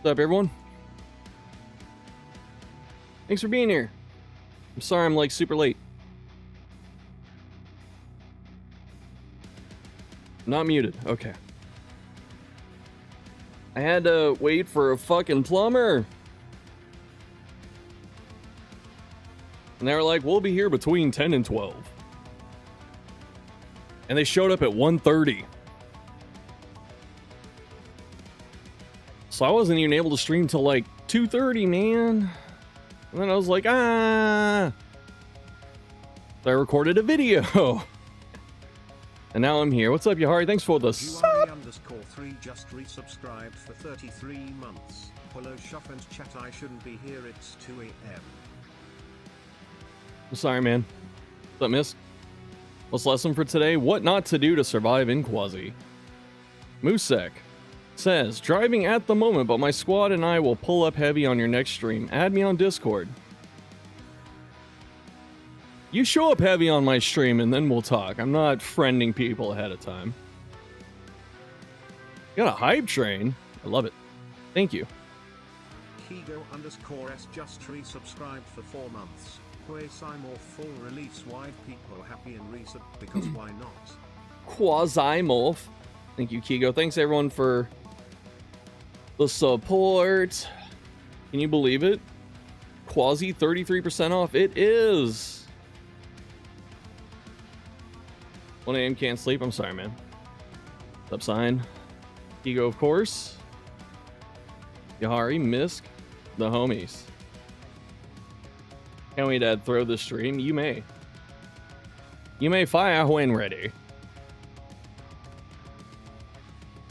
What's up, everyone? Thanks for being here. I'm sorry I'm like super late. Not muted. Okay. I had to wait for a fucking plumber. And they were like, we'll be here between 10 and 12. And they showed up at 1:30. So I wasn't even able to stream till like 2:30, man. And then I was like, So I recorded a video. And now I'm here. What's up, Yahari? Thanks for the sub. _3 just resubscribed for 33 months. Hello, Shuff and chat. I shouldn't be here. It's 2 a.m. I'm sorry, man. What's up, miss? What's the lesson for today? What not to do to survive in Quasi. Musek says, driving at the moment, but my squad and I will pull up heavy on your next stream. Add me on Discord. You show up heavy on my stream and then we'll talk. I'm not friending people ahead of time. You got a hype train. I love it. Thank you. Kigo_S just resubscribed for 4 months. Quasi-more full release. Why people happy and resub? Because why not? Quasi-morph. Thank you, Kigo. Thanks, everyone, for the support. Can you believe it? Quasi 33% off. It is. 1 a.m. can't sleep. I'm sorry, man. Up sign. Kigo, of course. Yahari, Misk, the homies. Can't wait to throw the stream. You may. You may fire when ready.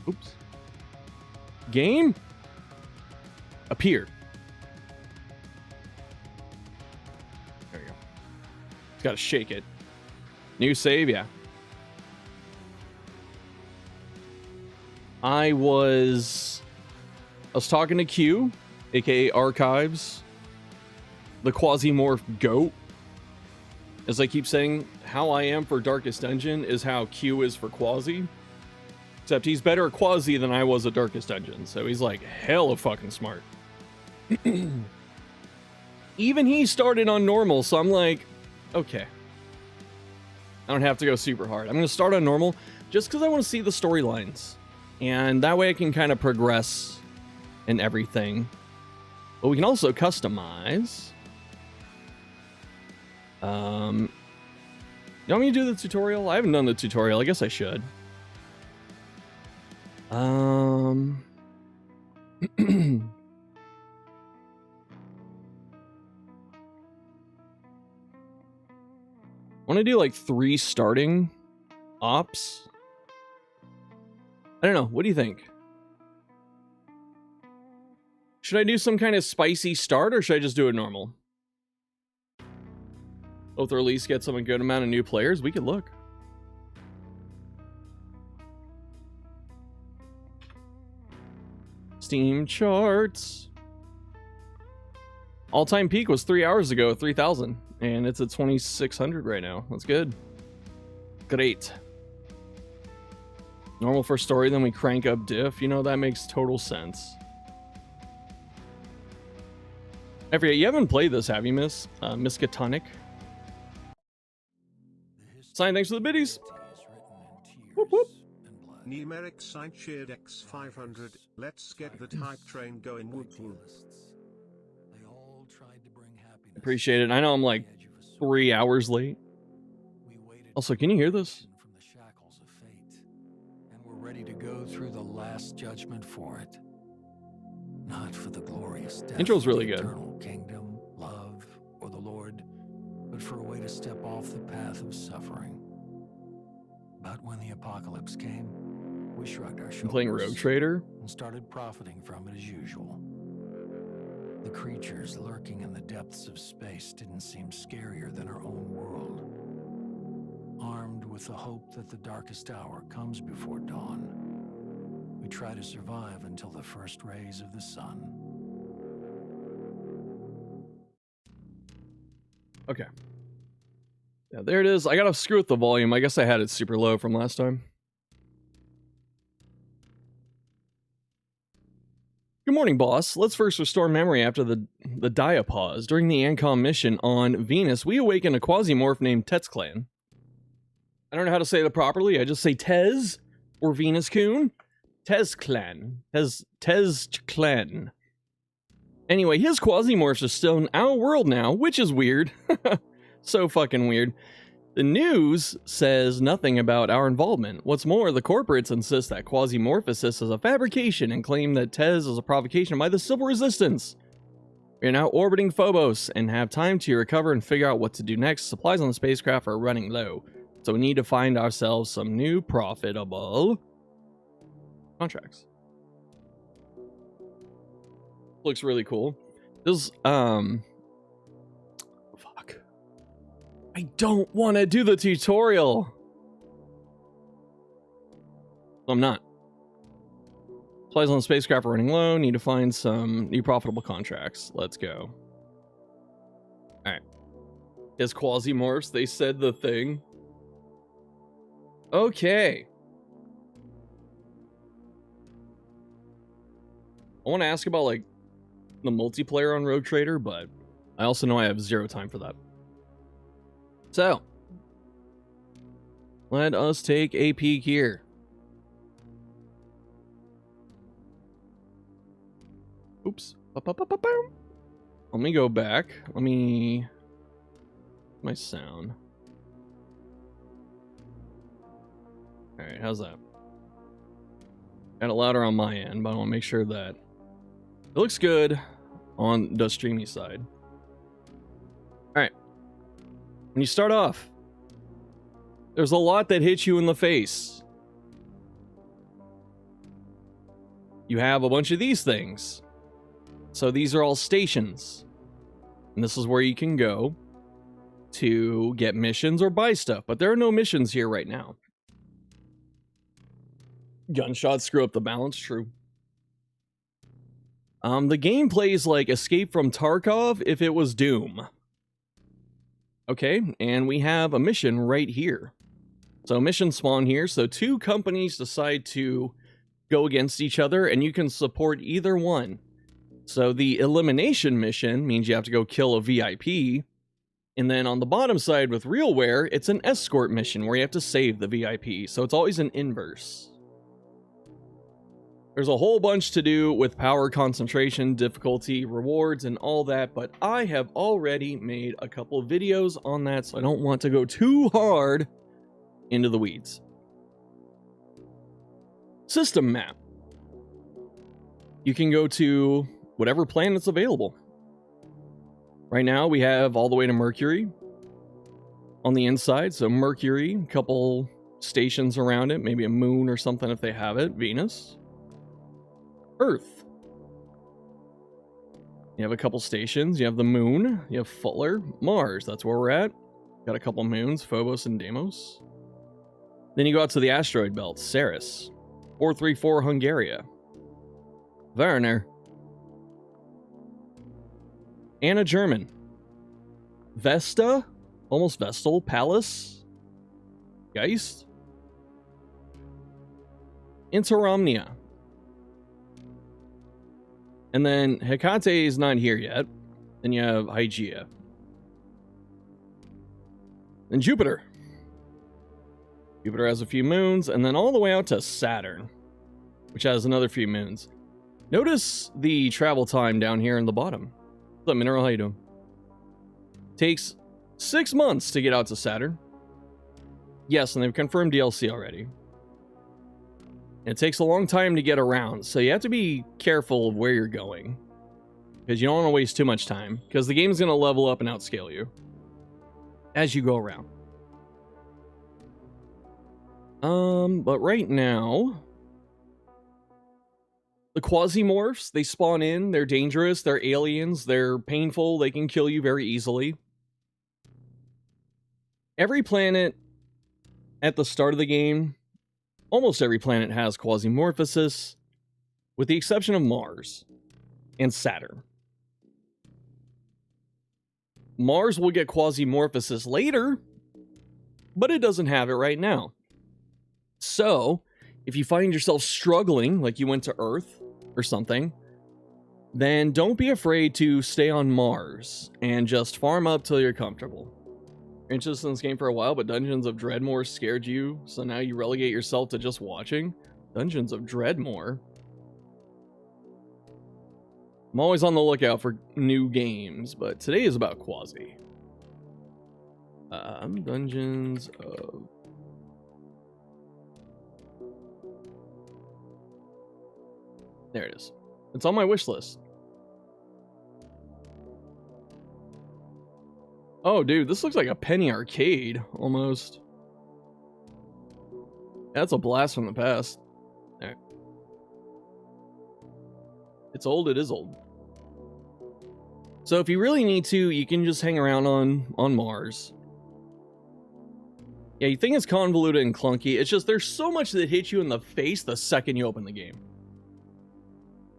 Oops. Game? Appear. There we go. Just gotta shake it. New save, yeah. I was talking to Q, aka Archives, the Quasi-Morph GOAT. As I keep saying, how I am for Darkest Dungeon is how Q is for Quasi. Except he's better at Quasi than I was at Darkest Dungeon, so he's like hella fucking smart. Even he started on normal, so I'm like, okay. I don't have to go super hard. I'm going to start on normal just because I want to see the storylines. And that way I can kind of progress in everything. But we can also customize. You want me to do the tutorial? I haven't done the tutorial. I guess I should. Want to do like 3 starting ops? I don't know. What do you think? Should I do some kind of spicy start or should I just do it normal? Both release get some good amount of new players. We could look. Steam charts. All-time peak was 3 hours ago, 3,000. And it's at 2,600 right now. That's good. Great. Normal for story, then we crank up diff. You know, that makes total sense. I forget, you haven't played this, have you, Miss? Miskatonic? Sign, thanks for the biddies. Whoop, whoop. Numeric site shared X500. Let's get the hype train going. Whoop, whoop. Appreciate it. I know I'm like 3 hours late. Also, can you hear this? Ready to go through the last judgment for it. Not for the glorious death Intro's really of the good. Eternal kingdom, love, or the Lord, but for a way to step off the path of suffering. But when the apocalypse came, we shrugged our shoulders. I'm playing Rogue Trader and started profiting from it as usual. The creatures lurking in the depths of space didn't seem scarier than our own world. Armed with the hope that the darkest hour comes before dawn, we try to survive until the first rays of the sun. Okay. Yeah, there it is. I gotta screw with the volume. I guess I had it super low from last time. Good morning, boss. Let's first restore memory after the diapause. During the Ancom mission on Venus, we awakened a quasi-morph named Tetzclan. I don't know how to say that properly. I just say Tez or Venus Coon. Tetzclan. Tetzclan. Anyway, his quasi-morphs are still in our world now, which is weird. So fucking weird. The news says nothing about our involvement. What's more, the corporates insist that quasi-morphosis is a fabrication and claim that Tez is a provocation by the Civil Resistance. We are now orbiting Phobos and have time to recover and figure out what to do next. Supplies on the spacecraft are running low, so we need to find ourselves some new profitable contracts. Looks really cool. This, I don't want to do the tutorial. I'm not. Supplies on the spacecraft are running low. Need to find some new profitable contracts. Let's go. Alright. His quasi-morphs, they said the thing. Okay. I want to ask about, like, the multiplayer on Rogue Trader, but I also know I have zero time for that. So, let us take a peek here. Oops. Let me go back. Let me... my sound. Alright, how's that? Got it louder on my end, but I want to make sure that it looks good on the streamy side. Alright. When you start off, there's a lot that hits you in the face. You have a bunch of these things. So these are all stations. And this is where you can go to get missions or buy stuff. But there are no missions here right now. Gunshots screw up the balance, true. The game plays like Escape from Tarkov if it was Doom. Okay, and we have a mission right here. So mission spawn here, so two companies decide to go against each other, and you can support either one. So the elimination mission means you have to go kill a VIP, and then on the bottom side with RealWare, it's an escort mission where you have to save the VIP, so it's always an inverse. There's a whole bunch to do with power concentration, difficulty, rewards, and all that, but I have already made a couple videos on that, so I don't want to go too hard into the weeds. System map. You can go to whatever planet's available. Right now, we have all the way to Mercury on the inside, so Mercury, a couple stations around it, maybe a moon or something if they have it, Venus. Earth. You have a couple stations. You have the moon. You have Fuller. Mars. That's where we're at. Got a couple moons. Phobos and Deimos. Then you go out to the asteroid belt. Ceres. 434 Hungaria. Werner. Anna German. Vesta. Almost Vestal. Pallas. Geist. Interomnia. And then Hecate is not here yet. Then you have Hygeia. Then Jupiter. Jupiter has a few moons, and then all the way out to Saturn, which has another few moons. Notice the travel time down here in the bottom. What's up, Mineral? How you doing? Takes 6 months to get out to Saturn. Yes, and they've confirmed DLC already. It takes a long time to get around, so you have to be careful of where you're going. Because you don't want to waste too much time, because the game's going to level up and outscale you as you go around. But right now, the Quasimorphs, they spawn in, they're dangerous, they're aliens, they're painful, they can kill you very easily. Every planet at the start of the game, almost every planet has Quasimorphosis, with the exception of Mars and Saturn. Mars will get Quasimorphosis later, but it doesn't have it right now. So, if you find yourself struggling, like you went to Earth or something, then don't be afraid to stay on Mars and just farm up till you're comfortable. You're interested in this game for a while, but Dungeons of Dreadmore scared you, so now you relegate yourself to just watching? Dungeons of Dreadmore? I'm always on the lookout for new games, but today is about Quasi. Dungeons of... There it is. It's on my wish list. Oh, dude, this looks like a penny arcade, almost. That's a blast from the past. Alright. It's old, it is old. So if you really need to, you can just hang around on Mars. Yeah, you think it's convoluted and clunky. It's just there's so much that hits you in the face the second you open the game.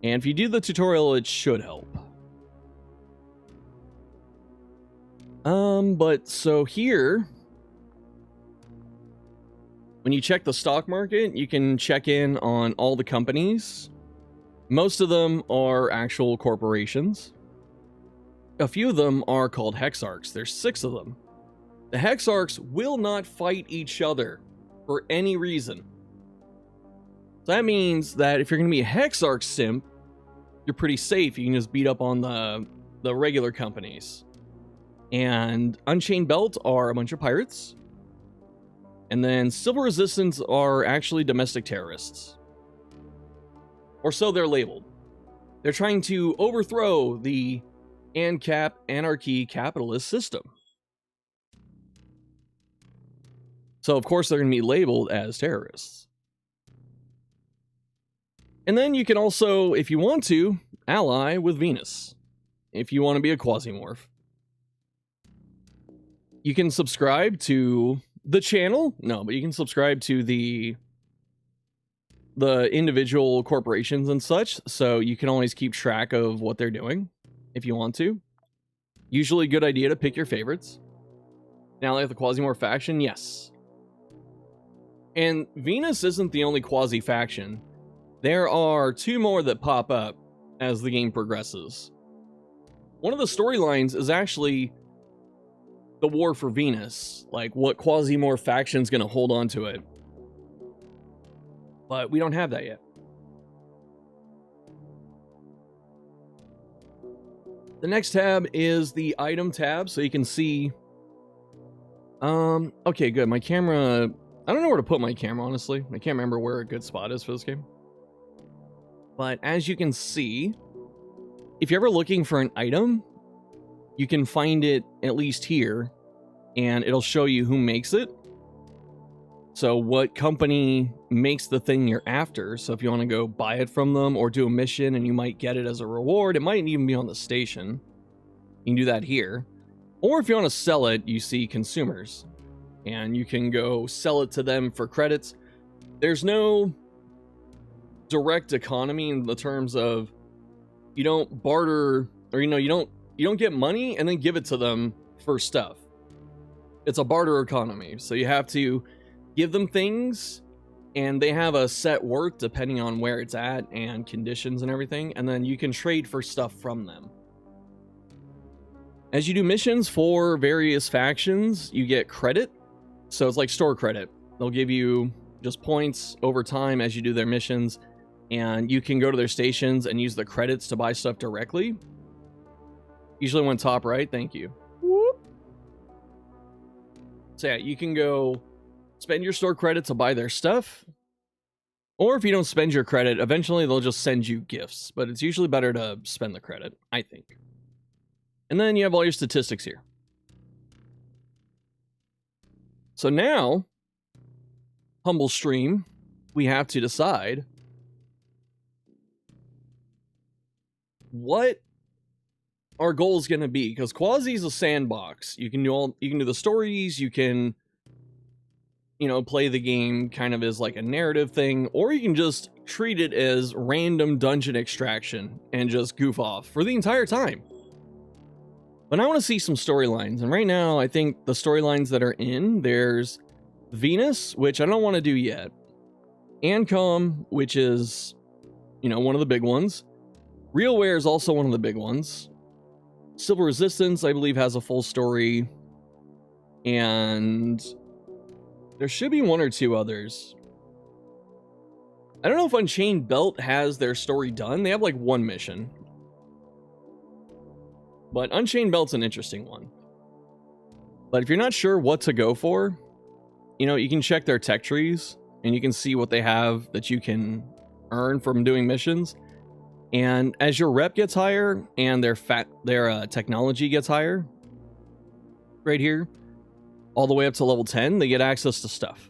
And if you do the tutorial, it should help. But so here, when you check the stock market, you can check in on all the companies. Most of them are actual corporations. A few of them are called Hexarchs. There's 6 of them. The Hexarchs will not fight each other for any reason. So that means that if you're going to be a Hexarch simp, you're pretty safe. You can just beat up on the regular companies. And Unchained Belt are a bunch of pirates. And then Civil Resistance are actually domestic terrorists. Or so they're labeled. They're trying to overthrow the ANCAP anarchy capitalist system. So of course they're going to be labeled as terrorists. And then you can also, if you want to, ally with Venus. If you want to be a Quasimorph. You can subscribe to the channel. No, but you can subscribe to the individual corporations and such. So you can always keep track of what they're doing if you want to. Usually a good idea to pick your favorites. Now, like the Quasimorph faction, yes. And Venus isn't the only Quasi faction. There are 2 more that pop up as the game progresses. One of the storylines is actually the war for Venus. Like, what Quasimorph faction's gonna hold on to it. But we don't have that yet. The next tab is the item tab, so you can see... okay, good. My camera... I don't know where to put my camera, honestly. I can't remember where a good spot is for this game. But as you can see, if you're ever looking for an item, you can find it at least here, and it'll show you who makes it. So what company makes the thing you're after. So if you want to go buy it from them or do a mission and you might get it as a reward, it might even be on the station. You can do that here. Or if you want to sell it, you see consumers. And you can go sell it to them for credits. There's no direct economy in the terms of you don't barter, or you don't get money and then give it to them for stuff. It's a barter economy, so you have to give them things, and they have a set worth depending on where it's at and conditions and everything, and then you can trade for stuff from them. As you do missions for various factions, you get credit. So it's like store credit. They'll give you just points over time as you do their missions, and you can go to their stations and use the credits to buy stuff directly. Usually one top right, thank you. Whoop. So yeah, you can go spend your store credit to buy their stuff. Or if you don't spend your credit, eventually they'll just send you gifts. But it's usually better to spend the credit, I think. And then you have all your statistics here. So now, humble stream, we have to decide what our goal is going to be, because Quasi is a sandbox. You can do the stories, you can, play the game kind of as like a narrative thing, or you can just treat it as random dungeon extraction and just goof off for the entire time. But I want to see some storylines, and right now I think the storylines that are in, there's Venus, which I don't want to do yet, Ancom, which is, one of the big ones, RealWare is also one of the big ones. Civil Resistance, I believe, has a full story. And there should be one or two others. I don't know if Unchained Belt has their story done. They have like one mission. But Unchained Belt's an interesting one. But if you're not sure what to go for, you know, you can check their tech trees and you can see what they have that you can earn from doing missions. And as your rep gets higher and their technology gets higher, right here, all the way up to level 10, they get access to stuff.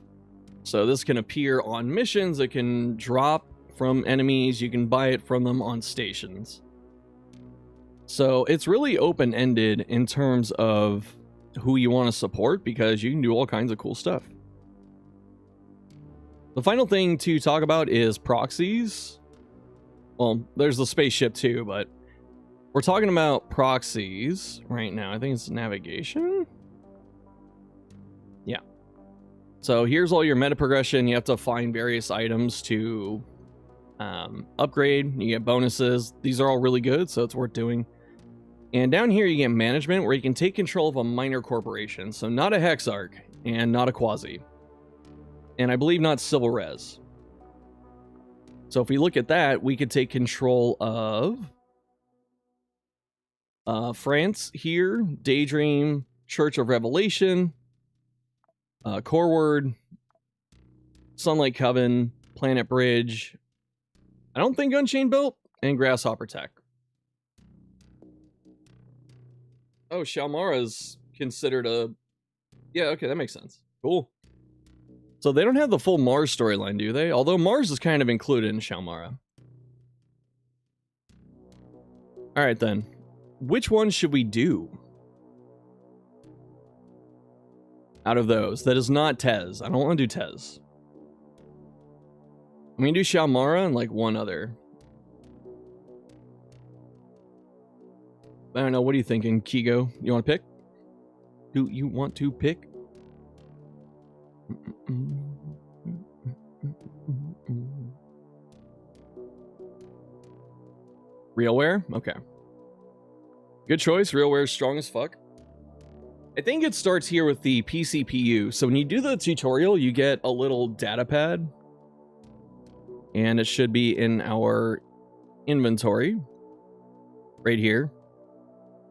So this can appear on missions, it can drop from enemies, you can buy it from them on stations. So it's really open-ended in terms of who you want to support, because you can do all kinds of cool stuff. The final thing to talk about is proxies. Well, there's the spaceship too, but we're talking about proxies right now. I think it's navigation. Yeah. So here's all your meta progression. You have to find various items to upgrade. You get bonuses. These are all really good, so it's worth doing. And down here you get management, where you can take control of a minor corporation. So not a Hexarch and not a Quasi. And I believe not Civil Res. So if we look at that, we could take control of France here, Daydream, Church of Revelation, Coreward, Sunlight Coven, Planet Bridge. I don't think Unchained Belt, and Grasshopper Tech. Oh, Shalmara's considered a... Yeah, okay, that makes sense. Cool. So they don't have the full Mars storyline, do they? Although Mars is kind of included in Shalmara. Alright then. Which one should we do? Out of those. That is not Tez. I don't want to do Tez. I'm going to do Shalmara and like one other. I don't know. What are you thinking, Kigo? You want to pick? Do you want to pick? RealWare? Okay. Good choice. RealWare is strong as fuck. I think it starts here with the PCPU. So when you do the tutorial, you get a little data pad. And it should be in our inventory. Right here.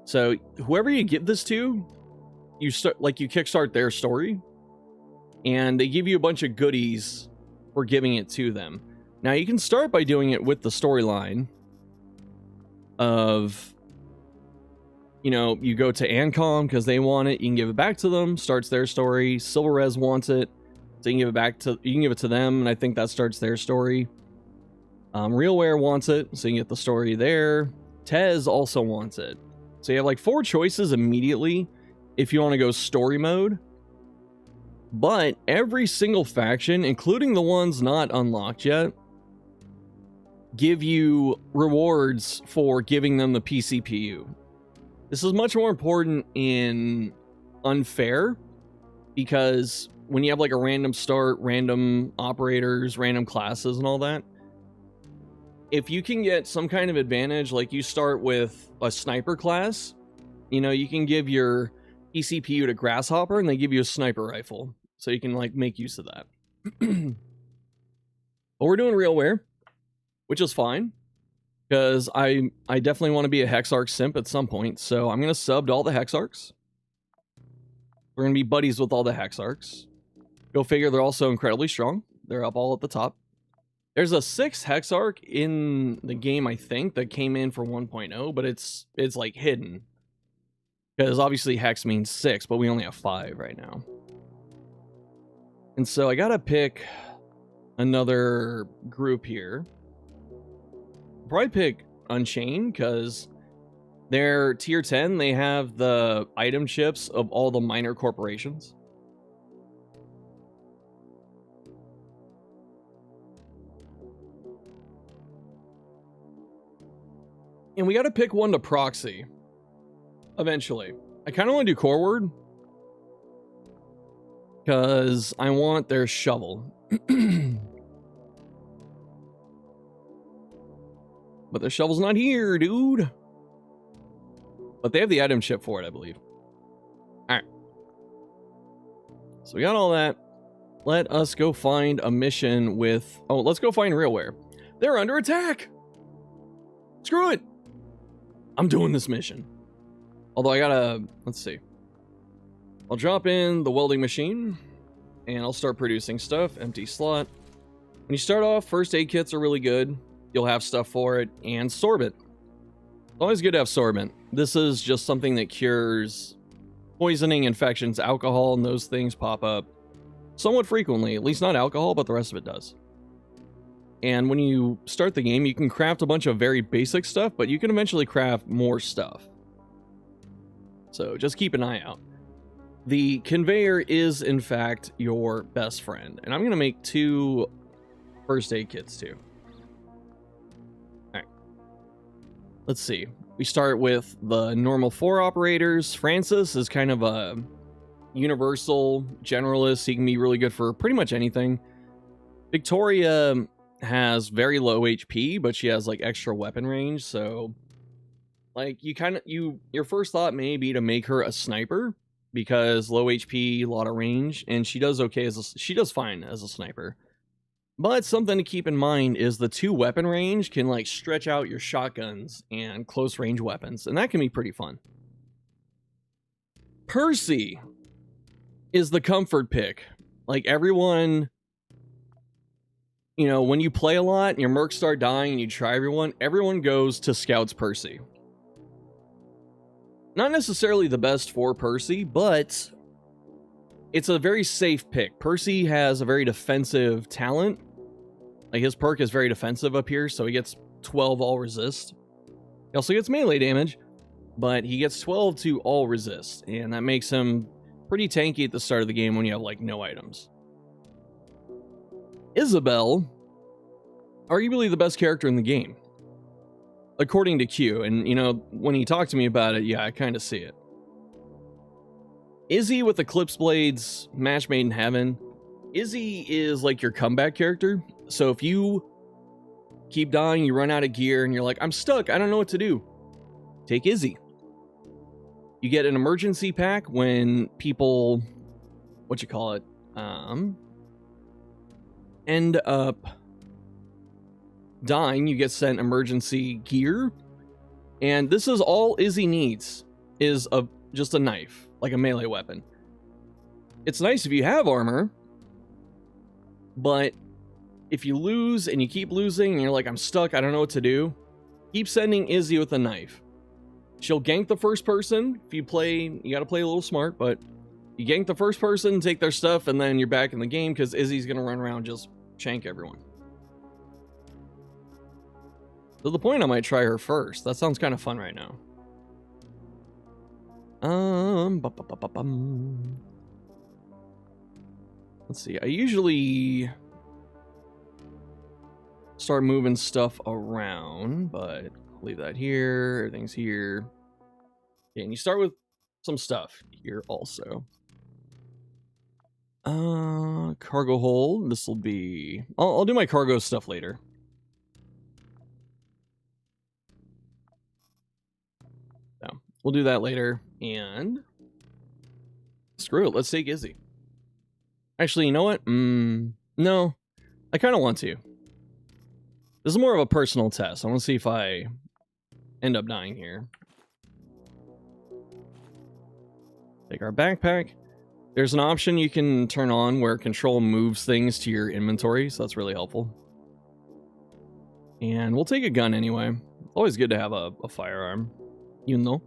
So whoever you give this to, you kickstart their story. And they give you a bunch of goodies for giving it to them. Now you can start by doing it with the storyline of, you know, you go to Ancom because they want it, you can give it back to them, starts their story. Silver Res wants it, so you can give it to them, and I think that starts their story. RealWare wants it, so you can get the story there. Tez also wants it. So you have like 4 choices immediately if you want to go story mode. But every single faction, including the ones not unlocked yet, give you rewards for giving them the PCPU. This is much more important in Unfair, because when you have like a random start, random operators, random classes and all that, if you can get some kind of advantage, like you start with a sniper class, you know, you can give your PCPU to Grasshopper and they give you a sniper rifle. So you can like make use of that. But we're doing RealWare, which is fine, because I definitely want to be a Hexarch simp at some point. So I'm going to sub to all the Hexarchs. We're going to be buddies with all the Hexarchs. Go figure, they're also incredibly strong. They're up all at the top. There's a 6th Hexarch in the game, I think, that came in for 1.0, but it's like hidden. Because obviously Hex means 6, but we only have 5 right now. And so I gotta pick another group here. Probably pick Unchained, because they're tier 10. They have the item chips of all the minor corporations. And we gotta pick one to proxy. Eventually. I kind of want to do Coreward, because I want their shovel. But the shovel's not here, dude. But they have the item chip for it, I believe. Alright. So we got all that. Let us go find a mission with... Oh, let's go find Railware. They're under attack! Screw it! I'm doing this mission. Although I gotta... Let's see. I'll drop in the welding machine. And I'll start producing stuff. Empty slot. When you start off, first aid kits are really good. You'll have stuff for it. And sorbent. Always good to have sorbent. This is just something that cures poisoning, infections, alcohol, and those things pop up somewhat frequently. At least not alcohol, but the rest of it does. And when you start the game, you can craft a bunch of very basic stuff, but you can eventually craft more stuff. So just keep an eye out. The conveyor is, in fact, your best friend. And I'm going to make 2 first aid kits, too. Alright. Let's see. We start with the normal 4 operators. Francis is kind of a universal generalist. He can be really good for pretty much anything. Victoria has very low HP, but she has like extra weapon range, so like your first thought may be to make her a sniper because low HP, a lot of range, and she does okay she does fine as a sniper. But something to keep in mind is the 2 weapon range can like stretch out your shotguns and close range weapons, and that can be pretty fun. Percy is the comfort pick. Like everyone, you know, when you play a lot and your mercs start dying and you try everyone goes to Scout's Percy. Not necessarily the best for Percy, but it's a very safe pick. Percy has a very defensive talent. Like his perk is very defensive up here, so he gets 12 all resist. He also gets melee damage, but he gets 12 to all resist, and that makes him pretty tanky at the start of the game when you have like no items. Isabel, arguably the best character in the game, according to Q, and you know, when he talked to me about it, yeah, I kind of see it. Izzy with Eclipse Blades, match made in heaven. Izzy is like your comeback character, so if you keep dying, you run out of gear, and you're like, I'm stuck, I don't know what to do, take Izzy. You get an emergency pack when people, end up dying. You get sent emergency gear, and this is all Izzy needs, is just a knife, like a melee weapon. It's nice if you have armor, but if you lose and you keep losing and you're like, I'm stuck, I don't know what to do, keep sending Izzy with a knife. She'll gank the first person. If you play, you gotta play a little smart, but you gank the first person, take their stuff, and then you're back in the game because Izzy's gonna run around and just shank everyone. To the point I might try her first. That sounds kind of fun right now. Let's see. I usually start moving stuff around, but leave that here. Everything's here. Okay, and you start with some stuff here also. Cargo hold. This will be... I'll do my cargo stuff later. So, we'll do that later. And... screw it. Let's take Izzy. Actually, you know what? No. I kind of want to. This is more of a personal test. I want to see if I end up dying here. Take our backpack. There's an option you can turn on where control moves things to your inventory, so that's really helpful. And we'll take a gun anyway. Always good to have a firearm, you know.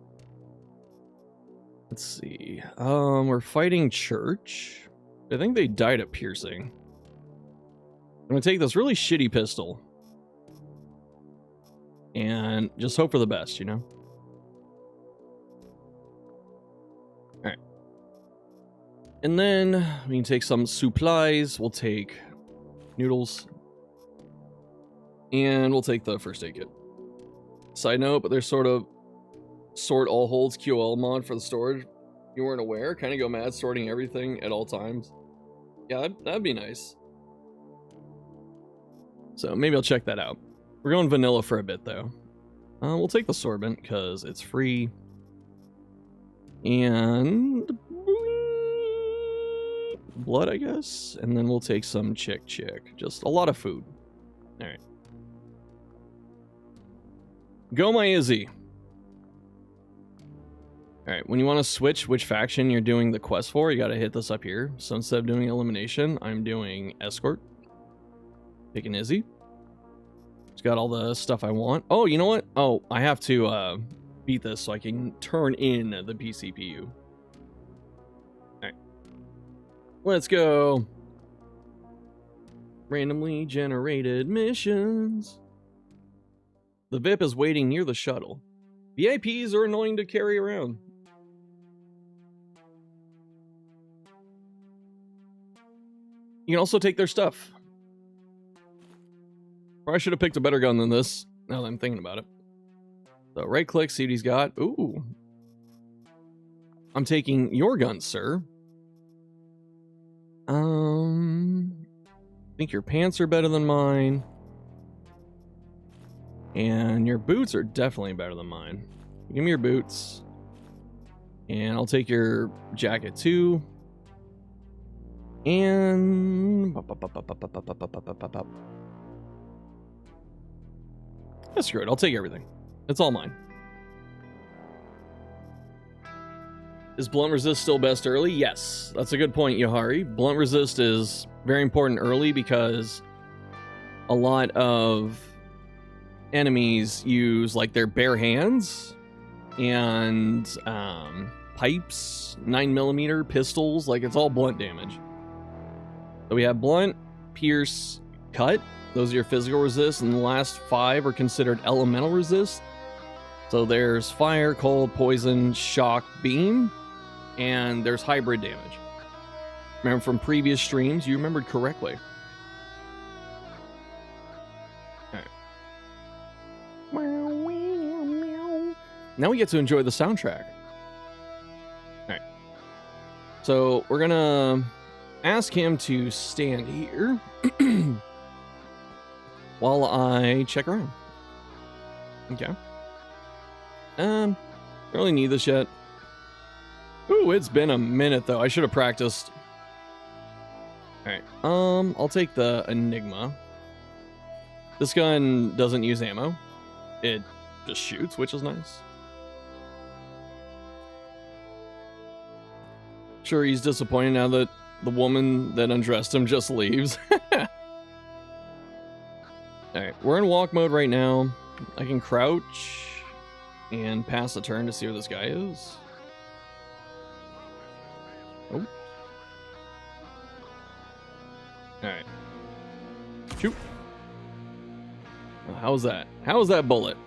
Let's see. We're fighting Church. I think they died at piercing. I'm gonna take this really shitty pistol and just hope for the best, you know? Alright. And then we can take some supplies. We'll take noodles. And we'll take the first aid kit. Side note, but there's sort of sort all holds QL mod for the storage. You weren't aware? Kind of go mad sorting everything at all times. Yeah, that'd be nice. So maybe I'll check that out. We're going vanilla for a bit, though. We'll take the sorbent, because it's free. And... blood, I guess? And then we'll take some chick. Just a lot of food. Alright. Go, my Izzy. Alright, when you want to switch which faction you're doing the quest for, you gotta hit this up here. So instead of doing elimination, I'm doing escort. Picking Izzy. It's got all the stuff I want. Oh, you know what? Oh, I have to beat this so I can turn in the PCPU. Alright. Let's go. Randomly generated missions. The VIP is waiting near the shuttle. VIPs are annoying to carry around. You can also take their stuff. Or I should have picked a better gun than this, now that I'm thinking about it. So right click, see what he's got. Ooh. I'm taking your gun, sir. I think your pants are better than mine. And your boots are definitely better than mine. Give me your boots. And I'll take your jacket too. And... that's screw it. I'll take everything. It's all mine. Is blunt resist still best early? Yes. That's a good point, Yohari. Blunt resist is very important early because a lot of enemies use like their bare hands and pipes, 9mm pistols, like it's all blunt damage. So we have blunt, pierce, cut. Those are your physical resist, and the last 5 are considered elemental resist. So there's fire, cold, poison, shock, beam, and there's hybrid damage. Remember from previous streams, you remembered correctly. Now we get to enjoy the soundtrack. Alright. So we're gonna ask him to stand here while I check around. Okay. Don't really need this yet. Ooh, it's been a minute though. I should have practiced. Alright. I'll take the Enigma. This gun doesn't use ammo. It just shoots, which is nice. Sure, he's disappointed now that the woman that undressed him just leaves. Alright, we're in walk mode right now. I can crouch and pass a turn to see where this guy is. Oh. Alright. Shoot. How's that? How's that bullet?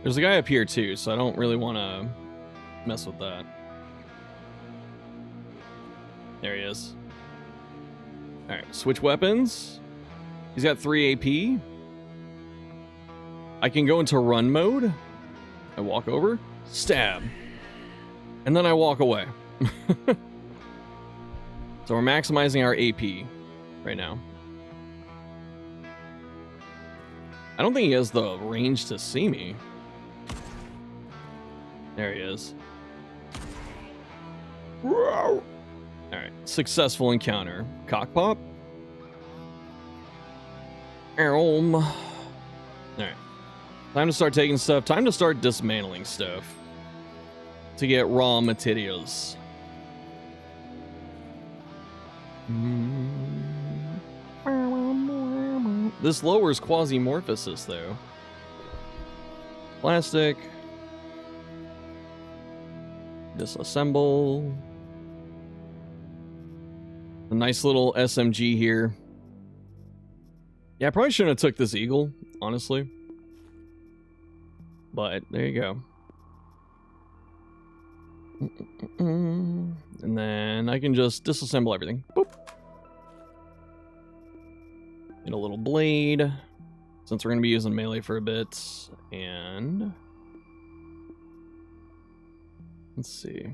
There's a guy up here too, so I don't really want to mess with that. There he is. Alright, switch weapons. He's got 3 AP. I can go into run mode. I walk over, stab, and then I walk away. So we're maximizing our AP right now. I don't think he has the range to see me. There he is. Alright, successful encounter. Cock pop. Alright. Time to start taking stuff. Time to start dismantling stuff. To get raw materials. This lowers quasi-morphosis, though. Plastic. Disassemble. A nice little SMG here. Yeah, I probably shouldn't have took this eagle, honestly. But there you go. And then I can just disassemble everything. Boop. Get a little blade, since we're going to be using melee for a bit. And let's see.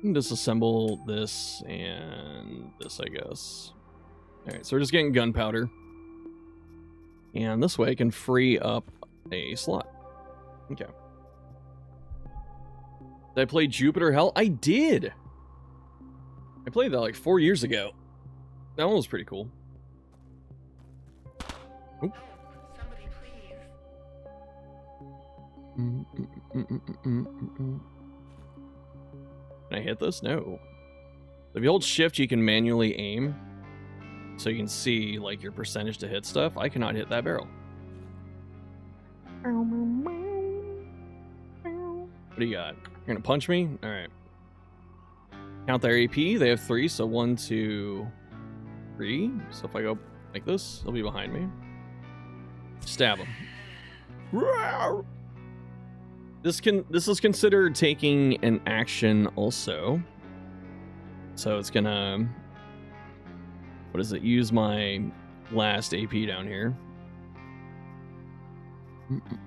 Disassemble this and this, I guess. Alright, so we're just getting gunpowder. And this way I can free up a slot. Okay. Did I play Jupiter Hell? I did! I played that like 4 years ago. That one was pretty cool. Oop. Somebody please. Can I hit this? No. If you hold shift, you can manually aim. So you can see like your percentage to hit stuff. I cannot hit that barrel. What do you got? You're gonna punch me? Alright. Count their AP. They have 3, so 1, 2, 3. So if I go like this, they'll be behind me. Stab them. This is considered taking an action also. So it's gonna, what is it? Use my last AP down here.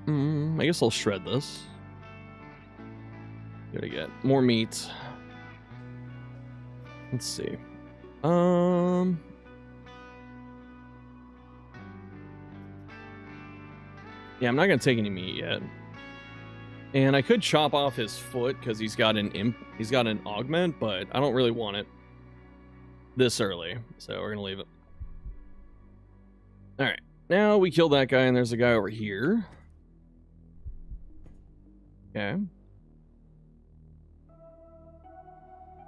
I guess I'll shred this. Gotta get more meat. Let's see. Yeah, I'm not gonna take any meat yet. And I could chop off his foot because he's got an augment, but I don't really want it this early, so we're gonna leave it. All right, now we killed that guy, and there's a guy over here. Okay.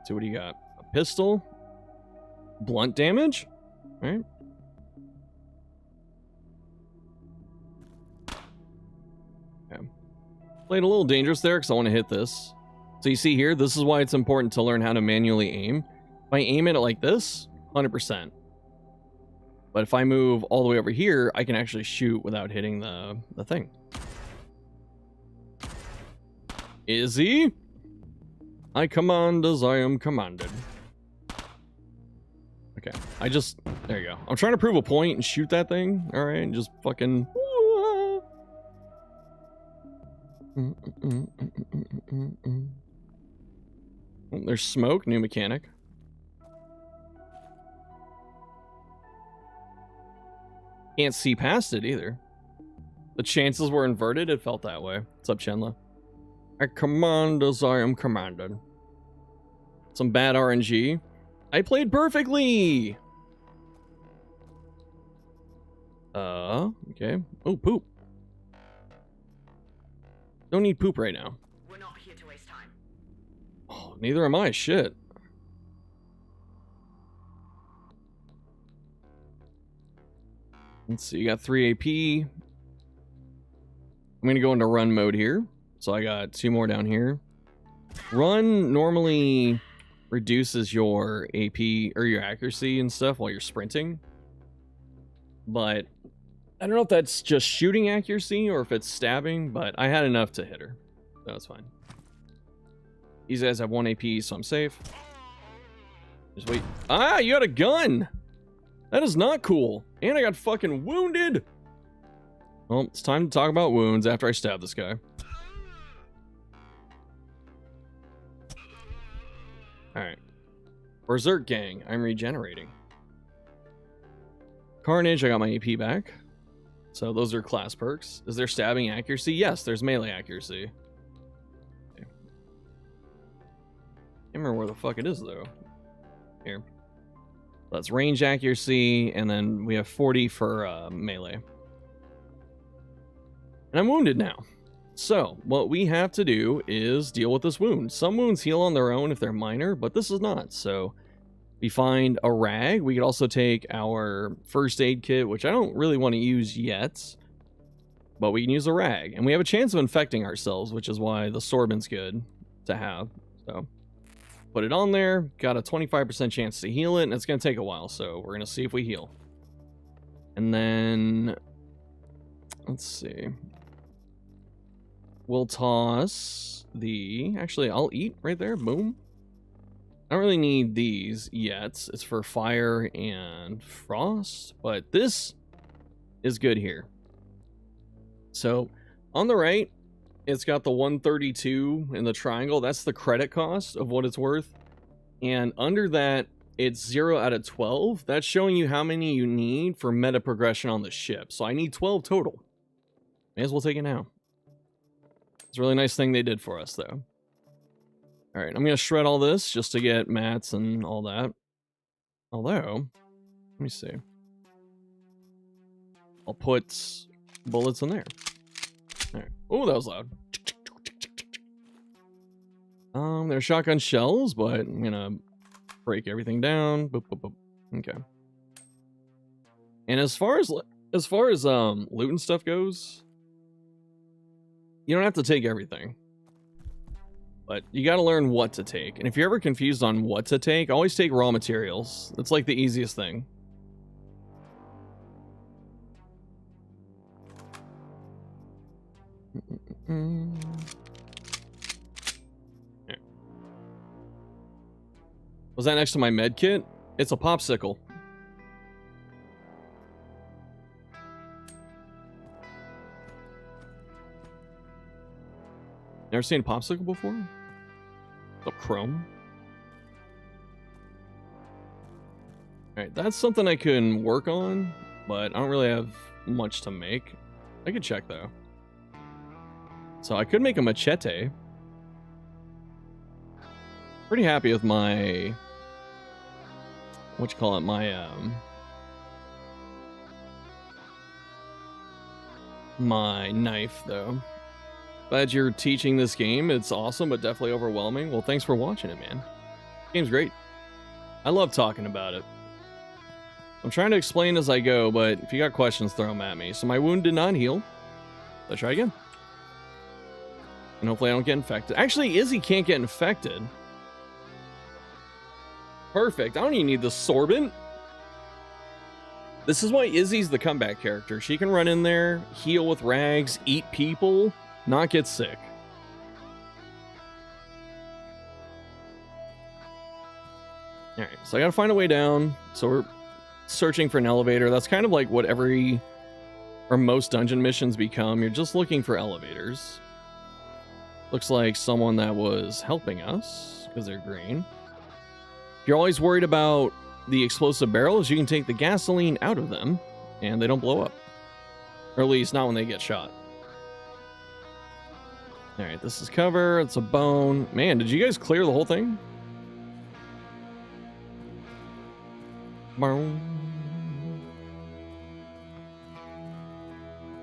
So what do you got? A pistol, blunt damage. All right. Okay. Played a little dangerous there because I want to hit this. So you see here, this is why it's important to learn how to manually aim. If I aim at it like this, 100%. But if I move all the way over here, I can actually shoot without hitting the thing. Izzy? I command as I am commanded. Okay, there you go. I'm trying to prove a point and shoot that thing. All right, just fucking... Oh, there's smoke, new mechanic. Can't see past it either. The chances were inverted, it felt that way. What's up, Chenla? I command as I am commanded. Some bad RNG. I played perfectly! Okay. Oh, poop. Don't need poop right now. We're not here to waste time. Oh, neither am I. Shit. Let's see. You got 3 AP. I'm going to go into run mode here. So I got 2 more down here. Run normally reduces your AP or your accuracy and stuff while you're sprinting. But I don't know if that's just shooting accuracy or if it's stabbing, but I had enough to hit her. So that's fine. These guys have 1 AP, so I'm safe. Just wait. Ah, you got a gun! That is not cool. And I got fucking wounded! Well, it's time to talk about wounds after I stab this guy. Alright. Berserk Gang, I'm regenerating. Carnage, I got my AP back. So those are class perks. Is there stabbing accuracy? Yes, there's melee accuracy. Okay. Can't remember where the fuck it is though. Here. That's range accuracy, and then we have 40 for melee. And I'm wounded now. So, what we have to do is deal with this wound. Some wounds heal on their own if they're minor, but this is not. So, we find a rag. We could also take our first aid kit, which I don't really want to use yet. But we can use a rag. And we have a chance of infecting ourselves, which is why the sorbent's good to have. So, put it on there. Got a 25% chance to heal it, and it's going to take a while. So, we're going to see if we heal. And then, let's see. We'll toss the... Actually, I'll eat right there. Boom. I don't really need these yet. It's for fire and frost, but this is good here. So on the right, it's got the 132 in the triangle. That's the credit cost of what it's worth. And under that it's 0 out of 12. That's showing you how many you need for meta progression on the ship. So I need 12 total. May as well take it now. It's a really nice thing they did for us, though. All right, I'm going to shred all this just to get mats and all that. Although, let me see. I'll put bullets in there. All right. Oh, that was loud. There's shotgun shells, but I'm going to break everything down. Boop, boop, boop. Okay. And as far as loot and stuff goes, you don't have to take everything. But you got to learn what to take. And if you're ever confused on what to take, always take raw materials. It's like the easiest thing. Yeah. Was that next to my med kit? It's a popsicle. Never seen a popsicle before? The chrome. Alright, that's something I can work on, but I don't really have much to make. I could check though. So I could make a machete. Pretty happy with my my knife though. Glad you're teaching this game. It's awesome, but definitely overwhelming. Well, thanks for watching it, man. Game's great. I love talking about it. I'm trying to explain as I go, but if you got questions, throw them at me. So my wound did not heal. Let's try again. And hopefully I don't get infected. Actually, Izzy can't get infected. Perfect. I don't even need the sorbent. This is why Izzy's the comeback character. She can run in there, heal with rags, eat people, not get sick. Alright, so I gotta find a way down. So we're searching for an elevator. That's kind of like what most dungeon missions become. You're just looking for elevators. Looks like someone that was helping us, because they're green. If you're always worried about the explosive barrels, you can take the gasoline out of them, and they don't blow up. Or at least not when they get shot. Alright, this is cover. It's a bone. Man, did you guys clear the whole thing?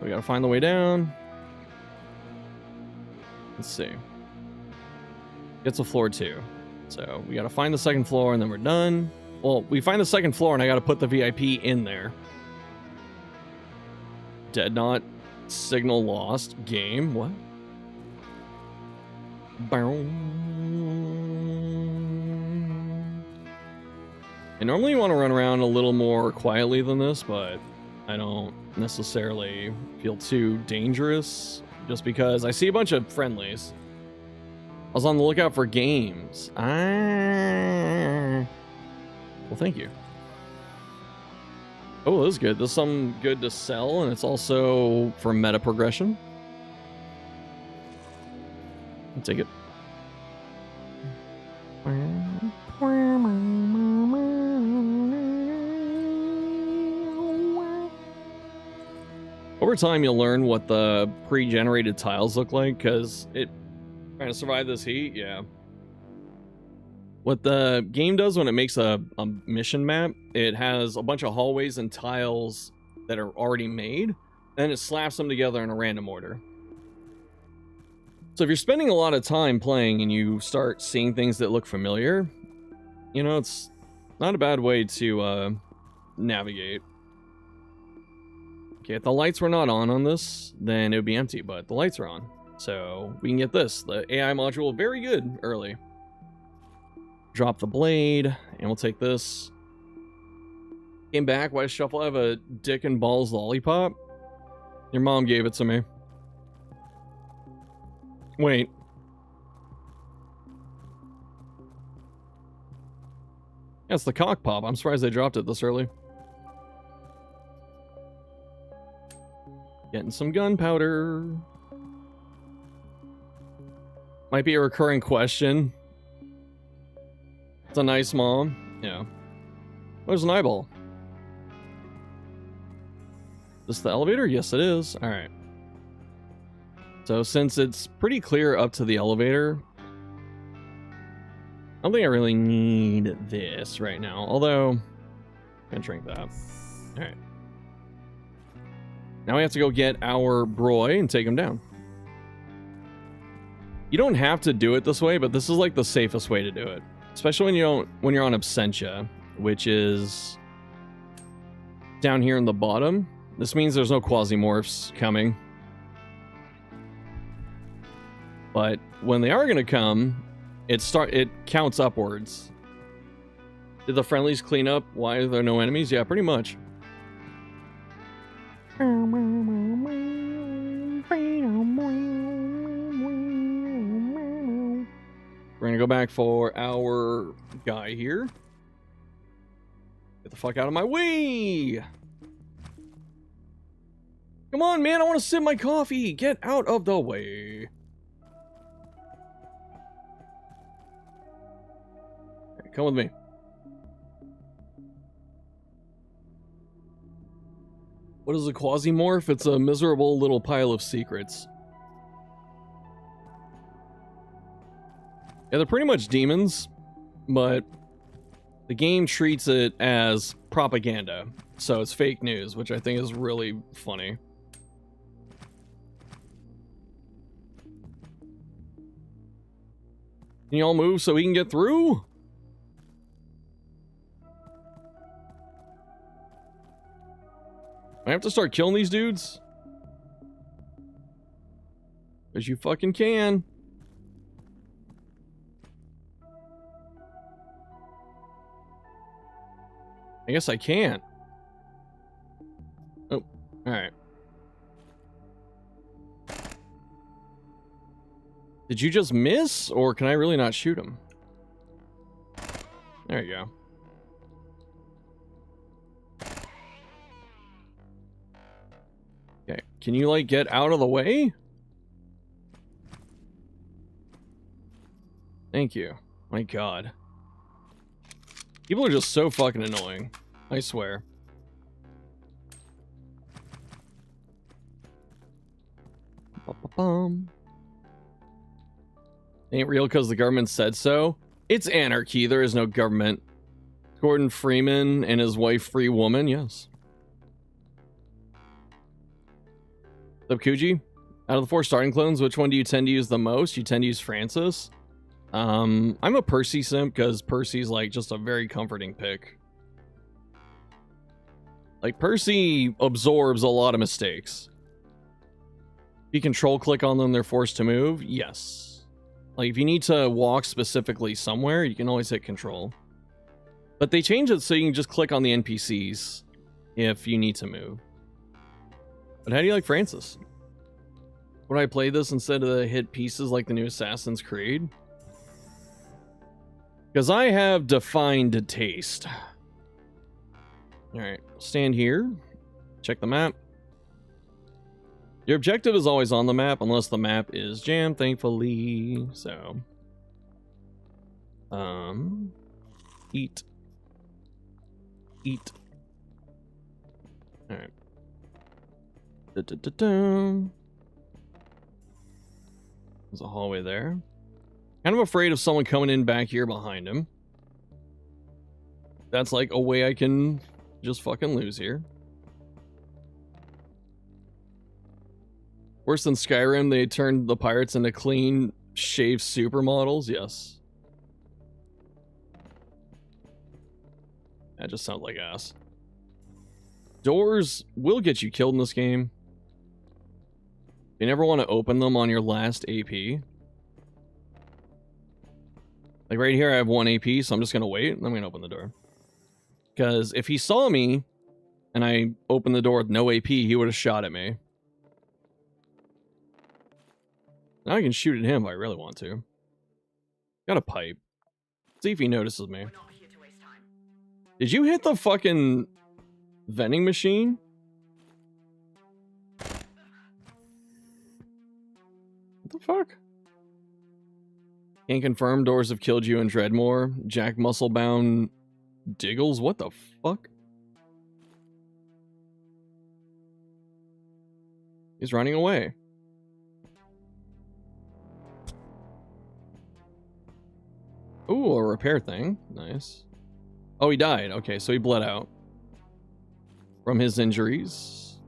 We gotta find the way down. Let's see. It's a floor 2. So we gotta find the second floor and then we're done. Well, we find the second floor and I gotta put the VIP in there. Dead knot. Signal lost. Game. What? I normally want to run around a little more quietly than this, but I don't necessarily feel too dangerous just because I see a bunch of friendlies. I was on the lookout for games. Well, thank you. Oh, this is good. This is something good to sell, and it's also for meta progression. I'll take it. Over time, you'll learn what the pre-generated tiles look like, because trying to survive this heat, yeah. What the game does when it makes a mission map, it has a bunch of hallways and tiles that are already made, and it slaps them together in a random order. So if you're spending a lot of time playing and you start seeing things that look familiar, you know, it's not a bad way to navigate. Okay, if the lights were not on this, then it would be empty, but the lights are on. So we can get this. The AI module, very good early. Drop the blade, and we'll take this. Came back, why does Shuffle have a dick and balls lollipop? Your mom gave it to me. Wait. Yeah, it's the cock pop. I'm surprised they dropped it this early. Getting some gunpowder. Might be a recurring question. It's a nice mom. Yeah. There's an eyeball. Is this the elevator? Yes, it is. All right. So since it's pretty clear up to the elevator, I don't think I really need this right now. Although, I'm gonna drink that. All right. Now we have to go get our Broy and take him down. You don't have to do it this way, but this is like the safest way to do it, especially when you're on Absentia, which is down here in the bottom. This means there's no Quasimorphs coming. But when they are gonna come, it counts upwards. Did the friendlies clean up? Why are there no enemies? Yeah, pretty much. We're gonna go back for our guy here. Get the fuck out of my way! Come on, man, I want to sip my coffee! Get out of the way! Okay, come with me. What is a Quasimorph? It's a miserable little pile of secrets. Yeah, they're pretty much demons, but the game treats it as propaganda, so it's fake news, which I think is really funny. Can y'all move so we can get through? I have to start killing these dudes? Because you fucking can. I guess I can't. Oh, alright. Did you just miss, or can I really not shoot him? There you go. Okay, can you, like, get out of the way? Thank you. My god. People are just so fucking annoying. I swear. Ba-ba-bum. Ain't real because the government said so. It's anarchy. There is no government. Gordon Freeman and his wife, Free Woman. Yes. What's up, Kuji? Out of the 4 starting clones, which one do you tend to use the most? You tend to use Francis. I'm a Percy simp because Percy's like just a very comforting pick. Like, Percy absorbs a lot of mistakes. If you control click on them, they're forced to move. Yes. Like, if you need to walk specifically somewhere, you can always hit control. But they change it so you can just click on the NPCs if you need to move. But how do you like Francis? Would I play this instead of the hit pieces like the new Assassin's Creed? Because I have defined taste. Alright, stand here. Check the map. Your objective is always on the map unless the map is jammed, thankfully. So. Eat. Eat. Alright. There's a hallway there. Kind of afraid of someone coming in back here behind him. That's like a way I can just fucking lose here. Worse than Skyrim, they turned the pirates into clean, shaved supermodels. Yes. That just sounds like ass. Doors will get you killed in this game. You never want to open them on your last AP. Like right here, I have 1 AP, so I'm just going to wait, and I'm going to open the door. Because if he saw me, and I opened the door with no AP, he would have shot at me. Now I can shoot at him if I really want to. Got a pipe. See if he notices me. We're not here to waste time. Did you hit the fucking vending machine? What the fuck? Can't confirm doors have killed you in Dreadmore. Jack Musclebound Diggles, what the fuck? He's running away. Ooh, a repair thing. Nice. Oh, he died. Okay, so he bled out from his injuries.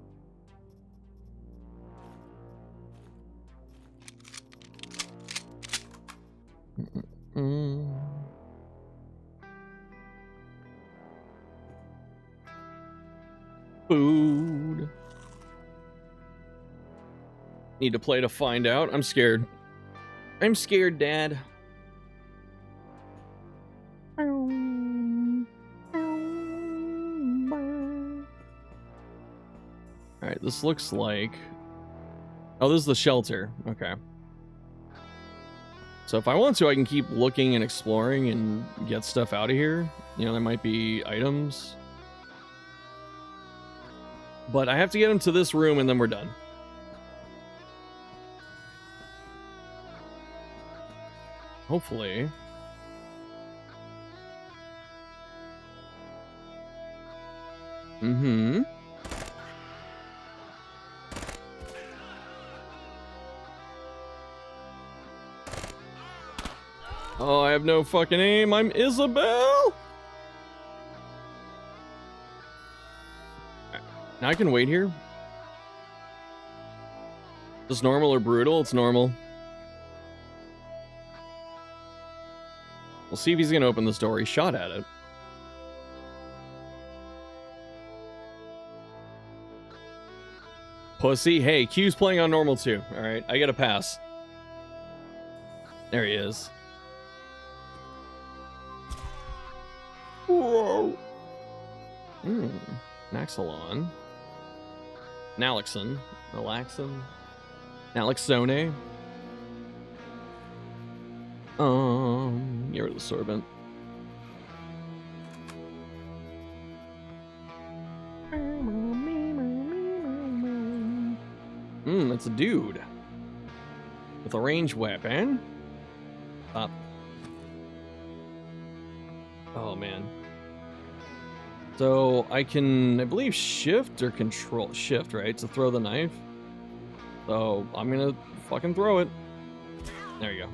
Food. Need to play to find out. I'm scared. I'm scared, Dad. Alright, this looks like... Oh, this is the shelter. Okay. So if I want to, I can keep looking and exploring and get stuff out of here. You know, there might be items. But I have to get into this room and then we're done. Hopefully. Mm-hmm. Oh, I have no fucking aim. I'm Isabel. Now I can wait here. Is normal or brutal? It's normal. We'll see if he's gonna open this door. He shot at it. Pussy. Hey, Q's playing on normal too. Alright, I get a pass. There he is. Whoa. Naxalon. Naloxon. Naloxon. Naloxone. Get rid of the sorbent. That's a dude. With a ranged weapon. Up. Oh, man. So, I can, I believe, shift or control. Shift, right? To throw the knife. So, I'm gonna fucking throw it. There you go.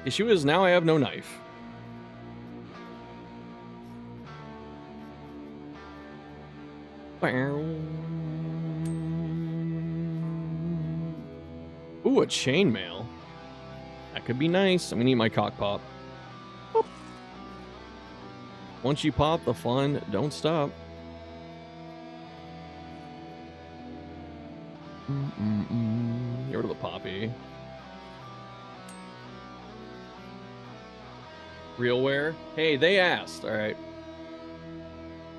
Issue is now I have no knife. Ooh, a chainmail. That could be nice. I'm gonna eat my cock pop. Boop. Once you pop, the fun don't stop. Get rid of the poppy. Realware? Hey, they asked. Alright.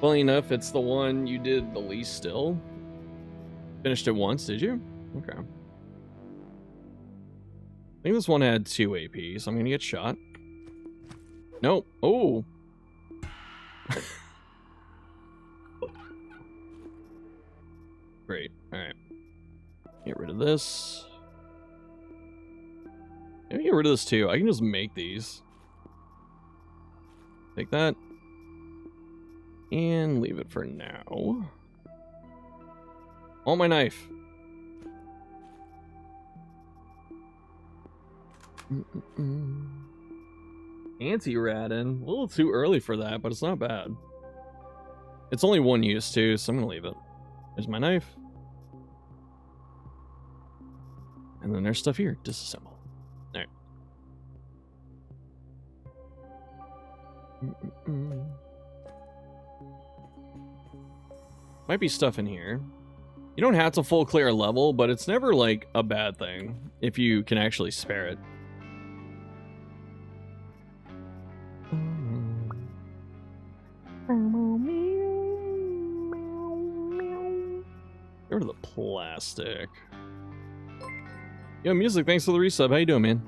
Funny enough, it's the one you did the least still. Finished it once, did you? Okay. I think this one had 2 AP, so I'm gonna get shot. Nope. Oh! Great. Alright. Get rid of this. Let me get rid of this too. I can just make these. Take that. And leave it for now. Oh, my knife. Anti-radin. A little too early for that, but it's not bad. It's only one use too, so I'm gonna leave it. There's my knife. And then there's stuff here. Disassemble. Alright. Might be stuff in here. You don't have to full clear a level, but it's never like a bad thing if you can actually spare it. Get rid of the plastic. Yo, Music, thanks for the resub. How you doing, man?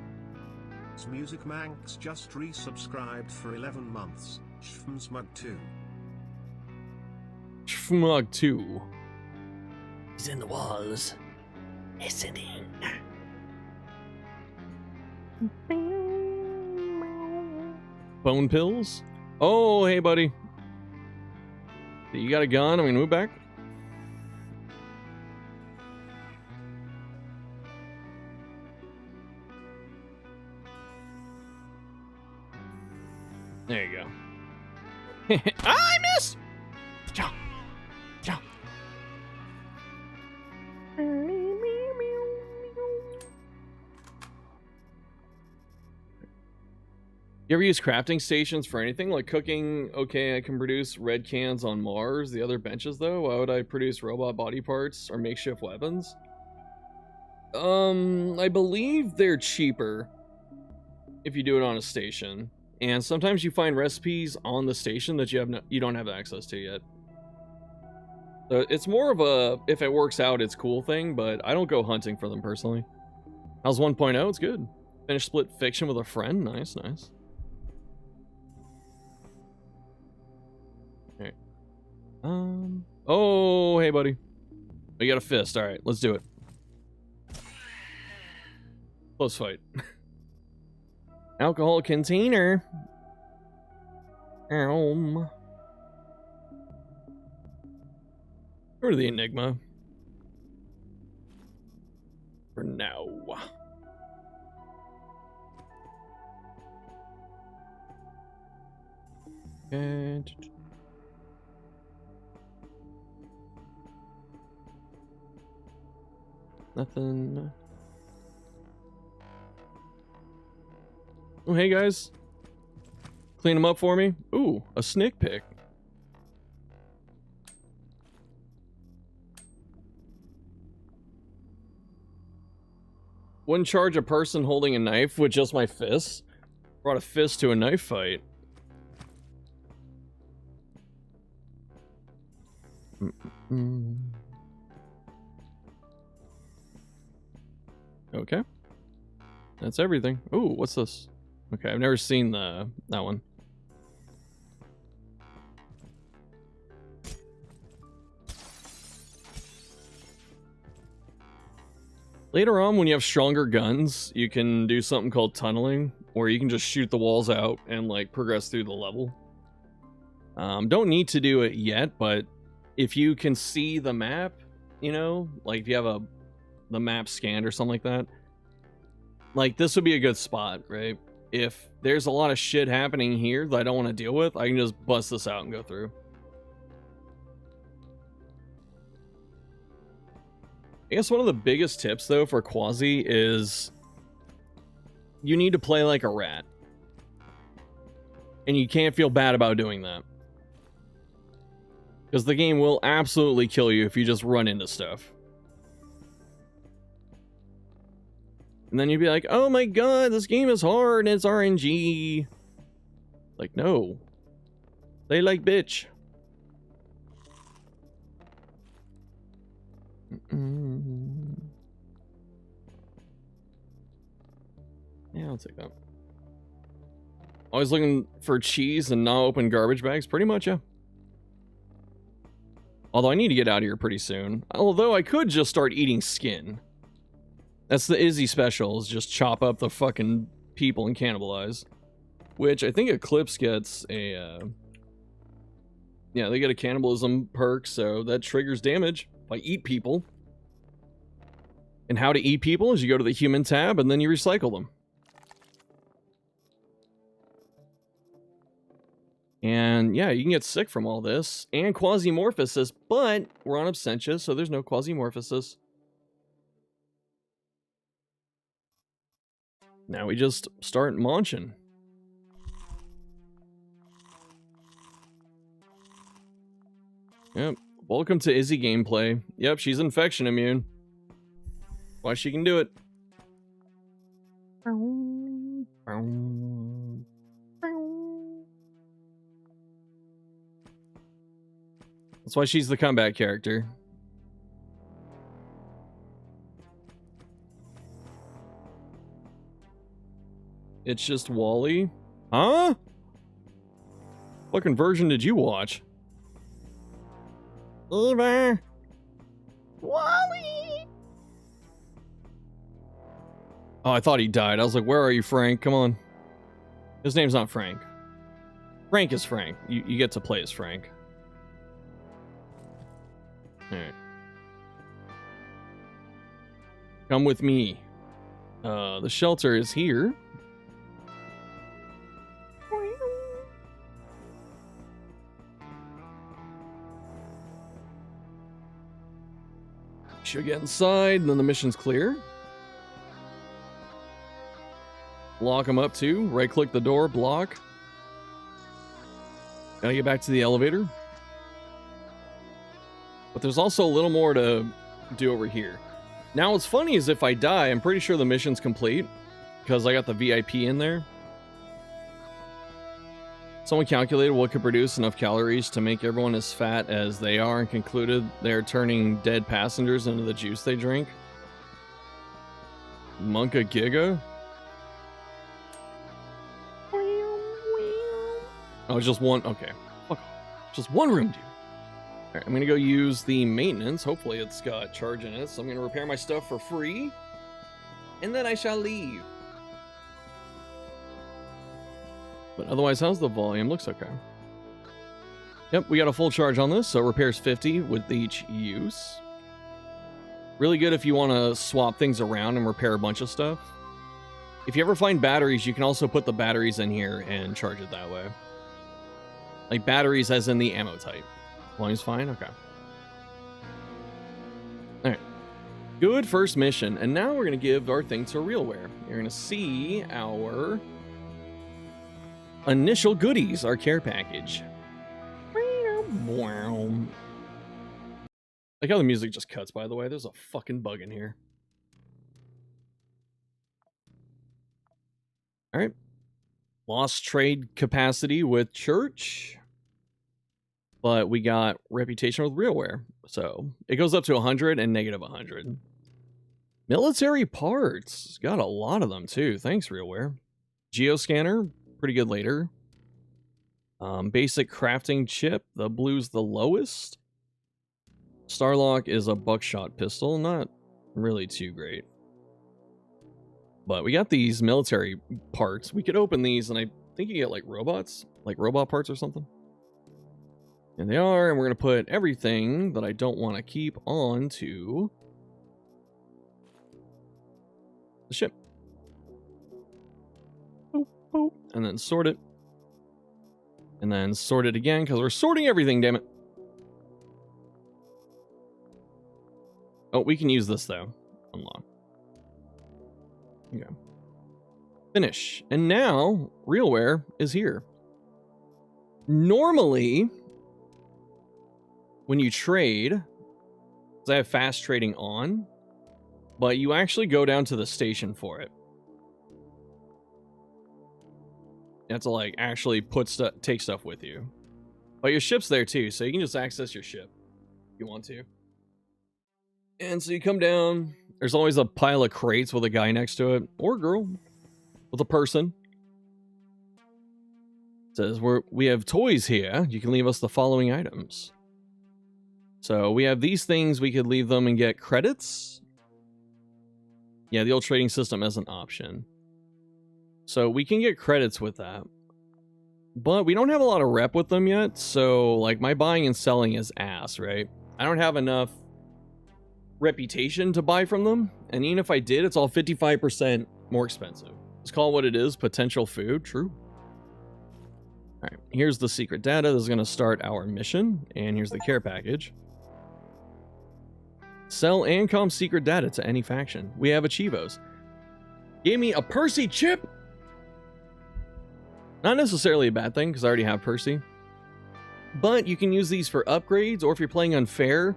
Music Manx just resubscribed for 11 months. Schmsmug2. Schmug2. He's in the walls, listening. bone pills. Oh, hey, buddy. You got a gun? I'm gonna move back. There you go. I missed! Jump! Jump! You ever use crafting stations for anything? Like cooking, okay, I can produce red cans on Mars. The other benches, though? Why would I produce robot body parts or makeshift weapons? I believe they're cheaper if you do it on a station. And sometimes you find recipes on the station that you don't have access to yet. So it's more of a, if it works out, it's cool thing, but I don't go hunting for them personally. How's 1.0? It's good. Finished Split Fiction with a friend. Nice, nice. Alright. Oh, hey, buddy. We got a fist. Alright, let's do it. Close fight. Alcohol container. Or the Enigma. For now. And nothing. Oh, hey guys. Clean them up for me. Ooh, a sneak pick. Wouldn't charge a person holding a knife with just my fists. Brought a fist to a knife fight. Okay. That's everything. Ooh, what's this? Okay, I've never seen that one. Later on, when you have stronger guns, you can do something called tunneling, where you can just shoot the walls out and like progress through the level. Don't need to do it yet, but if you can see the map, you know, like if you have the map scanned or something like that, like this would be a good spot, right? If there's a lot of shit happening here that I don't want to deal with, I can just bust this out and go through. I guess one of the biggest tips, though, for Quasi is you need to play like a rat. And you can't feel bad about doing that. Because the game will absolutely kill you if you just run into stuff. And then you'd be like, oh my god, this game is hard and it's RNG. Like, no. Play like bitch. Yeah, I'll take that. Always looking for cheese and not open garbage bags. Pretty much, yeah. Although I need to get out of here pretty soon. Although I could just start eating skin. That's the Izzy special, is just chop up the fucking people and cannibalize. Which I think Eclipse gets a, yeah, they get a cannibalism perk, so that triggers damage if I eat people. And how to eat people is you go to the human tab and then you recycle them. And yeah, you can get sick from all this. And quasimorphosis, but we're on Absentia, so there's no quasimorphosis. Now we just start munching. Yep. Welcome to Izzy gameplay. Yep, she's infection immune. Why she can do it. That's why she's the comeback character. It's just Wally. Huh? What version did you watch? Eva. Wally. Oh, I thought he died. I was like, where are you, Frank? Come on. His name's not Frank. Frank is Frank. You get to play as Frank. Alright. Come with me. The shelter is here. Should get inside, and then the mission's clear. Lock them up too. Right click the door, block. Gotta get back to the elevator. But there's also a little more to do over here. Now what's funny is if I die, I'm pretty sure the mission's complete because I got the VIP in there. Someone calculated what could produce enough calories to make everyone as fat as they are and concluded they're turning dead passengers into the juice they drink. Monka Giga? Oh, just one. Okay. Fuck off. Just one room, dude. Alright, I'm gonna go use the maintenance. Hopefully it's got charge in it. So I'm gonna repair my stuff for free. And then I shall leave. But otherwise, how's the volume? Looks okay. Yep, we got a full charge on this, so repairs 50 with each use. Really good if you want to swap things around and repair a bunch of stuff. If you ever find batteries, you can also put the batteries in here and charge it that way. Like batteries as in the ammo type. Volume's fine? Okay. Alright. Good first mission. And now we're going to give our thing to RealWare. You're going to see our initial goodies, our care package. Like how the music just cuts, by the way. There's a fucking bug in here. Alright. Lost trade capacity with Church. But we got reputation with RealWare. So it goes up to 100 and negative 100. Military parts. Got a lot of them too. Thanks, RealWare. Geoscanner. Pretty good later. Basic crafting chip. The blue's the lowest. Starlock is a buckshot pistol. Not really too great. But we got these military parts. We could open these and I think you get like robots. Like robot parts or something. And they are. And we're going to put everything that I don't want to keep onto the ship. Boop, boop. And then sort it. And then sort it again because we're sorting everything, damn it. Oh, we can use this though. Unlock. Okay. Finish. And now RealWare is here. Normally, when you trade, because I have fast trading on, but you actually go down to the station for it. You have to like actually take stuff with you. But your ship's there too, so you can just access your ship if you want to. And so you come down, there's always a pile of crates with a guy next to it, or girl, with a person. It says, we have toys here, you can leave us the following items. So we have these things, we could leave them and get credits. Yeah, the old trading system as an option. So we can get credits with that. But we don't have a lot of rep with them yet, so like my buying and selling is ass, right? I don't have enough reputation to buy from them, and even if I did, it's all 55% more expensive. Let's call it what it is, potential food, true. Alright, here's the secret data. This is going to start our mission, and here's the care package. Sell Ancom secret data to any faction. We have Achievos. Gave me a Percy chip! Not necessarily a bad thing, because I already have Percy. But you can use these for upgrades, or if you're playing unfair,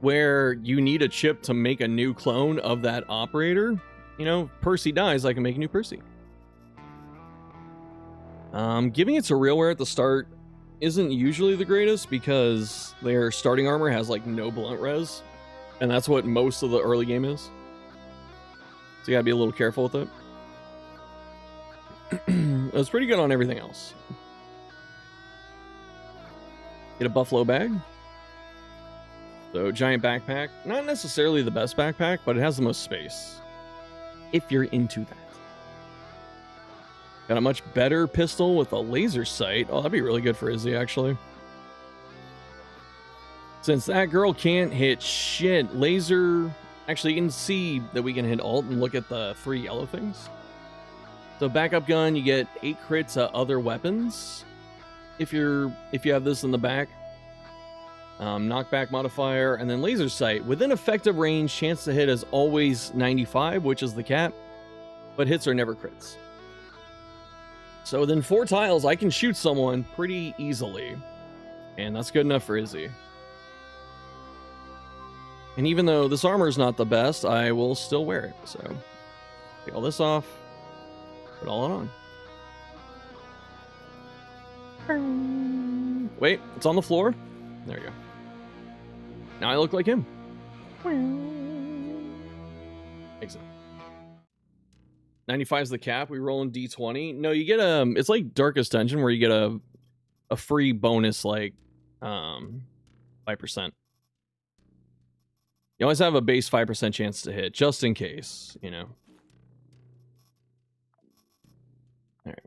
where you need a chip to make a new clone of that operator. You know, Percy dies, I can make a new Percy. Giving it to RealWare at the start isn't usually the greatest, because their starting armor has like no blunt res. And that's what most of the early game is. So you gotta be a little careful with it. It was pretty good on everything else. Get a buffalo bag. So giant backpack. Not necessarily the best backpack, but it has the most space. If you're into that. Got a much better pistol with a laser sight. Oh, that'd be really good for Izzy, actually. Since that girl can't hit shit, laser... Actually, you can see that we can hit alt and look at the 3 yellow things. So backup gun, you get 8 crits to other weapons. If you have this in the back. Knockback modifier, and then laser sight. Within effective range, chance to hit is always 95, which is the cap. But hits are never crits. So within 4 tiles, I can shoot someone pretty easily. And that's good enough for Izzy. And even though this armor is not the best, I will still wear it. So, take all this off. Put all it on. Wait, it's on the floor. There you go. Now I look like him. Exit. 95 is the cap. We roll in D20. No, you get it's like Darkest Dungeon where you get a free bonus like 5%. You always have a base 5% chance to hit, just in case, you know. Alright.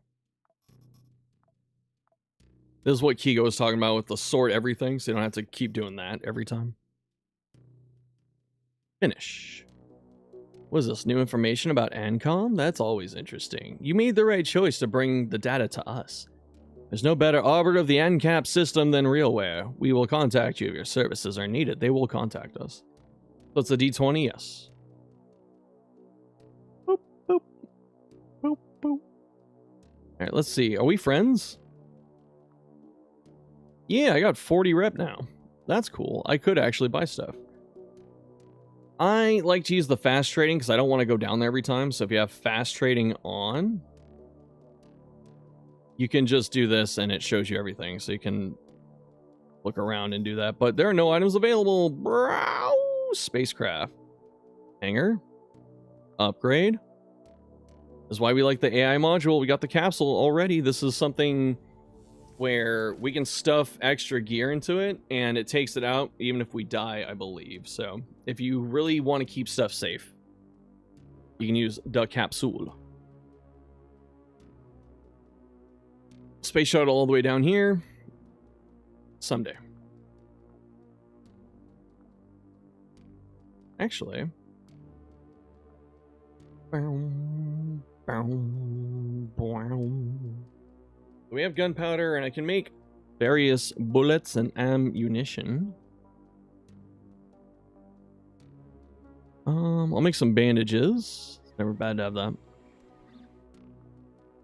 This is what Kigo was talking about with the sort everything, so you don't have to keep doing that every time. Finish. What is this? New information about ANCOM? That's always interesting. You made the right choice to bring the data to us. There's no better arbiter of the ANCAP system than RealWare. We will contact you if your services are needed. They will contact us. So it's a D20, yes. Boop, boop. Boop, boop. Alright, let's see. Are we friends? Yeah, I got 40 rep now. That's cool. I could actually buy stuff. I like to use the fast trading because I don't want to go down there every time. So if you have fast trading on, you can just do this and it shows you everything. So you can look around and do that. But there are no items available. Brow. Spacecraft. Hangar. Upgrade. This is why we like the AI module. We got the capsule already. This is something where we can stuff extra gear into it and it takes it out even if we die, I believe. So if you really want to keep stuff safe, you can use the capsule. Space shuttle all the way down here. Someday. Actually. We have gunpowder, and I can make various bullets and ammunition. I'll make some bandages. Never bad to have that.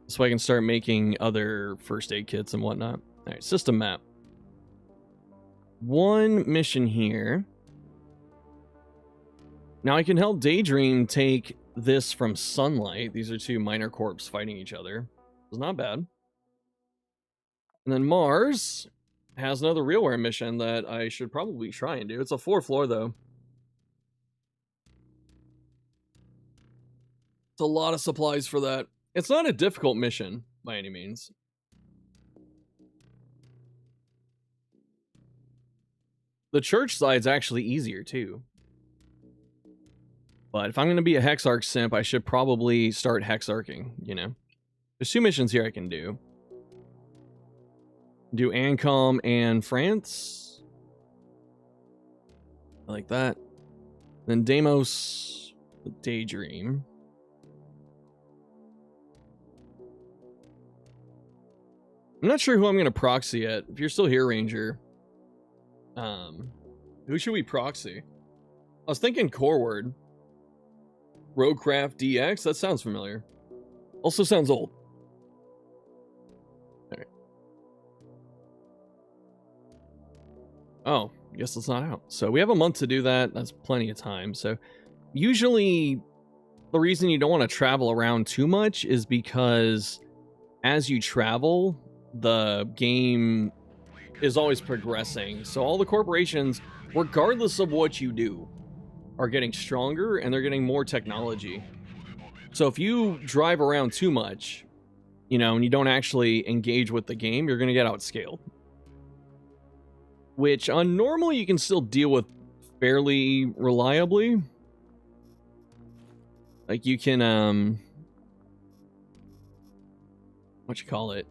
So I can start making other first aid kits and whatnot. Alright, system map. One mission here. Now I can help Daydream take this from Sunlight. These are 2 minor corps fighting each other. It's not bad. And then Mars has another RealWare mission that I should probably try and do. It's a 4th floor, though. It's a lot of supplies for that. It's not a difficult mission, by any means. The church side's actually easier, too. But if I'm going to be a Hexarch simp, I should probably start Hexarching, you know? There's 2 missions here I can do. Do Ancom and France. I like that. Then Deimos with Daydream. I'm not sure who I'm going to proxy yet. If you're still here, Ranger. Who should we proxy? I was thinking Coreword. Roguecraft DX? That sounds familiar. Also sounds old. Alright. Oh, I guess it's not out. So we have a month to do that. That's plenty of time. So usually the reason you don't want to travel around too much is because as you travel, the game is always progressing. So all the corporations, regardless of what you do, are getting stronger and they're getting more technology. So if you drive around too much, you know, and you don't actually engage with the game, you're going to get outscaled. Which normally you can still deal with fairly reliably. Like you can what you call it?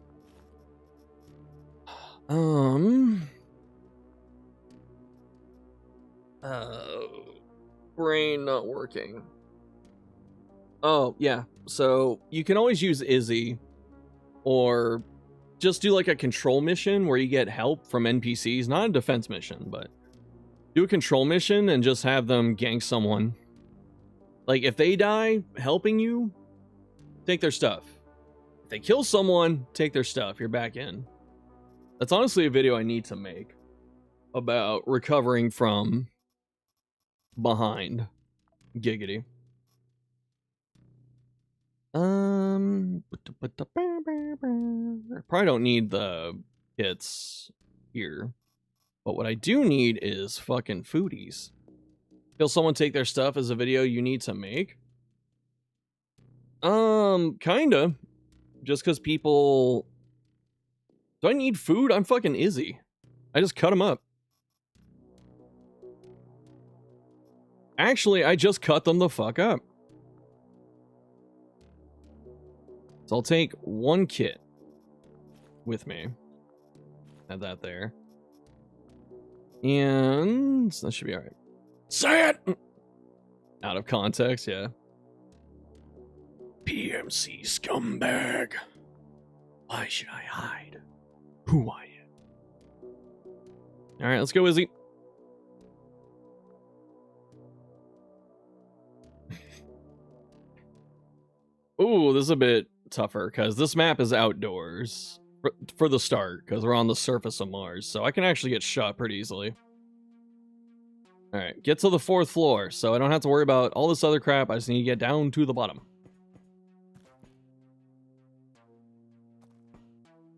Brain not working. Oh, yeah. So you can always use Izzy or just do like a control mission where you get help from NPCs, not a defense mission, but do a control mission and just have them gank someone. Like if they die helping you, take their stuff. If they kill someone, take their stuff. You're back in. That's honestly a video I need to make about recovering from behind. Giggity. Probably don't need the hits here. But what I do need is fucking foodies. Feel someone take their stuff as a video you need to make? Kinda. Just because people... Do I need food? I'm fucking Izzy. I just cut them up. Actually, I just cut them the fuck up. So I'll take one kit with me. Add that there. And that should be alright. Say it! Out of context, yeah. PMC scumbag. Why should I hide who I am? Alright, let's go, Izzy. Ooh, this is a bit tougher, because this map is outdoors. For the start, because we're on the surface of Mars, so I can actually get shot pretty easily. Alright, get to the 4th floor, so I don't have to worry about all this other crap. I just need to get down to the bottom.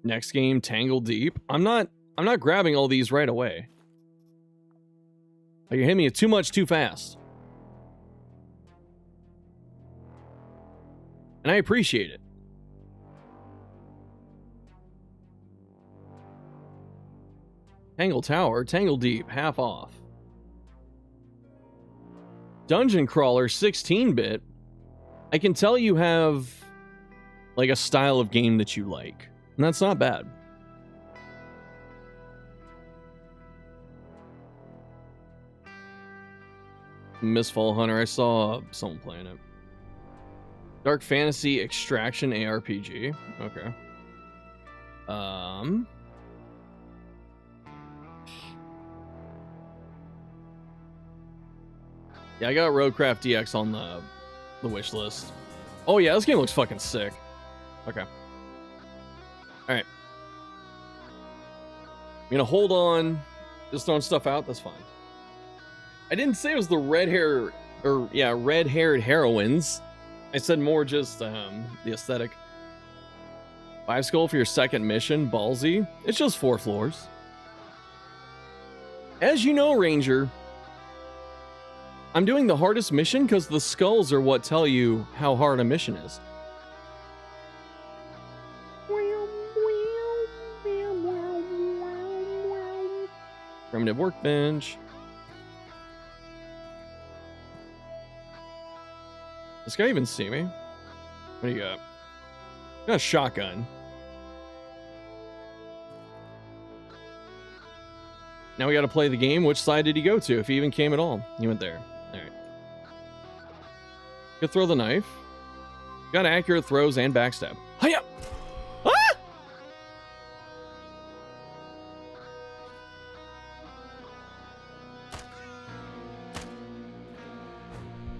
Next game, Tangle Deep. I'm not grabbing all these right away. Like, you're hitting me too much too fast. And I appreciate it. Tangle Tower, Tangle Deep, half off. Dungeon Crawler, 16-bit. I can tell you have, like, a style of game that you like. And that's not bad. Mistfall Hunter, I saw someone playing it. Dark Fantasy Extraction ARPG. Okay. Yeah, I got Roadcraft DX on the wish list. Oh yeah, this game looks fucking sick. Okay. Alright. I'm gonna hold on. Just throwing stuff out, that's fine. I didn't say it was the red-haired heroines. I said more just the aesthetic. 5 skull for your second mission, ballsy. It's just 4 floors. As you know, Ranger, I'm doing the hardest mission because the skulls are what tell you how hard a mission is. Primitive workbench. This guy even see me? What do you got? I got a shotgun. Now we gotta play the game. Which side did he go to, if he even came at all? He went there. Alright. Could throw the knife. Got accurate throws and backstab. Hiya! Ah!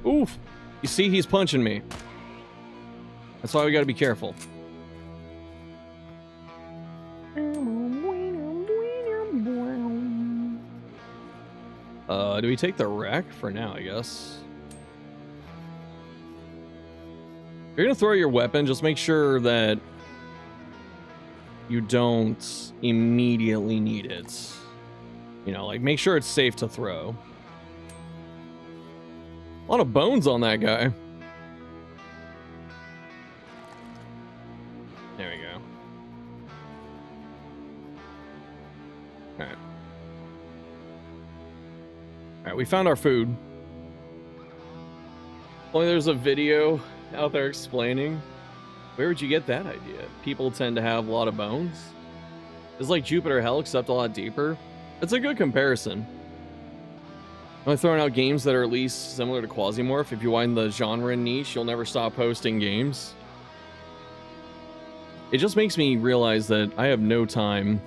Oof. You see, he's punching me. That's why we gotta be careful. Do we take the wreck for now, I guess? If you're gonna throw your weapon, just make sure that you don't immediately need it. You know, like, make sure it's safe to throw. A lot of bones on that guy. There we go. Alright. Alright, we found our food. Only there's a video out there explaining Where would you get that idea? People tend to have a lot of bones. It's like Jupiter Hell, except a lot deeper. It's a good comparison. I'm throwing out games that are at least similar to Quasimorph. If you widen the genre niche, you'll never stop posting games. It just makes me realize that I have no time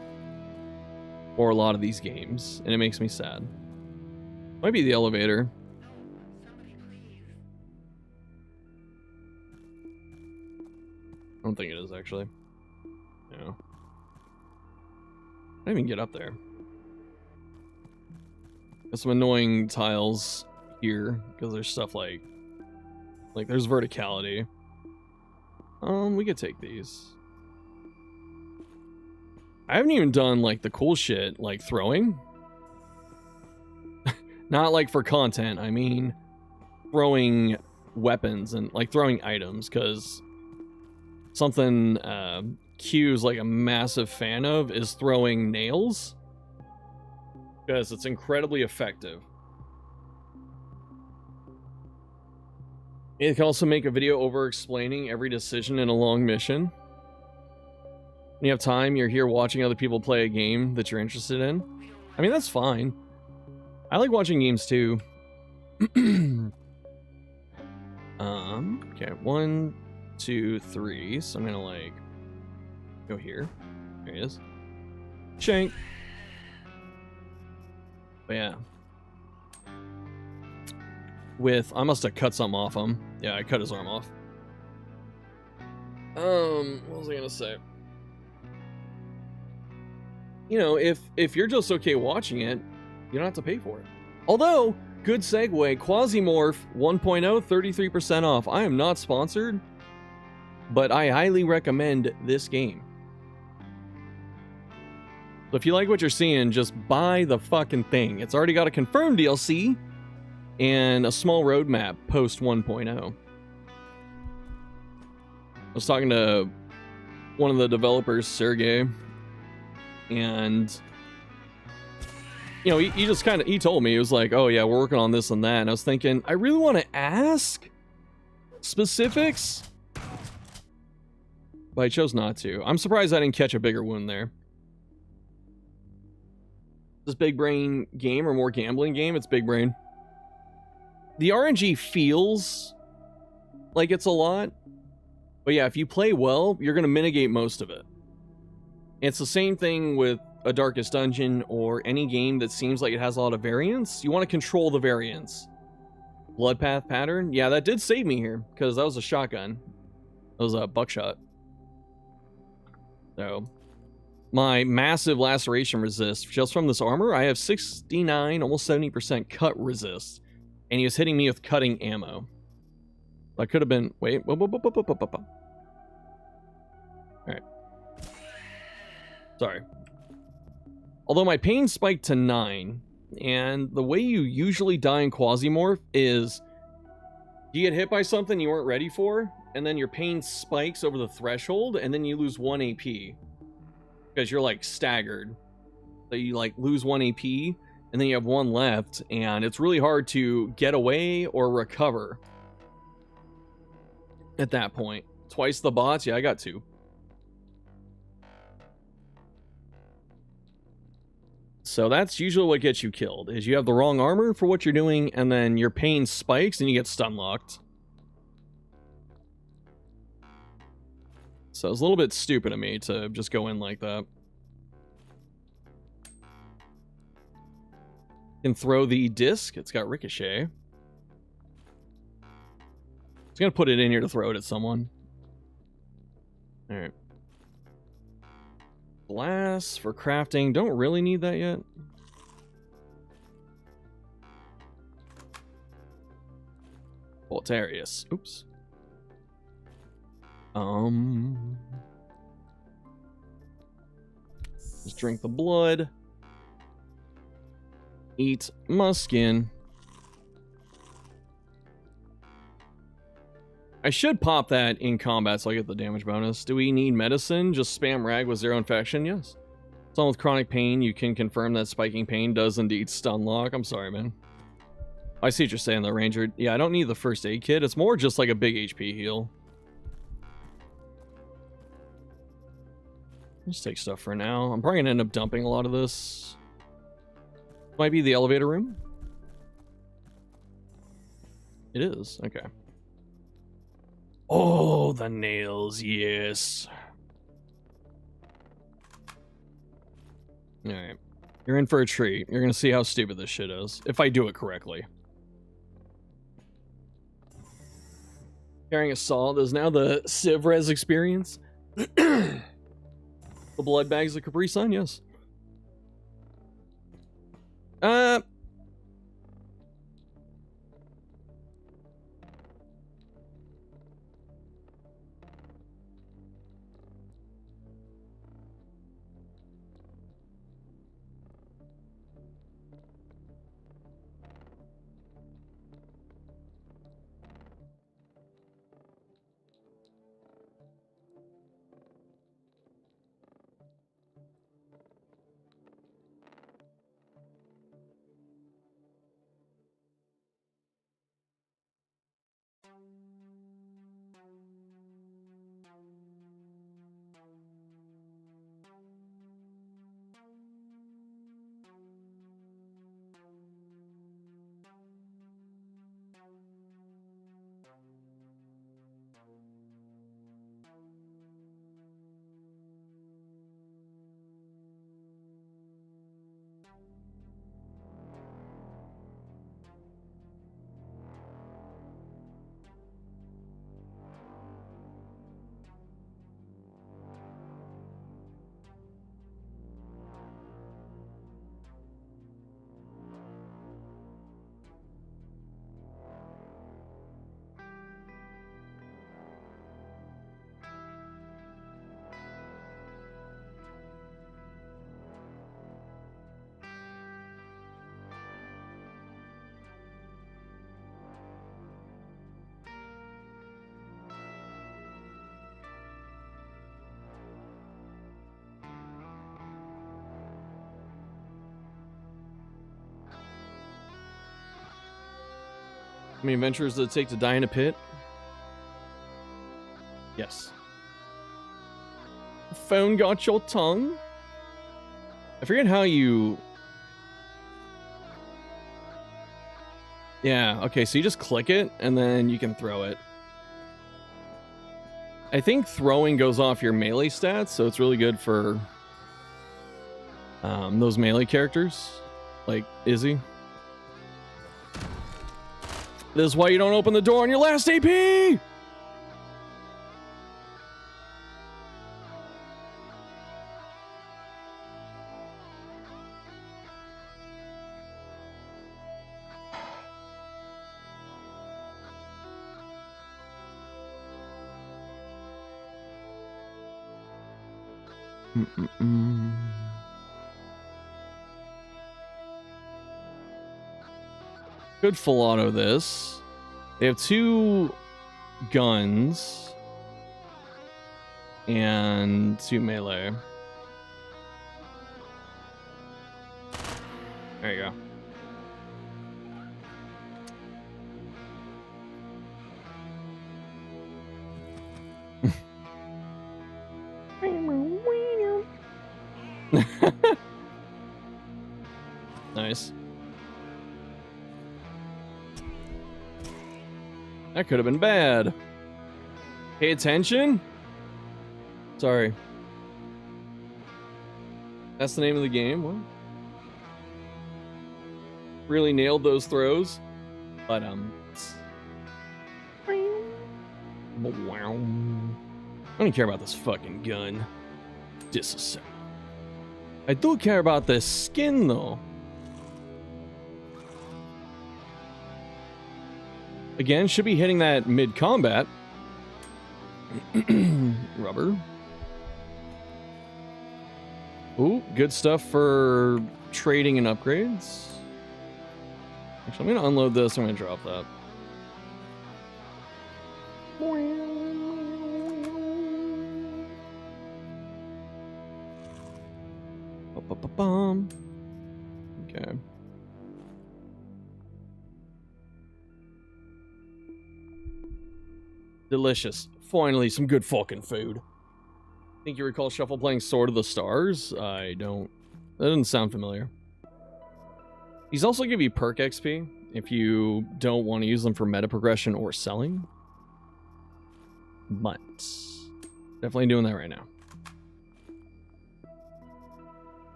for a lot of these games, and it makes me sad. Might be the elevator. Somebody please. I don't think it is, actually. No. I didn't even get up there. There's some annoying tiles here, because there's stuff like there's verticality. We could take these. I haven't even done, like, the cool shit, like throwing. Not like for content, I mean throwing weapons and, like, throwing items, because something Q's, like, a massive fan of is throwing nails. Because it's incredibly effective. It can also make a video over explaining every decision in a long mission. When you have time, you're here watching other people play a game that you're interested in. I mean, that's fine. I like watching games too. Okay, 1, 2, 3. So I'm gonna, like, go here. There he is. Shank. But yeah. I must have cut something off him. Yeah, I cut his arm off. What was I gonna say? You know, if you're just okay watching it, you don't have to pay for it. Although, good segue, Quasimorph 1.0, 33% off. I am not sponsored, but I highly recommend this game. So if you like what you're seeing, just buy the fucking thing. It's already got a confirmed DLC and a small roadmap post 1.0. I was talking to one of the developers, Sergey, and you know, he just kind of, he told me, he was like, oh yeah, we're working on this and that. And I was thinking, I really want to ask specifics, but I chose not to. I'm surprised I didn't catch a bigger wound there. This big brain game or more gambling game, it's big brain. The RNG feels like it's a lot, but yeah, if you play well, you're going to mitigate most of it. It's the same thing with a Darkest Dungeon or any game that seems like it has a lot of variance. You want to control the variance. Bloodpath pattern, yeah, that did save me here because that was a shotgun. That was a buckshot. So my massive laceration resist just from this armor, I have 69, almost 70% cut resist, and he was hitting me with cutting ammo. I could have been, wait, all right. Sorry. Although my pain spiked to 9, and the way you usually die in Quasimorph is you get hit by something you weren't ready for, and then your pain spikes over the threshold, and then you lose 1 AP. Because you're, like, staggered. So you, like, lose 1 AP, and then you have 1 left, and it's really hard to get away or recover at that point. Twice the bots? Yeah, I got 2. So that's usually what gets you killed, is you have the wrong armor for what you're doing, and then your pain spikes, and you get stun locked. So it's a little bit stupid of me to just go in like that. Can throw the disc. It's got ricochet. It's gonna put it in here to throw it at someone. Alright. Glass for crafting. Don't really need that yet. Voltarius. Oops. Just drink the blood. Eat muskin. I should pop that in combat so I get the damage bonus. Do we need medicine? Just spam rag with 0 infection? Yes. Someone with chronic pain, you can confirm that spiking pain does indeed stun lock. I'm sorry, man. I see what you're saying, though, Ranger. Yeah, I don't need the first aid kit. It's more just like a big HP heal. Let's take stuff for now. I'm probably gonna end up dumping a lot of this. Might be the elevator room. It is, okay. Oh, the nails, yes. Alright. You're in for a treat. You're gonna see how stupid this shit is, if I do it correctly. Carrying a saw, there's now the Civ Res experience. The blood bags of Capri Sun, yes. How many adventures does it take to die in a pit? Yes. The phone got your tongue? I forget how you... Yeah, okay, so you just click it, and then you can throw it. I think throwing goes off your melee stats, so it's really good for those melee characters, like Izzy. This is why you don't open the door on your last AP! Good full auto this. They have 2 guns and 2 melee. There you go. Nice. That could have been bad. Pay attention? Sorry. That's the name of the game? What? Really nailed those throws. But, wow. I don't care about this fucking gun. Disassemble. I do care about the skin, though. Again, should be hitting that mid-combat. Rubber. Ooh, good stuff for trading and upgrades. Actually, I'm going to unload this. I'm going to drop that. Okay. Delicious. Finally, some good fucking food. Think you recall Shuffle playing Sword of the Stars? I don't. That doesn't sound familiar. These also give you perk XP if you don't want to use them for meta progression or selling. But definitely doing that right now.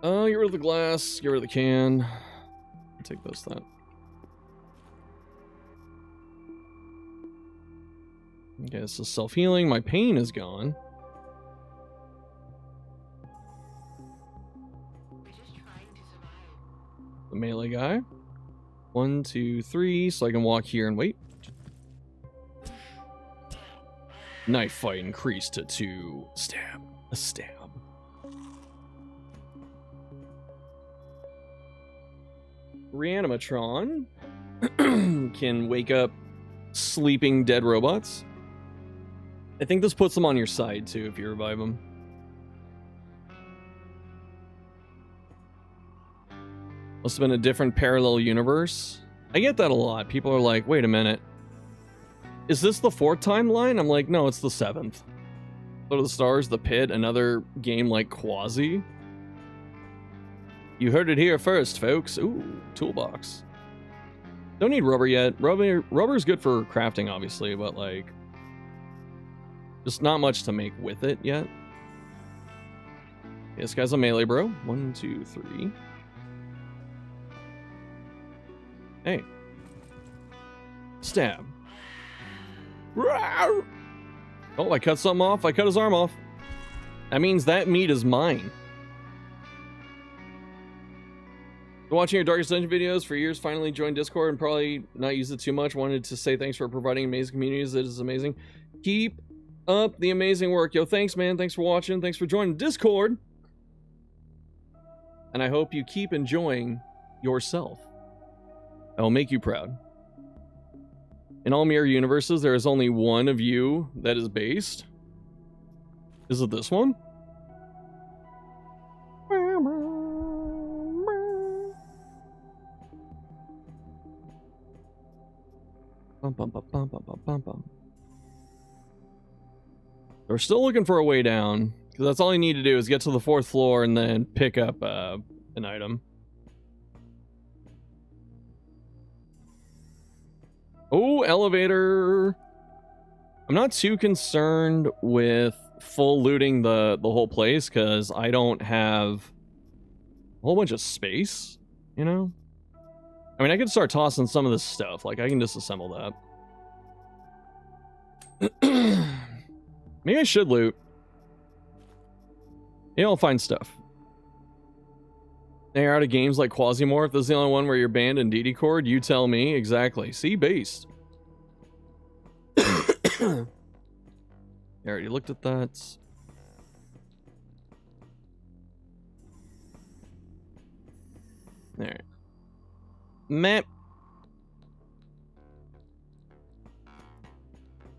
Get rid of the glass, get rid of the can. I'll take this, that. Okay, this is self-healing. My pain is gone. We're just trying to survive. The melee guy. 1, 2, 3, so I can walk here and wait. Knife fight increased to 2. Stab. A stab. Reanimatron can wake up sleeping dead robots. I think this puts them on your side too if you revive them. Must have been a different parallel universe. I get that a lot. People are like, wait a minute. Is this the 4th timeline? I'm like, no, it's the 7th. Go to the Stars, The Pit, another game like Quasi. You heard it here first, folks. Ooh, toolbox. Don't need rubber yet. Rubber is good for crafting, obviously, but like, just not much to make with it yet. Okay, this guy's a melee bro. 1, 2, 3. Hey. Stab. Oh, I cut something off. I cut his arm off. That means that meat is mine. Been watching your Darkest Dungeon videos for years. Finally joined Discord and probably not used it too much. Wanted to say thanks for providing amazing communities. It is amazing. Keep up the amazing work. Yo, thanks, man. Thanks for watching. Thanks for joining Discord. And I hope you keep enjoying yourself. I will make you proud. In all mirror universes, there is only one of you that is based. Is it this one? Bum, bum, bum, bum, bum, bum, bum. We're still looking for a way down, because that's all you need to do is get to the 4th floor and then pick up an item. Oh, elevator. I'm not too concerned with full looting the whole place because I don't have a whole bunch of space, you know? I mean, I could start tossing some of this stuff. Like, I can disassemble that. Maybe I should loot. Yeah, I'll find stuff. They're out of games like Quasimorph. This is the only one where you're banned in DD Cord. You tell me. Exactly. See, based. I already looked at that. Alright. Map.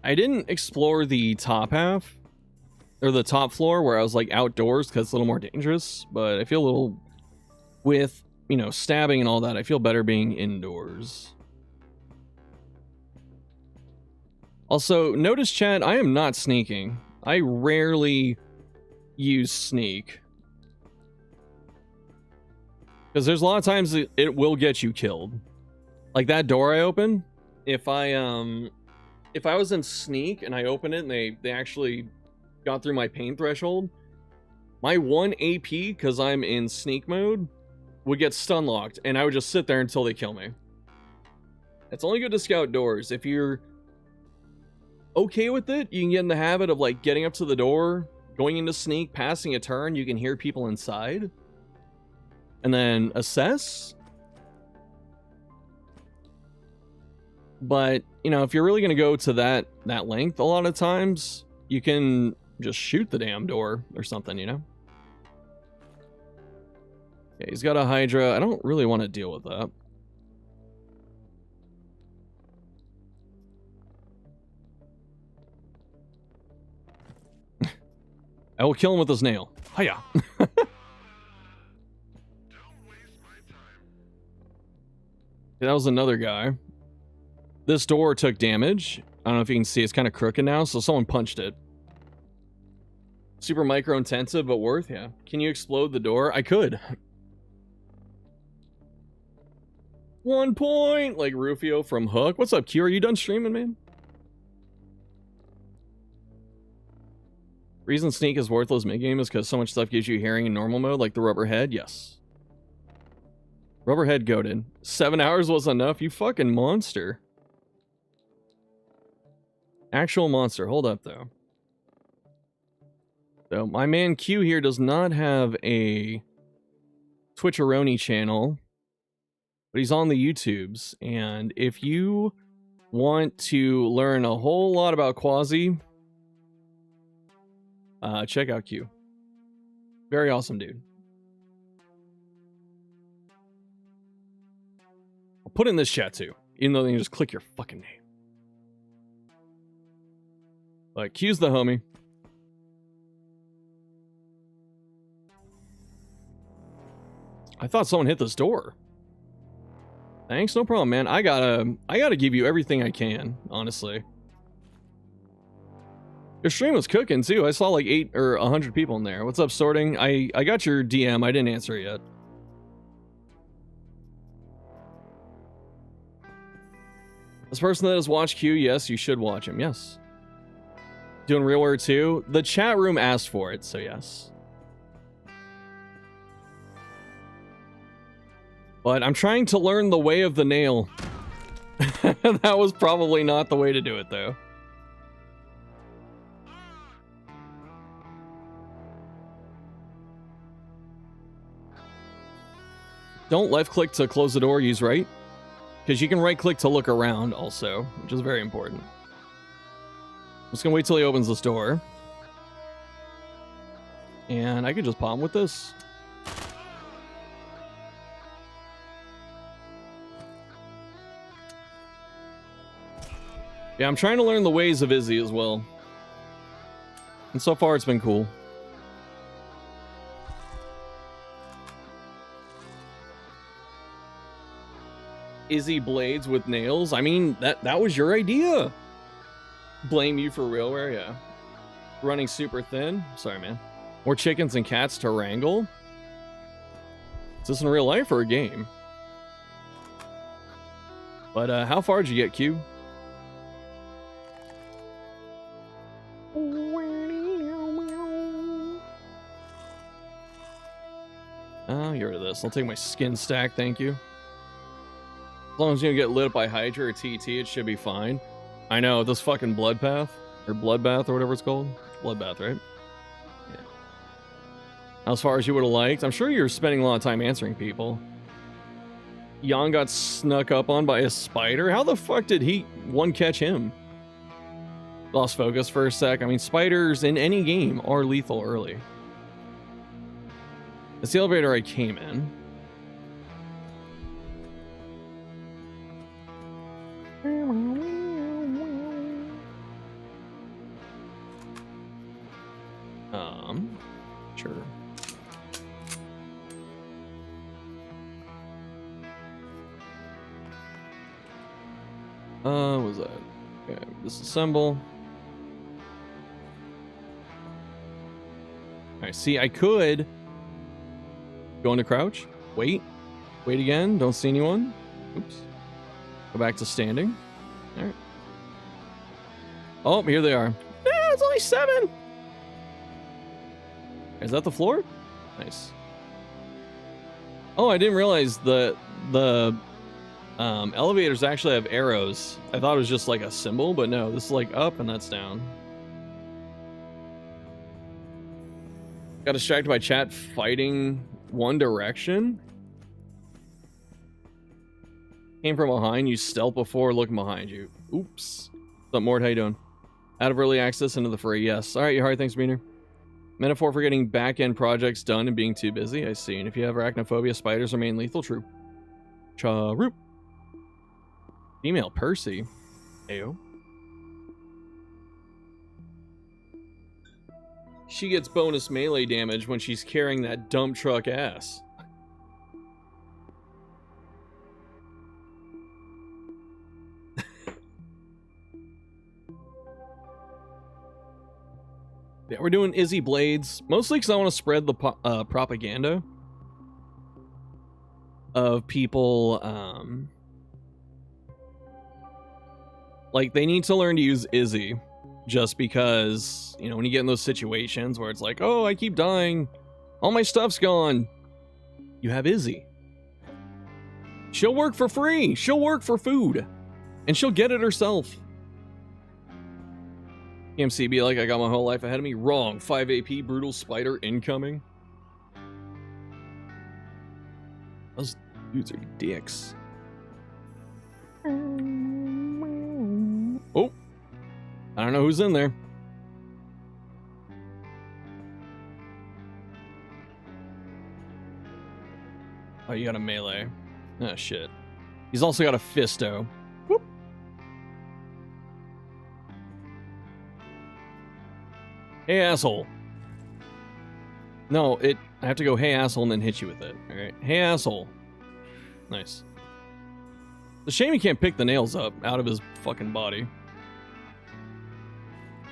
I didn't explore the top half. Or the top floor where I was like outdoors because it's a little more dangerous. But I feel a little... With, you know, stabbing and all that, I feel better being indoors. Also, notice, chat, I am not sneaking. I rarely use sneak. Because there's a lot of times it will get you killed. Like that door I opened, if I was in sneak and I opened it and they actually got through my pain threshold, my 1 AP, because I'm in sneak mode, would get stun locked, and I would just sit there until they kill me. It's only good to scout doors. If you're okay with it, you can get in the habit of like getting up to the door, going into sneak, passing a turn, you can hear people inside, and then assess. But, you know, if you're really going to go to that length, a lot of times, you can just shoot the damn door or something, you know? Okay, he's got a Hydra. I don't really want to deal with that. I will kill him with his nail. Hiya. That was another guy. This door took damage. I don't know if you can see. It's kind of crooked now, so someone punched it. Super micro intensive, but worth, yeah. Can you explode the door? I could. 1 point, like Rufio from Hook. What's up, Q? Are you done streaming, man? Reason Sneak is worthless mid-game is because so much stuff gives you hearing in normal mode, like the rubber head. Yes. Rubberhead goated. 7 hours was enough? You fucking monster. Actual monster. Hold up, though. So, my man Q here does not have a Twitcheroni channel, but he's on the YouTubes. And if you want to learn a whole lot about Quasi, check out Q. Very awesome dude. I'll put in this chat too, even though they can just click your fucking name. But Q's the homie. I thought someone hit this door. Thanks, no problem, man. I gotta give you everything I can, honestly. Your stream was cooking too. I saw like 8 or 100 people in there. What's up, Sorting? I got your DM. I didn't answer it yet. This person that has watched Q, yes, you should watch him. Yes. Doing RealWare too. The chat room asked for it, so yes. But I'm trying to learn the way of the nail. That was probably not the way to do it, though. Don't left click to close the door, use right. Because you can right click to look around also, which is very important. I'm just gonna wait till he opens this door. And I could just pop him with this. Yeah, I'm trying to learn the ways of Izzy as well. And so far it's been cool. Izzy blades with nails? I mean, that was your idea. Blame you for RealWare, yeah. Running super thin? Sorry, man. More chickens and cats to wrangle? Is this in real life or a game? But how far did you get, Q? Get rid of this. I'll take my skin stack, thank you. As long as you don't get lit up by Hydra or TT, it should be fine. I know, this fucking Bloodbath, or Bloodbath, or whatever it's called. Bloodbath, right? Yeah. As far as you would have liked, I'm sure you're spending a lot of time answering people. Jan got snuck up on by a spider? How the fuck did he one catch him? Lost focus for a sec. I mean, spiders in any game are lethal early. It's the elevator I came in. Sure. What was that? Okay, disassemble. Alright, see, I could go into crouch. Wait. Wait again. Don't see anyone. Oops. Go back to standing. Alright. Oh, here they are. It's only 7! Is that the floor? Nice. Oh, I didn't realize the elevators actually have arrows. I thought it was just like a symbol, but no, this is like up and that's down. Got distracted by chat fighting One Direction. Came from behind, you stealth before looking behind you. Oops. What's up, Mort? How you doing? Out of early access into the fray, yes. Alright, Yahari, thanks for being here. Metaphor for getting back-end projects done and being too busy, I see. And if you have arachnophobia, spiders remain lethal, true. Cha-roop. Female Percy. Ayo. She gets bonus melee damage when she's carrying that dump truck ass. Yeah, we're doing Izzy Blades, mostly because I want to spread the propaganda of people, like, they need to learn to use Izzy, just because, you know, when you get in those situations where it's like, oh, I keep dying, all my stuff's gone, you have Izzy. She'll work for free, she'll work for food, and she'll get it herself. PMC be like, I got my whole life ahead of me. Wrong. 5 AP, brutal spider incoming. Those dudes are dicks. Oh. I don't know who's in there. Oh, you got a melee. Oh, shit. He's also got a fisto. Whoop. Hey, asshole. No, I have to go, hey, asshole, and then hit you with it. Alright. Hey, asshole. Nice. It's a shame he can't pick the nails up out of his fucking body.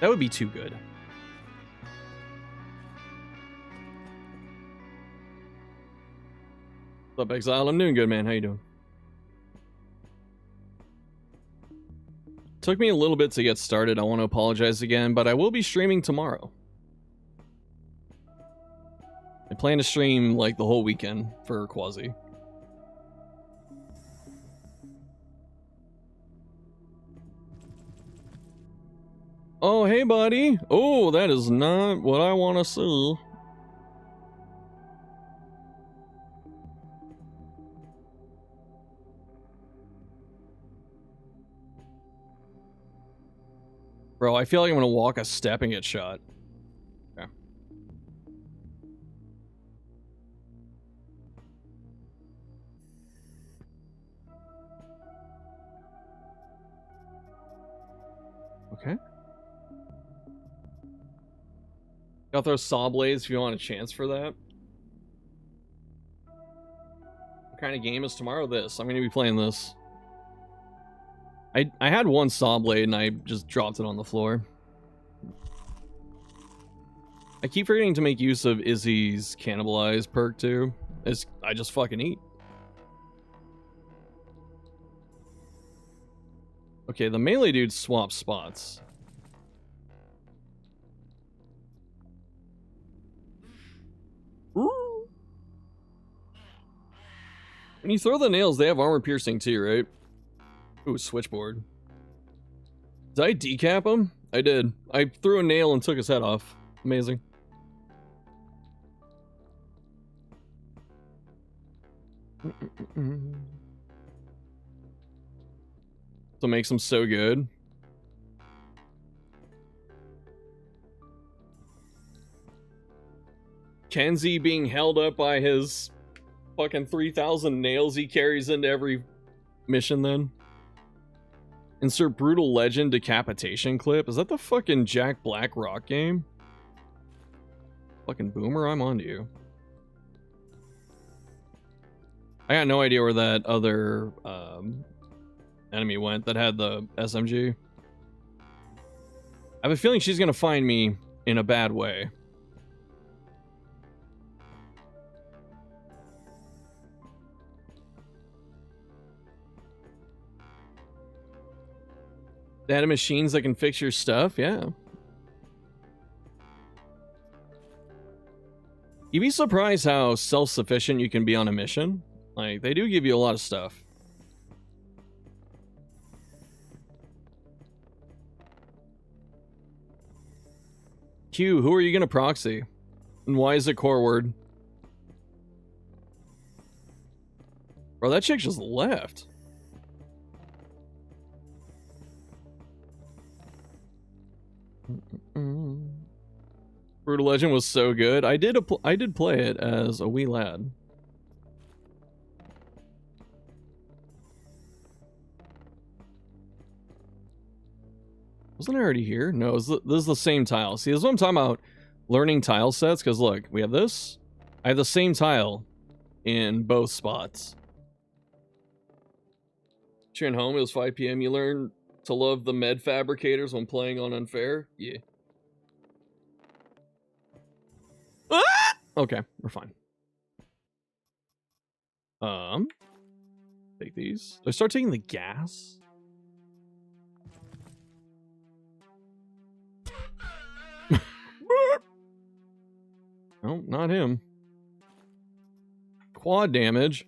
That would be too good. What's up, Exile? I'm doing good, man. How you doing? Took me a little bit to get started. I want to apologize again, but I will be streaming tomorrow. I plan to stream like the whole weekend for Quasi. Oh, hey, buddy. Oh, that is not what I want to see. Bro, I feel like I'm gonna walk a step and get shot. Okay. Okay. Gotta throw saw blades if you want a chance for that. What kind of game is tomorrow? This. I'm gonna be playing this. I had one saw blade and I just dropped it on the floor. I keep forgetting to make use of Izzy's cannibalize perk too. I just fucking eat. Okay, the melee dude swaps spots. Ooh. When you throw the nails, they have armor piercing too, right? Ooh, switchboard. Did I decap him? I did. I threw a nail and took his head off. Amazing. So makes him so good. Kenzie being held up by his fucking 3,000 nails he carries into every mission then. Insert brutal legend decapitation clip. Is that the fucking Jack Black Rock game? Fucking boomer, I'm onto you. I got no idea where that other enemy went that had the SMG. I have a feeling she's gonna find me in a bad way. They had machines that can fix your stuff, yeah. You'd be surprised how self-sufficient you can be on a mission. Like, they do give you a lot of stuff. Q, who are you gonna proxy? And why is it core word? Bro, that chick just left. Brutal Legend was so good. I did play it as a wee lad. Wasn't I already here? No, this is the same tile. See, this is what I'm talking about. Learning tile sets, because look, we have this. I have the same tile in both spots. Cheering home, it was 5 p.m. You learn to love the med fabricators when playing on Unfair? Yeah. Okay, we're fine. Take these. Do I start taking the gas? No, not him. Quad damage.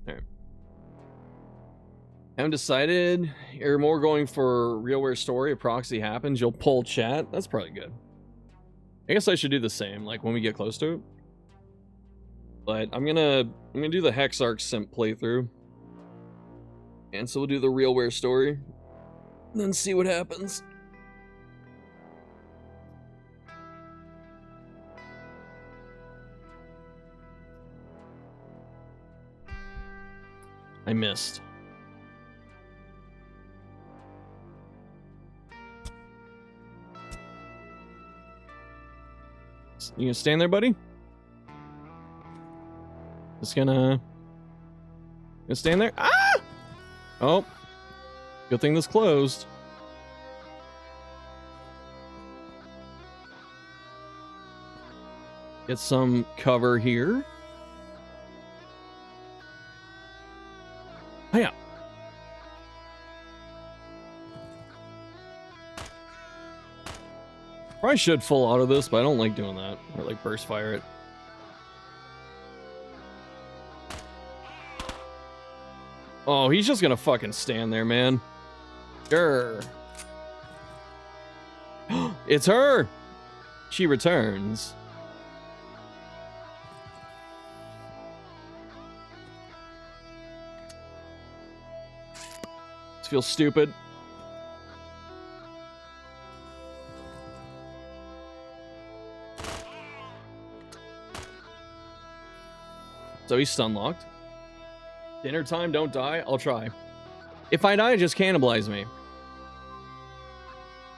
There. Haven't decided. You're more going for RealWare story. A proxy happens, you'll pull chat. That's probably good. I guess I should do the same, like when we get close to it. But I'm gonna do the Hex Arc simp playthrough. And so we'll do the RealWare story. And then see what happens. I missed. You gonna stand there, buddy? Just gonna stand there. Ah! Oh, good thing this closed. Get some cover here. Hiya. Probably should full auto this, but I don't like doing that. Or like burst fire it. Oh, he's just gonna fucking stand there, man. Grr. It's her! She returns. This feels stupid. So he's stun locked. Dinner time, don't die. I'll try. If I die, just cannibalize me.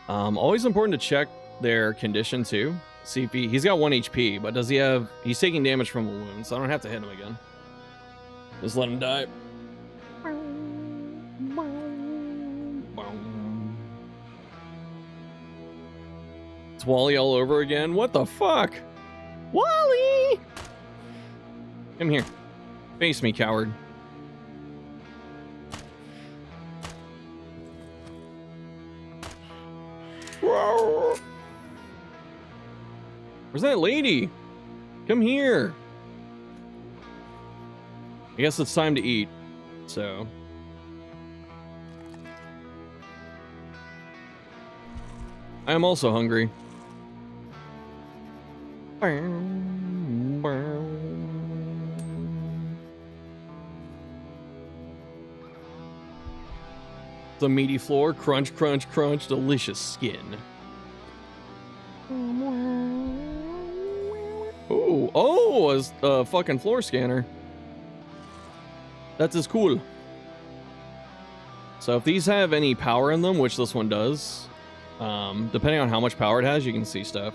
Always important to check their condition too. See if he's got 1 HP, but does he have... He's taking damage from a wound, so I don't have to hit him again. Just let him die. It's Wally all over again. What the fuck? Wally! Come here. Face me, coward. Where's that lady? Come here. I guess it's time to eat. So. I am also hungry. The meaty floor, crunch, crunch, crunch, delicious skin. Oh, a fucking floor scanner. That is cool. So if these have any power in them, which this one does, depending on how much power it has, you can see stuff.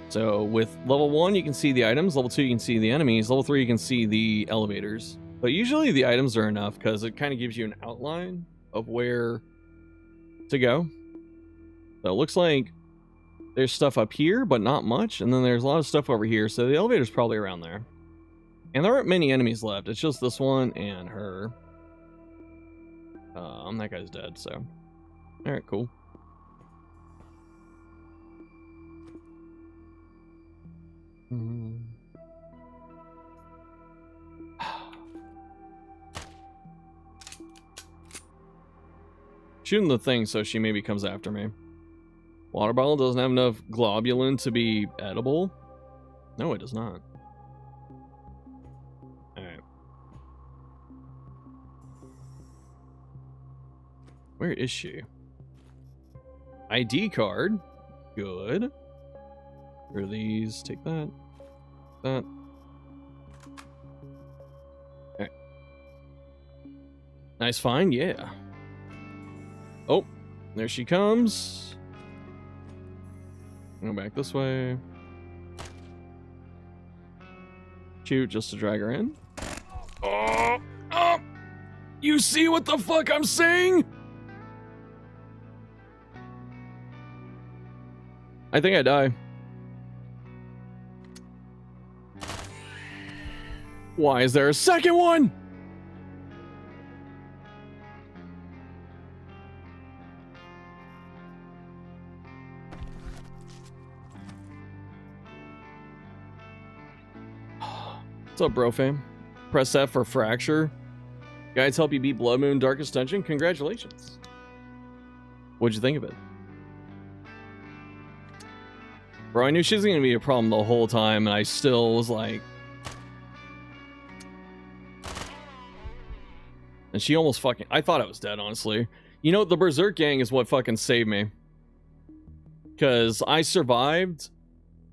So with level 1, you can see the items. Level 2, you can see the enemies. Level 3, you can see the elevators. But usually the items are enough because it kind of gives you an outline of where to go. So it looks like there's stuff up here, but not much. And then there's a lot of stuff over here. So the elevator's probably around there. And there aren't many enemies left. It's just this one and her. That guy's dead, so. Alright, cool. Shooting the thing so she maybe comes after me. Water bottle doesn't have enough globulin to be edible. No, it does not. Alright. Where is she? ID card. Good. Where are these? Take that. That. Okay. Nice find, yeah. Oh, there she comes. Go back this way. Shoot, just to drag her in. Oh, oh. You see what the fuck I'm saying? I think I die. Why is there a second one? What's up, bro fam? Press F for fracture. Guys help you beat Blood Moon Darkest Dungeon. Congratulations. What'd you think of it? Bro, I knew she was gonna be a problem the whole time, and I still was like... And she almost fucking... I thought I was dead, honestly. You know, the Berserk Gang is what fucking saved me. Because I survived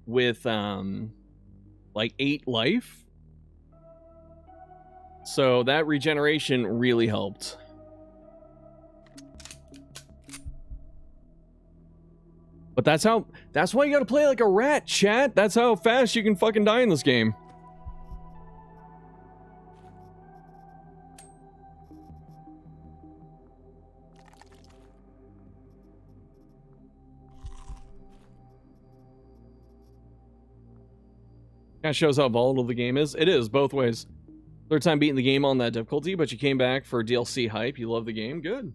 with, like 8 life. So that regeneration really helped. But that's why you gotta play like a rat, chat. That's how fast you can fucking die in this game. That shows how volatile the game is. It is, both ways. Third time beating the game on that difficulty, but you came back for DLC hype. You love the game. Good.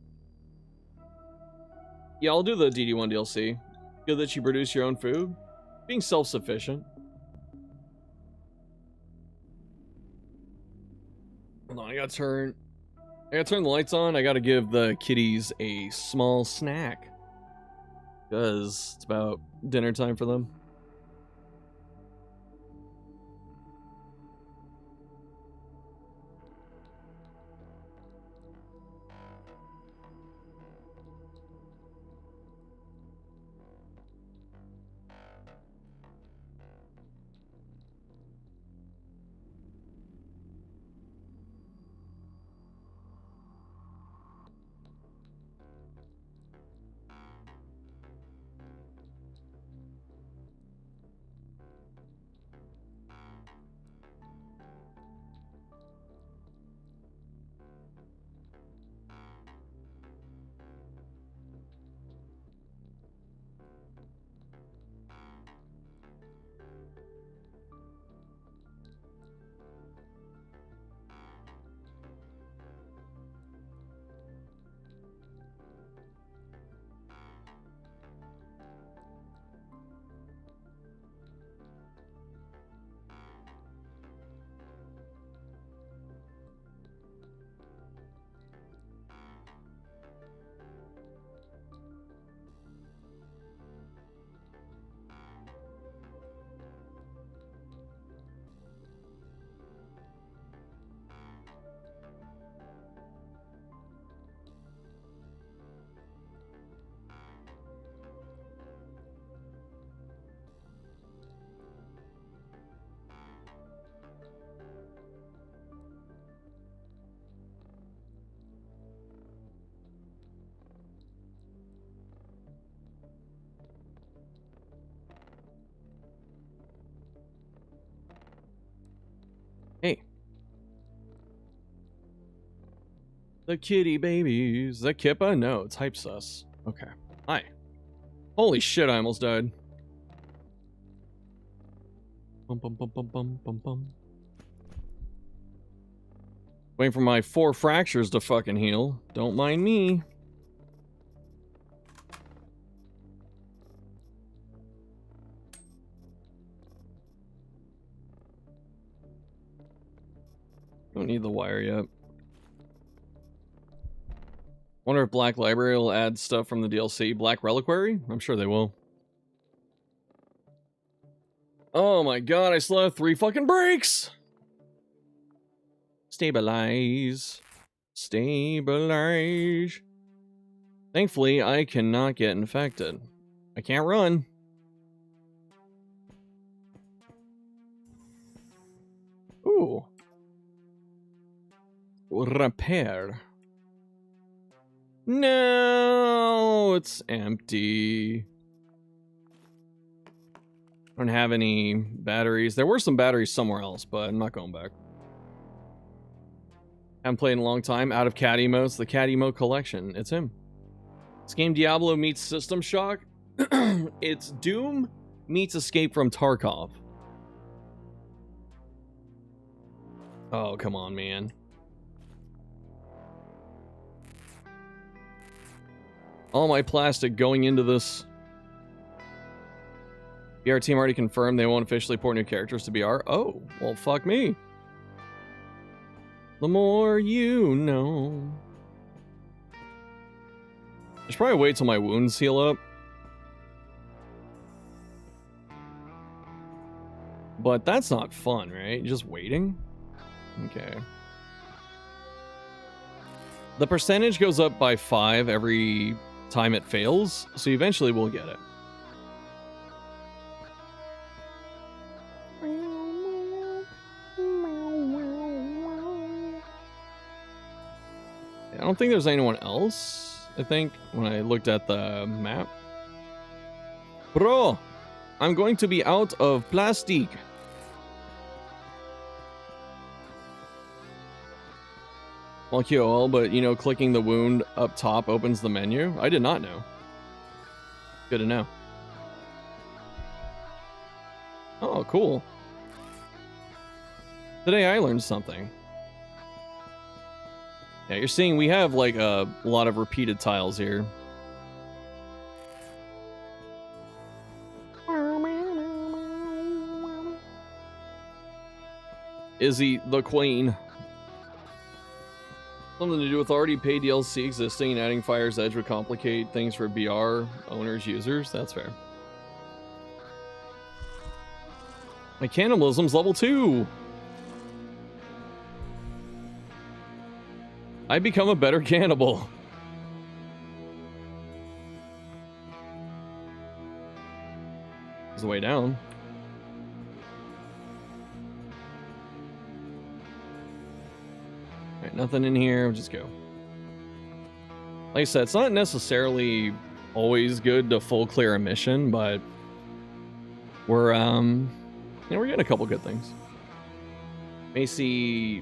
Yeah, I'll do the DD1 DLC. Good that you produce your own food. Being self-sufficient. Hold on, I gotta turn the lights on. I gotta give the kitties a small snack. Because it's about dinner time for them. Hey. The kitty babies. Is that Kippa? No, it's Hype Sus. Okay. Hi. Holy shit, I almost died. Bum bum bum bum bum bum bum. Waiting for my 4 fractures to fucking heal. Don't mind me. Don't need the wire yet. Wonder if Black Library will add stuff from the DLC. Black Reliquary? I'm sure they will. Oh my god, I still have 3 fucking breaks! Stabilize. Stabilize. Thankfully, I cannot get infected. I can't run. Ooh. Repair. No, it's empty. I don't have any batteries. There were some batteries somewhere else, but I'm not going back. Haven't played in a long time. Out of cat emotes, the cat emote collection. It's him. This game Diablo meets System Shock. It's Doom meets Escape from Tarkov. Oh, come on, man. All my plastic going into this. BR team already confirmed they won't officially port new characters to BR. Oh, well, fuck me. The more you know. I should probably wait till my wounds heal up. But that's not fun, right? Just waiting? Okay. The percentage goes up by 5 every time it fails, so eventually we'll get it. I don't think there's anyone else, I think, when I looked at the map. Bro, I'm going to be out of plastic. Well, QOL, but you know, clicking the wound up top opens the menu. I did not know. Good to know. Oh, cool. Today I learned something. Yeah, you're seeing we have like a lot of repeated tiles here. Izzy the Queen. Something to do with already paid DLC existing and adding Fire's Edge would complicate things for BR owners, users. That's fair. My cannibalism's level 2. I become a better cannibal. There's a way down. Alright, nothing in here. We'll just go. Like I said, it's not necessarily always good to full clear a mission, but we're we're getting a couple good things. Macy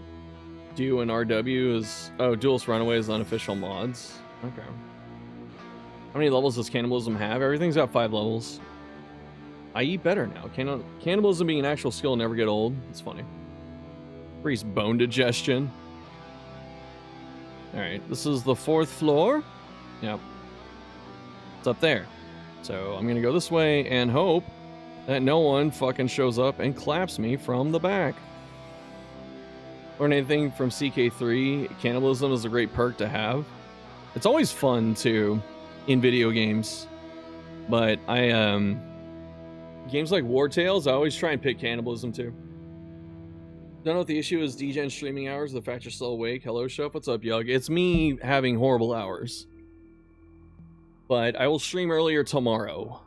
Dew and RW is Duelist Runaway is unofficial mods. Okay. How many levels does cannibalism have? Everything's got 5 levels. I eat better now. Cannibalism being an actual skill will never get old. It's funny. Increase bone digestion. Alright, this is the 4th floor. Yep. It's up there. So I'm gonna go this way and hope that no one fucking shows up and claps me from the back. Learn anything from CK3? Cannibalism is a great perk to have. It's always fun to in video games, but games like War Tales, I always try and pick cannibalism too. Don't know what the issue is. DGen streaming hours. The fact you're still awake. Hello, Chef. What's up, Yug? It's me having horrible hours, but I will stream earlier tomorrow.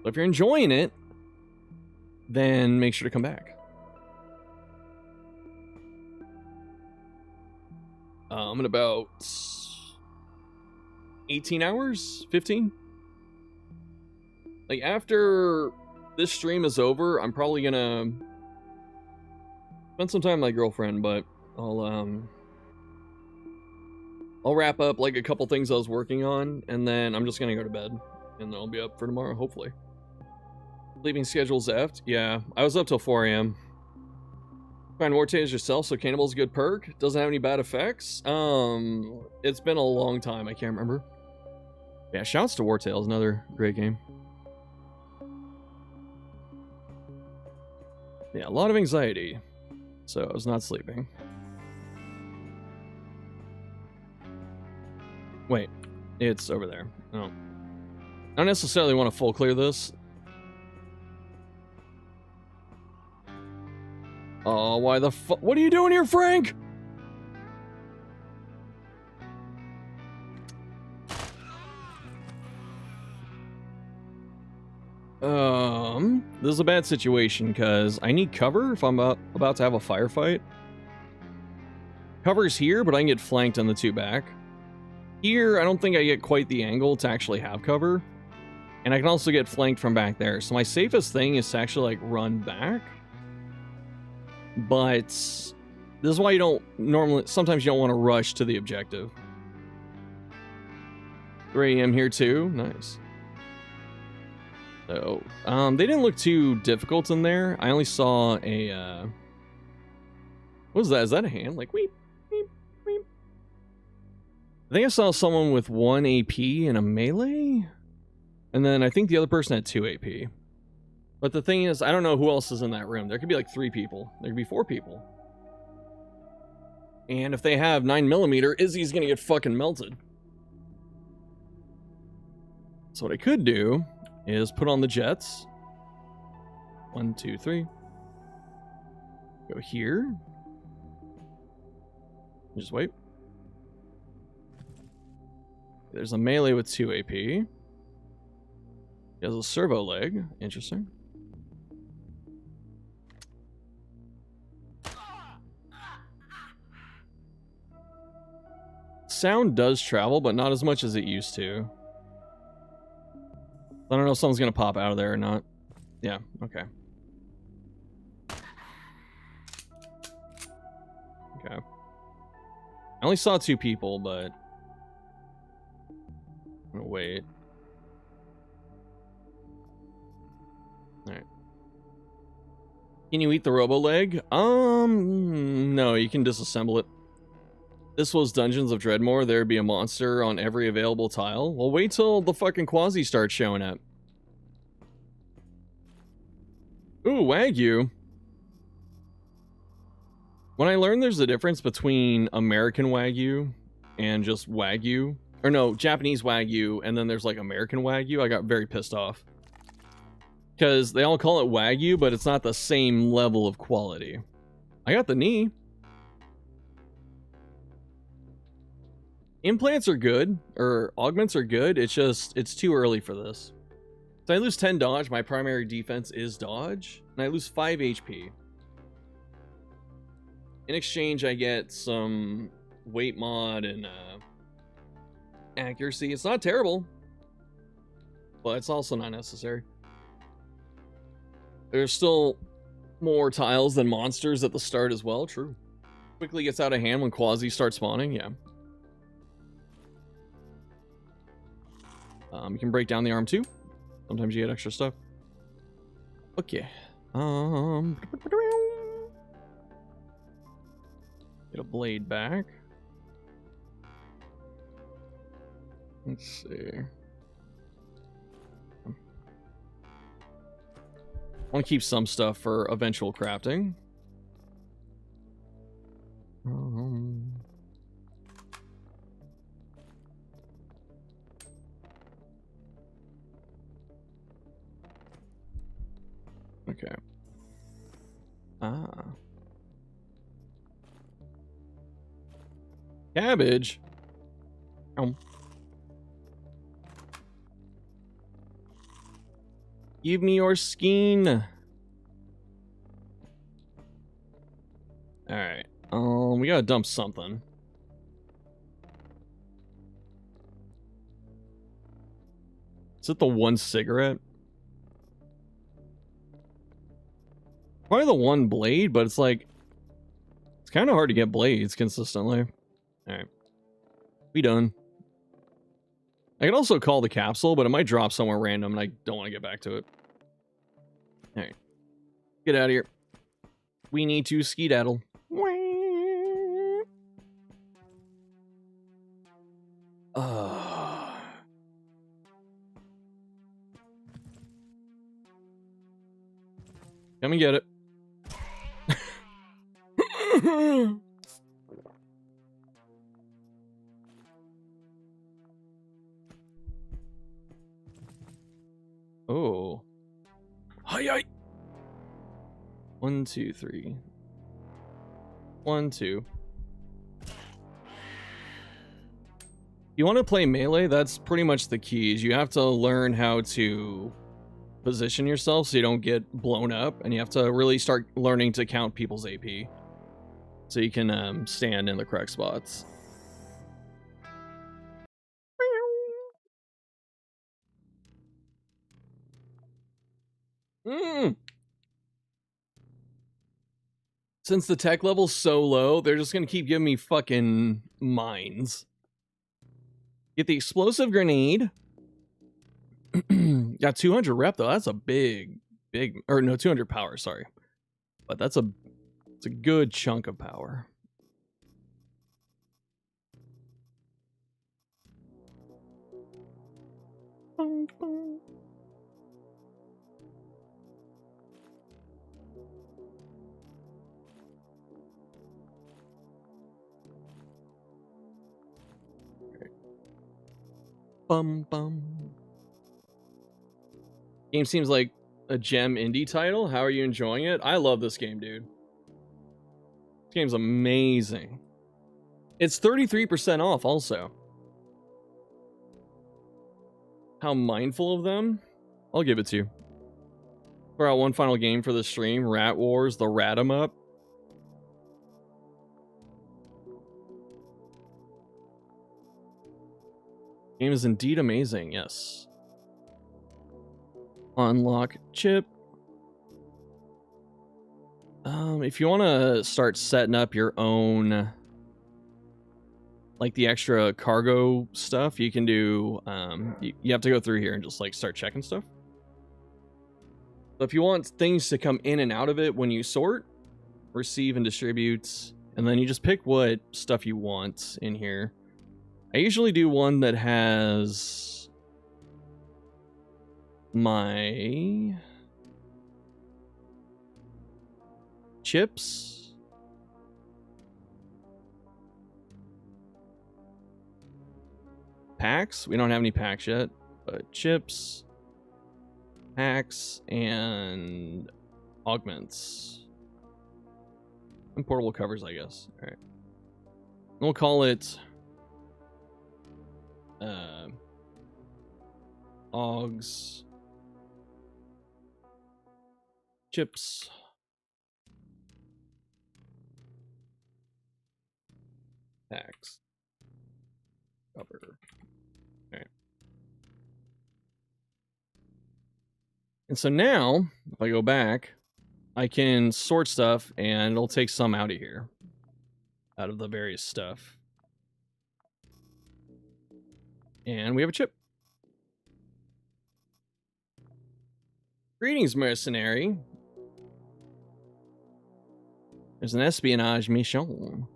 But if you're enjoying it, then make sure to come back. In about 18 hours, 15. Like after this stream is over, I'm probably gonna spend some time with my girlfriend, but I'll wrap up like a couple things I was working on, and then I'm just gonna go to bed, and then I'll be up for tomorrow, hopefully. Leaving schedule's effed. Yeah, I was up till 4 a.m. Find War Tales yourself, so Cannibal's a good perk. Doesn't have any bad effects. It's been a long time, I can't remember. Yeah, shouts to War Tales, another great game. Yeah, a lot of anxiety, so I was not sleeping. Wait, it's over there. Oh. I don't necessarily want to full clear this. Oh, why the fuck? What are you doing here, Frank? This is a bad situation because I need cover if I'm about to have a firefight. Cover's here, but I can get flanked on the 2 back. Here, I don't think I get quite the angle to actually have cover. And I can also get flanked from back there. So my safest thing is to actually like run back. But This is why you don't normally, sometimes you don't want to rush to the objective. 3 AM here too, nice. So, they didn't look too difficult in there. I only saw a, what was that? Is that a hand? Like, weep, weep, weep. I think I saw someone with 1 AP in a melee. And then I think the other person had 2 AP. But the thing is, I don't know who else is in that room. There could be like 3 people. There could be 4 people. And if they have 9mm, Izzy's gonna get fucking melted. So what I could do is put on the jets. 1, 2, 3. Go here. Just wait. There's a melee with 2 AP. He has a servo leg. Interesting. Sound does travel, but not as much as it used to. I don't know if someone's gonna pop out of there or not. Yeah, okay. Okay. I only saw 2 people, but I'm gonna wait. Alright. Can you eat the robo leg? No, you can disassemble it. This was Dungeons of Dreadmore. There'd be a monster on every available tile. Well, wait till the fucking Quasi starts showing up. Ooh, Wagyu. When I learned there's a difference between American Wagyu and just Wagyu, or no, Japanese Wagyu, and then there's like American Wagyu, I got very pissed off. Because they all call it Wagyu, but it's not the same level of quality. I got the knee. Implants are good, or augments are good, it's just, it's too early for this. So I lose 10 dodge, my primary defense is dodge, and I lose 5 HP. In exchange, I get some weight mod and accuracy. It's not terrible, but it's also not necessary. There's still more tiles than monsters at the start as well, true. Quickly gets out of hand when Quasi starts spawning, yeah. You can break down the arm too. Sometimes you get extra stuff. Okay. Get a blade back. Let's see. I want to keep some stuff for eventual crafting. Okay. Cabbage. Give me your skin. Alright. We gotta dump something. Is it the 1 cigarette? Probably the 1 blade, but it's like, it's kind of hard to get blades consistently. Alright. We done. I could also call the capsule, but it might drop somewhere random and I don't want to get back to it. Alright. Get out of here. We need to skedaddle. Come and get it. Oh. Hi. 1, 2, 3. 1, 2. You want to play melee? That's pretty much the key. Is you have to learn how to position yourself so you don't get blown up, and you have to really start learning to count people's AP so you can stand in the correct spots. Since the tech level's so low, they're just gonna keep giving me fucking mines. Get the explosive grenade. Got 200 rep though. That's a big, or no, 200 power. Sorry, but it's a good chunk of power. Boom, boom. Bum bum. Game seems like a gem indie title. How are you enjoying it? I love this game, dude. This game's amazing. It's 33% off also. How mindful of them? I'll give it to you. For out one final game for the stream, Rat Wars, the Rat 'em Up. Game is indeed amazing, yes. Unlock chip. If you want to start setting up your own, like the extra cargo stuff, you can do, you have to go through here and just like start checking stuff. So if you want things to come in and out of it when you sort, receive and distribute, and then you just pick what stuff you want in here. I usually do one that has my chips, packs. We don't have any packs yet, but chips, packs, and augments. And portable covers, I guess. All right. We'll call it Augs, chips, packs, cover. All right. And so now, if I go back, I can sort stuff and it'll take some out of here, out of the various stuff. And we have a chip. Greetings, mercenary. There's an espionage mission.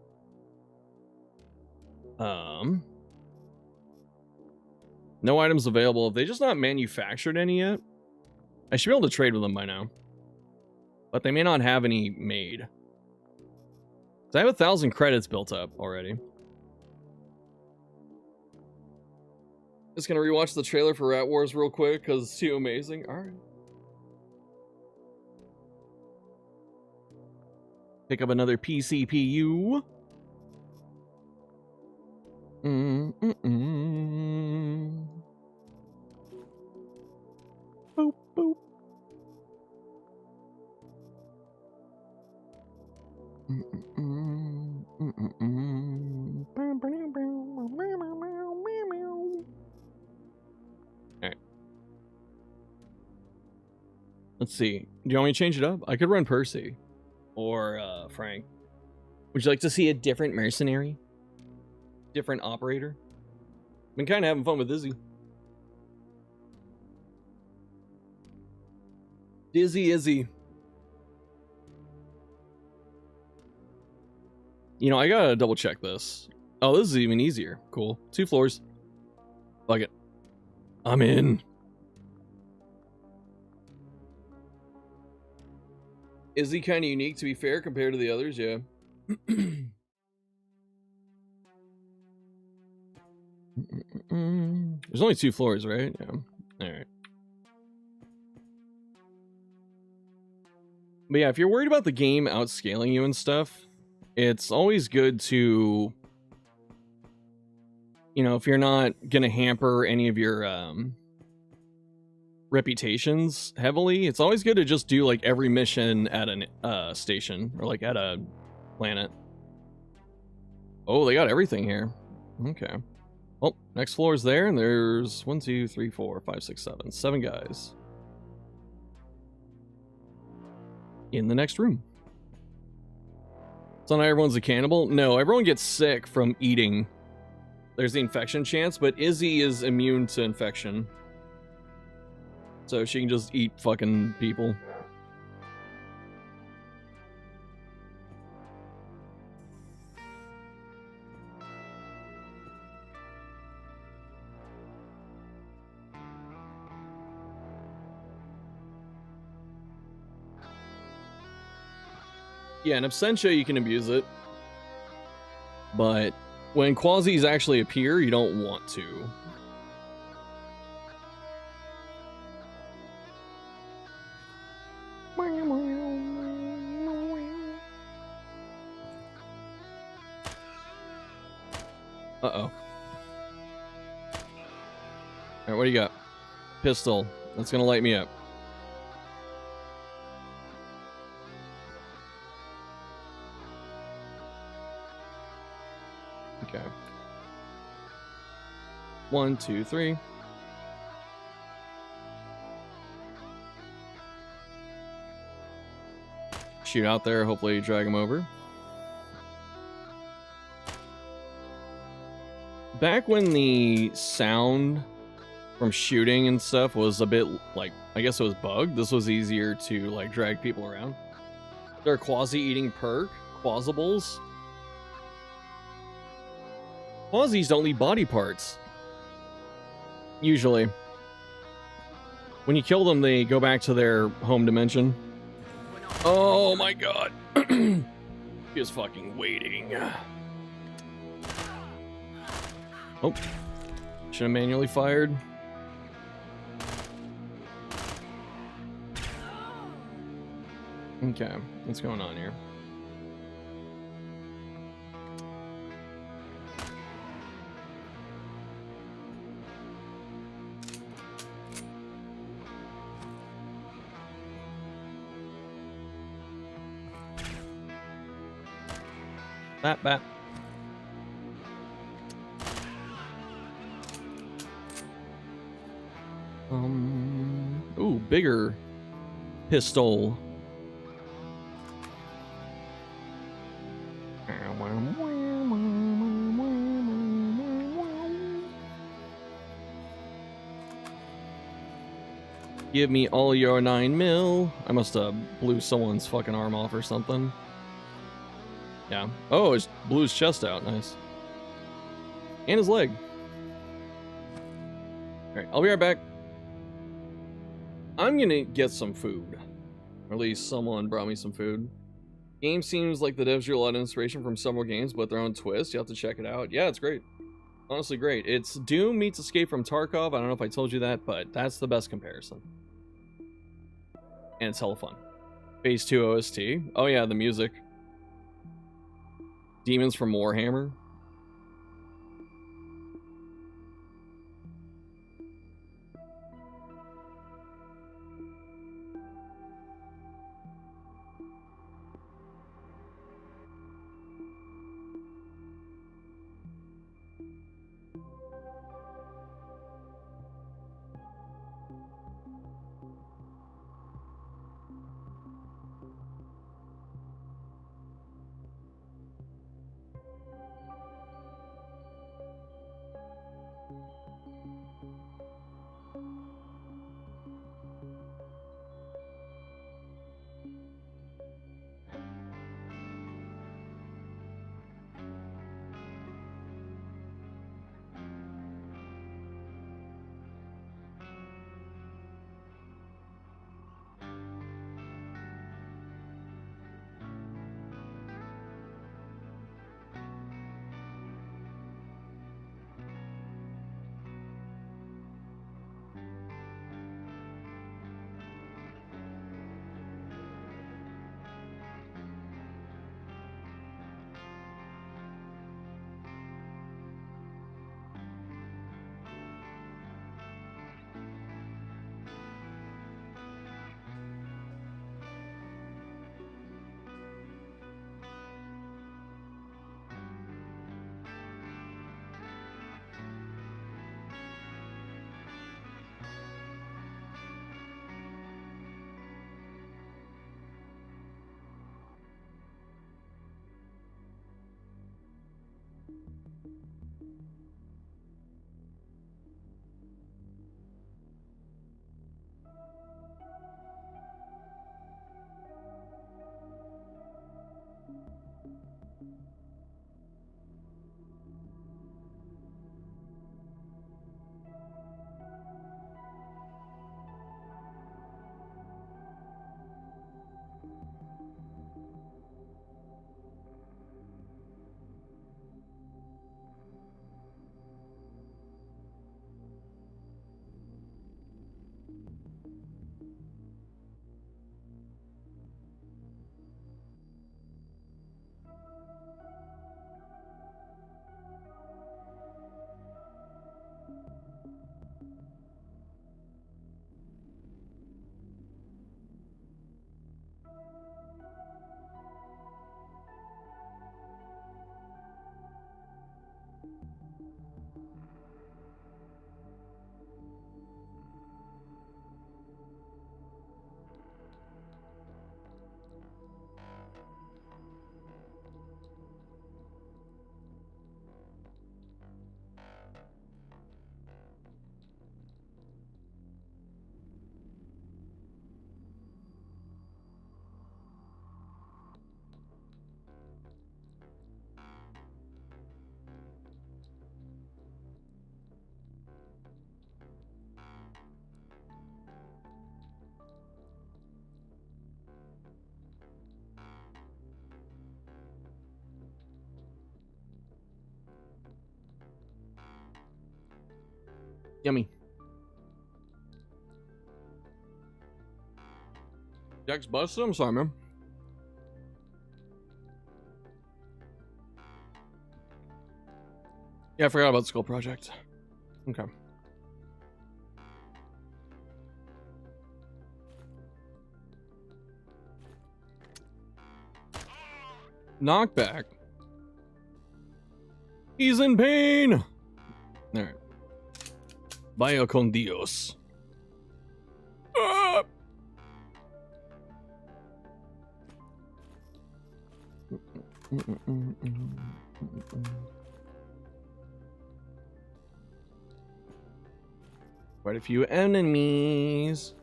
No items available. Have they just not manufactured any yet? I should be able to trade with them by now. But they may not have any made. So I have 1,000 credits built up already. Just gonna rewatch the trailer for Rat Wars real quick because it's too amazing. Alright. Pick up another PCPU. Boop, boop. Alright. Let's see. Do you want me to change it up? I could run Percy. Or Frank. Would you like to see a different mercenary? Different operator? Been kind of having fun with Izzy. Izzy. You know, I gotta double check this. Oh, this is even easier. Cool. 2 floors. Fuck it. I'm in. Is he kind of unique, to be fair, compared to the others? Yeah. There's only 2 floors, right? Yeah. Alright. But yeah, if you're worried about the game outscaling you and stuff, it's always good to, you know, if you're not gonna hamper any of your reputations heavily, it's always good to just do like every mission at a station or like at a planet. Oh, they got everything here. Okay. Well, next floor is there, and there's 1, 2, 3, 4, 5, 6, 7. 7 guys in the next room. So not everyone's a cannibal? No, everyone gets sick from eating. There's the infection chance, but Izzy is immune to infection. So she can just eat fucking people. Yeah, in absentia you can abuse it. But when quasis actually appear, you don't want to. Uh-oh. Alright, what do you got? Pistol. That's gonna light me up. Okay. 1, 2, 3. Shoot out there, hopefully drag him over. Back when the sound from shooting and stuff was a bit like, I guess it was bugged, this was easier to like drag people around. They're a quasi-eating perk, quasibles. Quasis don't leave body parts. Usually. When you kill them, they go back to their home dimension. Oh my god. He was fucking waiting. Oh. Should have manually fired. Okay, what's going on here? Bat. Ooh, bigger pistol. Give me all your 9 mil. I must have blew someone's fucking arm off or something. Yeah. Oh, it blew his chest out. Nice. And his leg. Alright, I'll be right back. I'm gonna get some food. Or at least someone brought me some food. Game seems like the devs drew a lot of inspiration from several games, but their own twist. You have to check it out. Yeah, it's great. Honestly great. It's Doom meets Escape from Tarkov. I don't know if I told you that, but that's the best comparison. And it's hella fun. Phase 2 OST. Oh yeah, the music. Demons from Warhammer. Yummy. Jack's busted? I'm sorry, man. Yeah, I forgot about the school project. Okay. Knockback. He's in pain. Alright. Vaya con Dios. Ah! Quite a few enemies.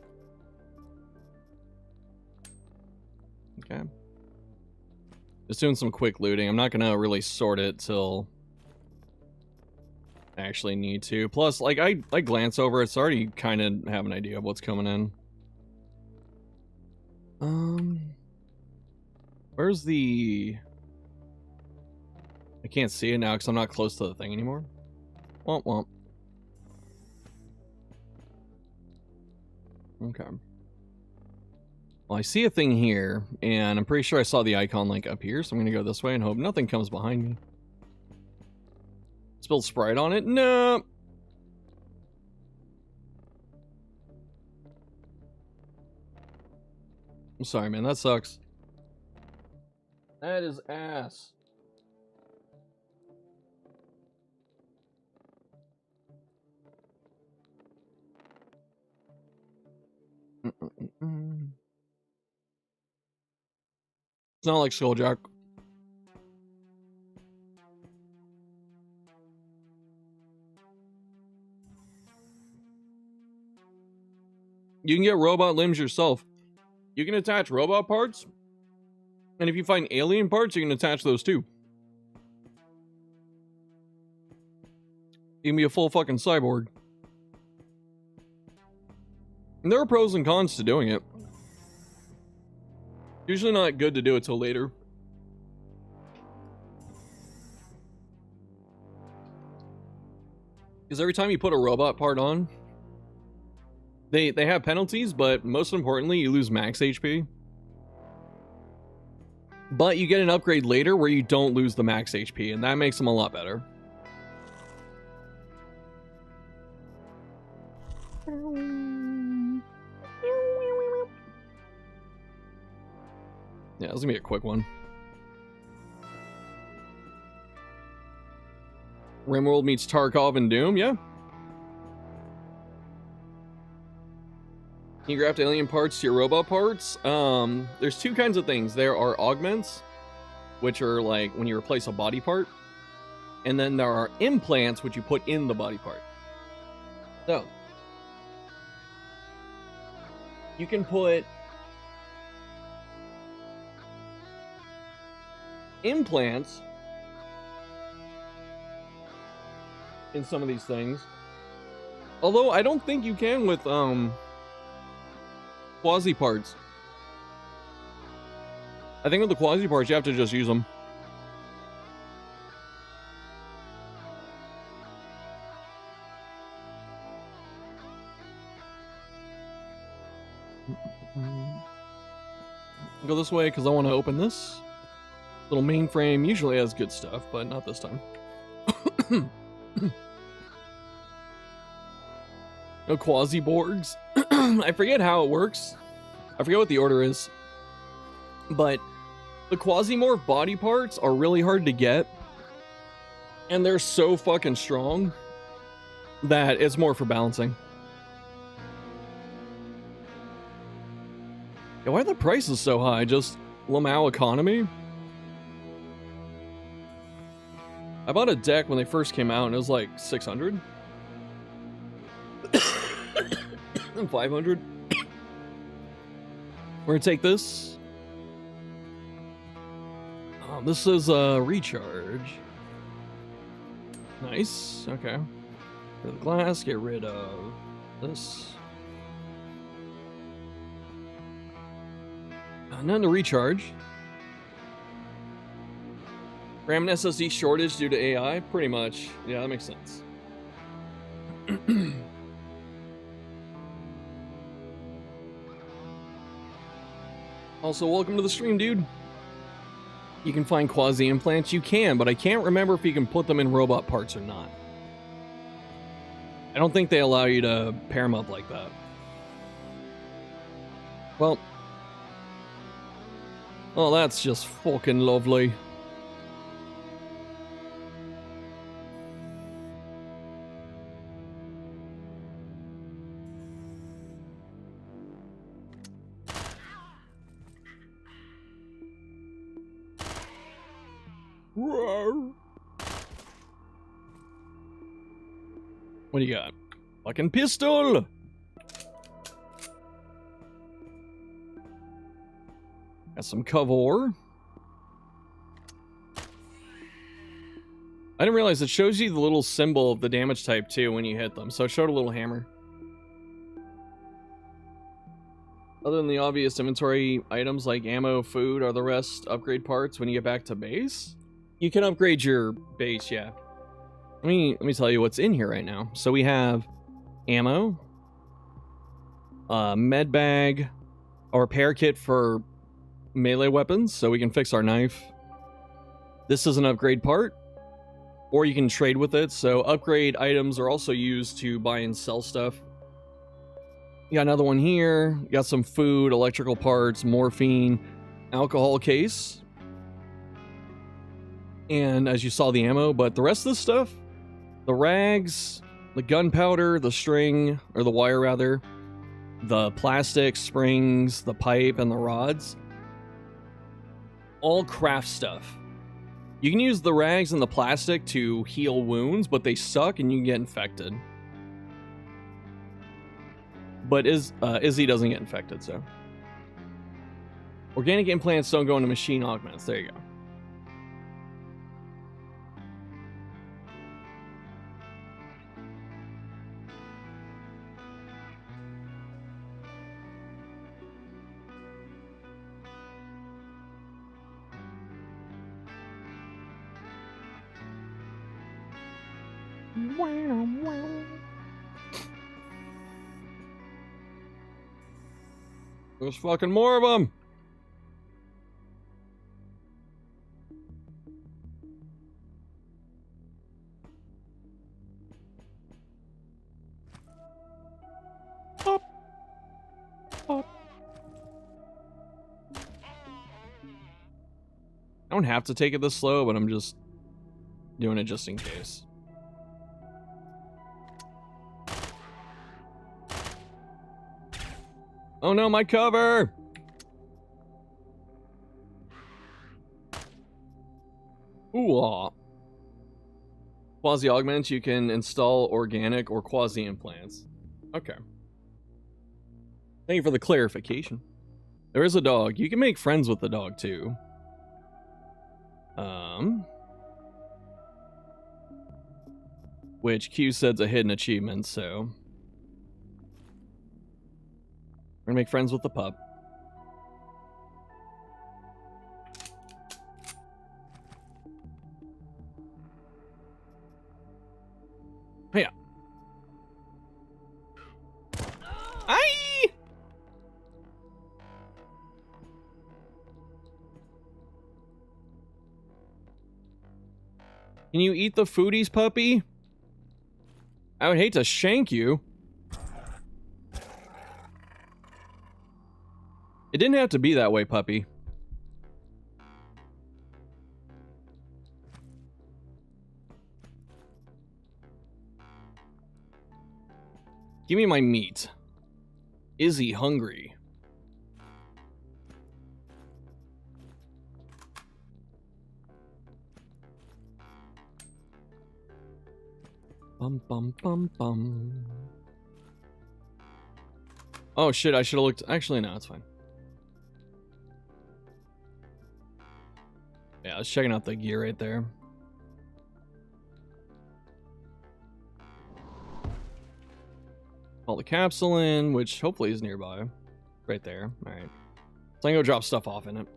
Okay. Just doing some quick looting. I'm not gonna really sort it till I actually need to. Plus, like, I glance over it, so I already kind of have an idea of what's coming in. Where's the... I can't see it now because I'm not close to the thing anymore. Womp womp. Okay. Well, I see a thing here, and I'm pretty sure I saw the icon, like, up here, so I'm gonna go this way and hope nothing comes behind me. Spilled Sprite on it? No. I'm sorry, man. That sucks. That is ass. It's not like Skulljack. You can get robot limbs yourself. You can attach robot parts, and if you find alien parts, you can attach those too. You can be a full fucking cyborg. And there are pros and cons to doing it. Usually not good to do it till later. Because every time you put a robot part on, they have penalties, but most importantly, you lose max HP. But you get an upgrade later where you don't lose the max HP, and that makes them a lot better. Yeah, this is gonna be a quick one. Rimworld meets Tarkov and Doom, yeah. Can you graft alien parts to your robot parts? There's two kinds of things. There are augments, which are like when you replace a body part. And then there are implants, which you put in the body part. So, you can put implants in some of these things. Although, I don't think you can with, quasi parts. I think with the quasi parts, you have to just use them. Go this way because I want to open this. Little mainframe usually has good stuff, but not this time. No quasi-borgs. I forget how it works. I forget what the order is. But the quasi-morph body parts are really hard to get. And they're so fucking strong that it's more for balancing. Yeah, why are the prices so high? Just Lamau economy? I bought a deck when they first came out and it was like 600. And 500. We're gonna take this. This is a recharge. Nice. Okay. Get rid of the glass. Get rid of this. None to recharge. RAM and SSD shortage due to AI? Pretty much. Yeah, that makes sense. Also, welcome to the stream, dude. You can find quasi implants. You can, but I can't remember if you can put them in robot parts or not. I don't think they allow you to pair them up like that. Well, oh, that's just fucking lovely. What do you got? Fucking pistol! Got some cover. I didn't realize it shows you the little symbol of the damage type too when you hit them, so it showed a little hammer. Other than the obvious inventory items like ammo, food, are the rest upgrade parts when you get back to base? You can upgrade your base, yeah. Let me tell you what's in here right now. So we have ammo, med bag, a repair kit for melee weapons, so we can fix our knife. This is an upgrade part, or you can trade with it. So upgrade items are also used to buy and sell stuff. You got another one here. You got some food, electrical parts, morphine, alcohol case. And as you saw, the ammo, but the rest of this stuff, the rags, the gunpowder, the string, or the wire rather, the plastic, springs, the pipe, and the rods, all craft stuff. You can use the rags and the plastic to heal wounds, but they suck and you can get infected. But Izzy doesn't get infected, so. Organic implants don't go into machine augments. There you go. There's fucking more of them. Up. Up. I don't have to take it this slow, but I'm just doing it just in case. Oh no, my cover! Ooh, aw. Quasi augments, you can install organic or quasi implants. Okay. Thank you for the clarification. There is a dog. You can make friends with the dog too. Which Q said's a hidden achievement, so we're gonna make friends with the pup. Yeah. Aye! Can you eat the foodies, puppy? I would hate to shank you. It didn't have to be that way, puppy. Give me my meat. Is he hungry? Bum bum bum bum. Oh shit, I should have looked. Actually, no, it's fine. Yeah, I was checking out the gear right there. All the capsule in, which hopefully is nearby. Right there. Alright. So I can go drop stuff off in it.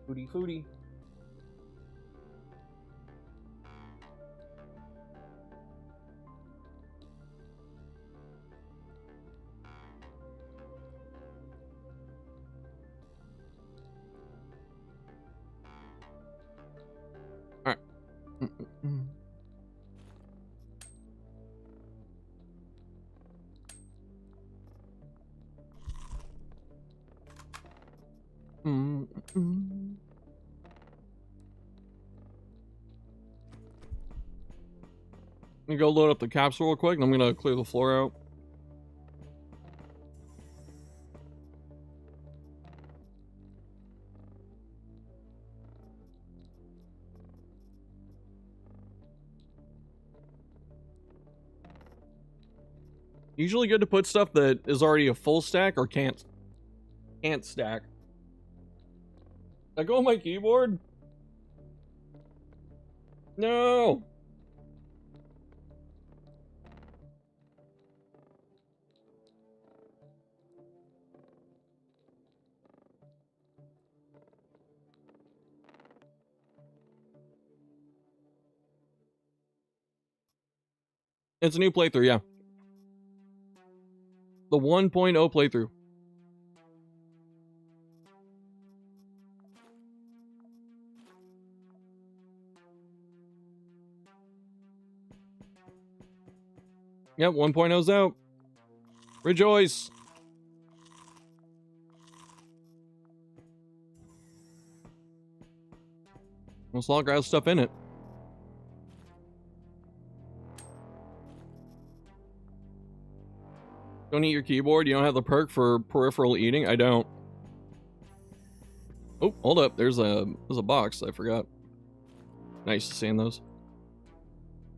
Foodie, foodie. Alright. Let me go load up the capsule real quick, and I'm gonna clear the floor out. Usually good to put stuff that is already a full stack or can't stack. Did I go on my keyboard? No! It's a new playthrough, yeah. The 1.0 playthrough. Yep, 1.0's out. Rejoice! Most log has stuff in it. Don't eat your keyboard. You don't have the perk for peripheral eating. I don't. Oh, hold up. There's a box. I forgot. Nice seeing those.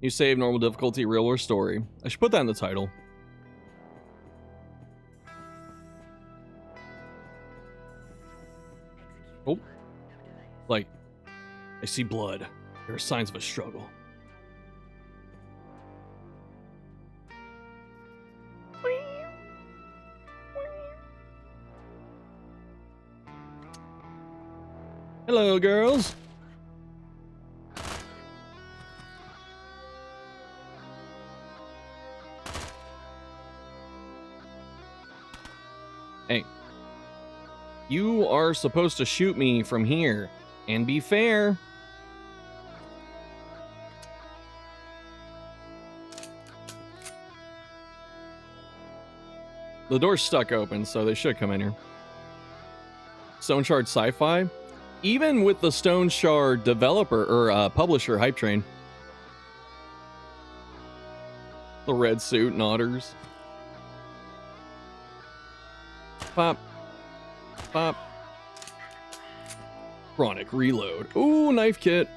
You save normal difficulty, real or story. I should put that in the title. Oh, like I see blood. There are signs of a struggle. Hello, girls. Hey. You are supposed to shoot me from here. And be fair. The door's stuck open, so they should come in here. Stone Shard Sci-Fi? Even with the Stone Shard developer or publisher hype train. The red suit and otters. Pop. Pop. Chronic reload. Ooh, knife kit.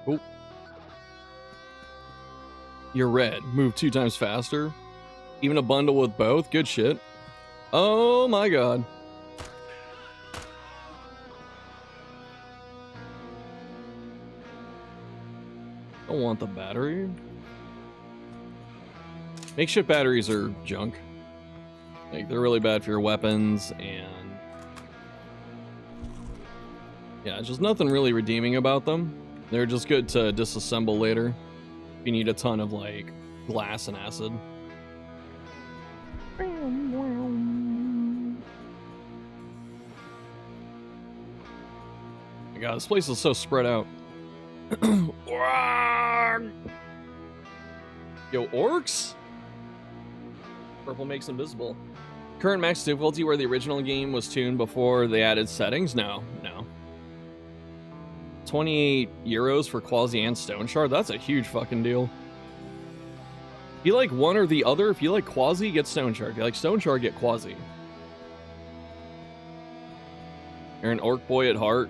Oh. You're red. Move 2 times faster. Even a bundle with both. Good shit. Oh my god. Don't want the battery. Makeshift batteries are junk. Like, they're really bad for your weapons, and yeah, just nothing really redeeming about them. They're just good to disassemble later if you need a ton of, like, glass and acid. My god, this place is so spread out. Yo, orcs? Purple makes invisible. Current max difficulty where the original game was tuned before they added settings? No. 28 euros for Quasi and Stone Shard? That's a huge fucking deal. If you like one or the other, if you like Quasi, get Stone Shard. If you like Stone Shard, get Quasi. You're an orc boy at heart.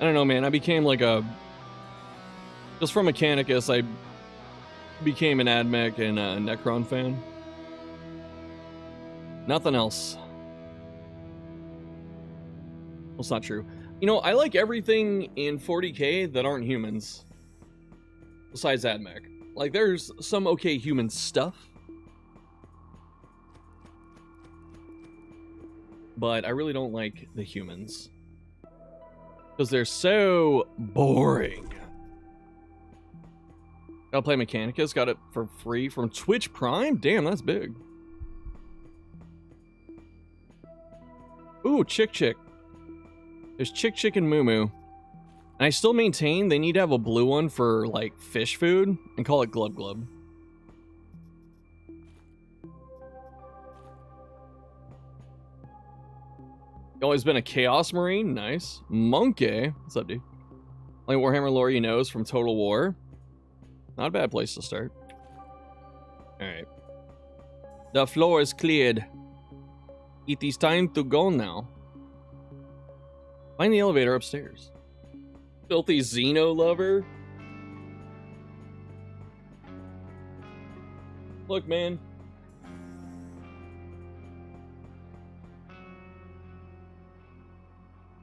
I don't know, man. I became like a... Just from Mechanicus, I became an Admech and a Necron fan. Nothing else. Well, it's not true. You know, I like everything in 40k that aren't humans. Besides Admech. Like, there's some okay human stuff. But I really don't like the humans. Because they're so boring. Gotta play Mechanicus. Got it for free from Twitch Prime? Damn, that's big. Ooh, Chick. There's Chick and Moo Moo. And I still maintain they need to have a blue one for, like, fish food and call it Glub Glub. Always been a Chaos Marine. Nice. Monkey. What's up, dude? Only Warhammer lore you know is from Total War. Not a bad place to start. Alright. The floor is cleared. It is time to go now. Find the elevator upstairs. Filthy Xeno lover. Look, man.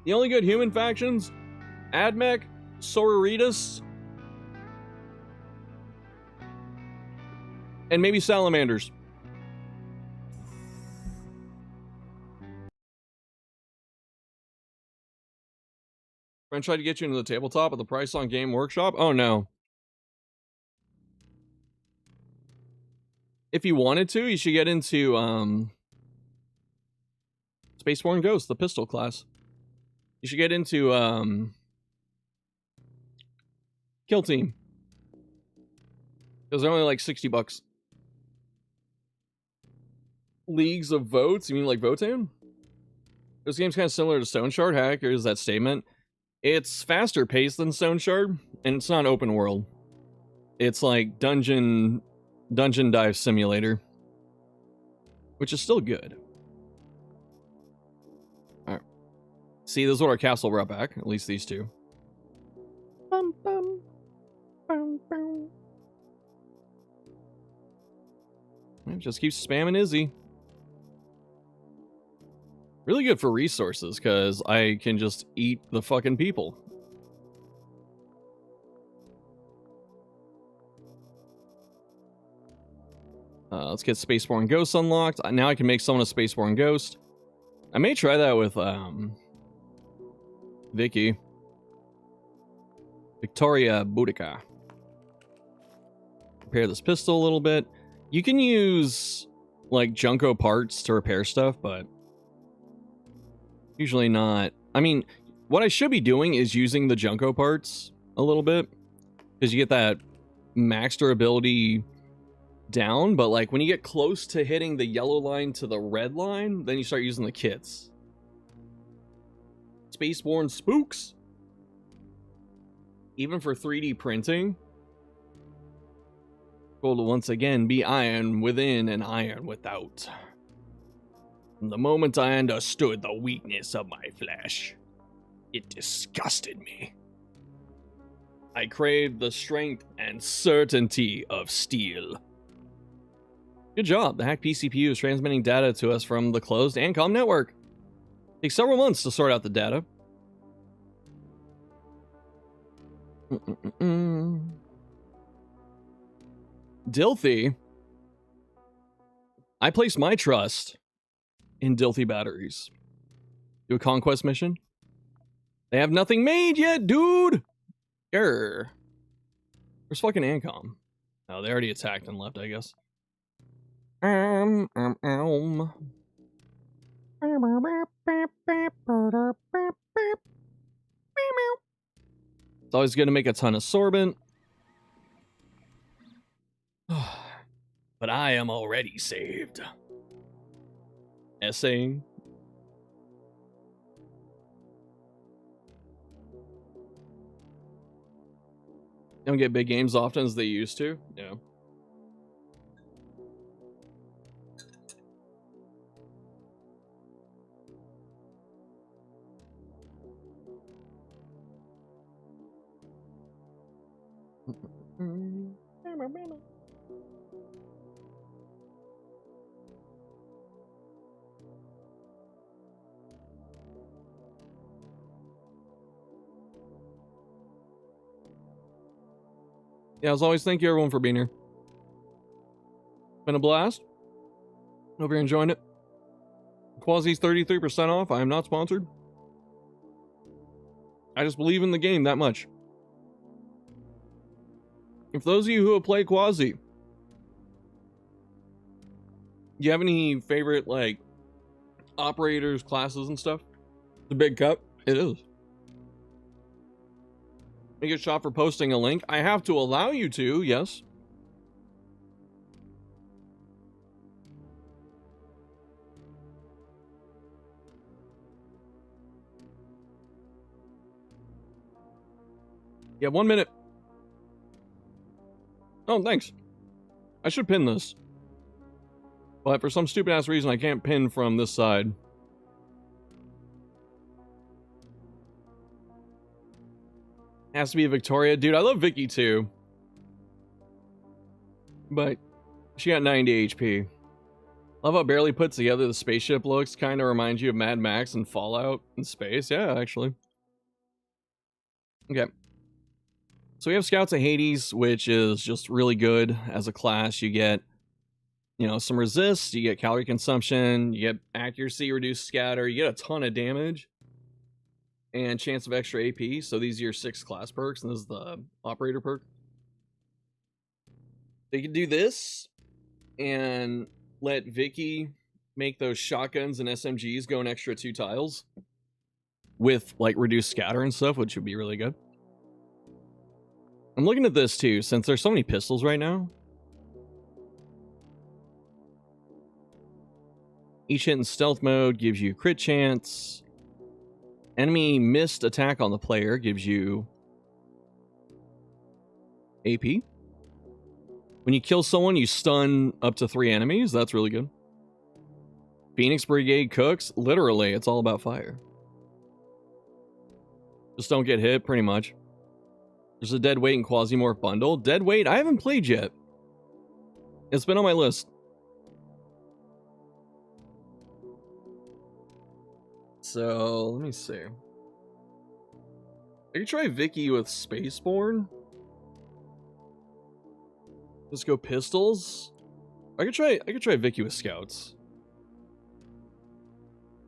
The only good human factions? Admech, Sororitas, and maybe Salamanders. Friend tried to get you into the tabletop at the price on Game Workshop? Oh no. If you wanted to, you should get into Spaceborne Ghost, the pistol class. You should get into Kill Team. Because they're only like 60 bucks. Leagues of Votes? You mean like Votan? This game's kind of similar to Stone Shard. Hacker is that statement. It's faster paced than Stone Shard, and it's not open world. It's like dungeon dive simulator, which is still good. All right. See, this is what our castle brought back. At least these two. Bum, bum, bum, bum. Just keep spamming Izzy. Really good for resources, because I can just eat the fucking people. Let's get Spaceborne Ghost unlocked. Now I can make someone a Spaceborne Ghost. I may try that with Vicky. Victoria Boudica. Repair this pistol a little bit. You can use, like, Junko parts to repair stuff, but usually not. I mean, what I should be doing is using the Junko parts a little bit, because you get that max durability down, but like when you get close to hitting the yellow line to the red line, then you start using the kits. Spaceborne spooks. Even for 3D printing. Will once again be iron within and iron without. From the moment I understood the weakness of my flesh, it disgusted me. I craved the strength and certainty of steel. Good job. The hacked PCPU is transmitting data to us from the closed ANCOM network. It takes several months to sort out the data. Dilthy. I place my trust in Dilthy batteries. Do a conquest mission. They have nothing made yet, dude. Error. Where's fucking ANCOM? Oh, they already attacked and left, I guess. It's always good to make a ton of sorbent. But I am already saved. Essaying. Don't get big games often as they used to. Yeah. Yeah, as always, thank you everyone for being here. Been a blast. Hope you're enjoying it. Quasi's 33% off. I am not sponsored. I just believe in the game that much. If those of you who have played Quasi, do you have any favorite, like, operators, classes, and stuff? The big cup? It is. I get shot for posting a link. I have to allow you to, yes. Yeah, 1 minute. Oh, thanks. I should pin this. But for some stupid ass reason, I can't pin from this side. Has to be a Victoria. Dude, I love Vicky too. But she got 90 HP. Love how barely put together the spaceship looks. Kind of reminds you of Mad Max and Fallout in space. Yeah, actually. Okay. So we have Scouts of Hades, which is just really good as a class. You get, you know, some resist, you get calorie consumption, you get accuracy, reduced scatter, you get a ton of damage. And chance of extra AP. So these are your 6 class perks, and this is the operator perk. They can do this and let Vicky make those shotguns and SMGs go an extra 2 tiles with like reduced scatter and stuff, which would be really good. I'm looking at this too, since there's so many pistols right now. Each hit in stealth mode gives you crit chance. Enemy missed attack on the player gives you AP. When you kill someone, you stun up to 3 enemies. That's really good. Phoenix Brigade cooks. Literally, it's all about fire. Just don't get hit, pretty much. There's a Dead Weight and Quasimorph bundle. Dead Weight, I haven't played yet. It's been on my list. So, let me see. I could try Vicky with Spaceborne. Let's go pistols. I could try Vicky with Scouts.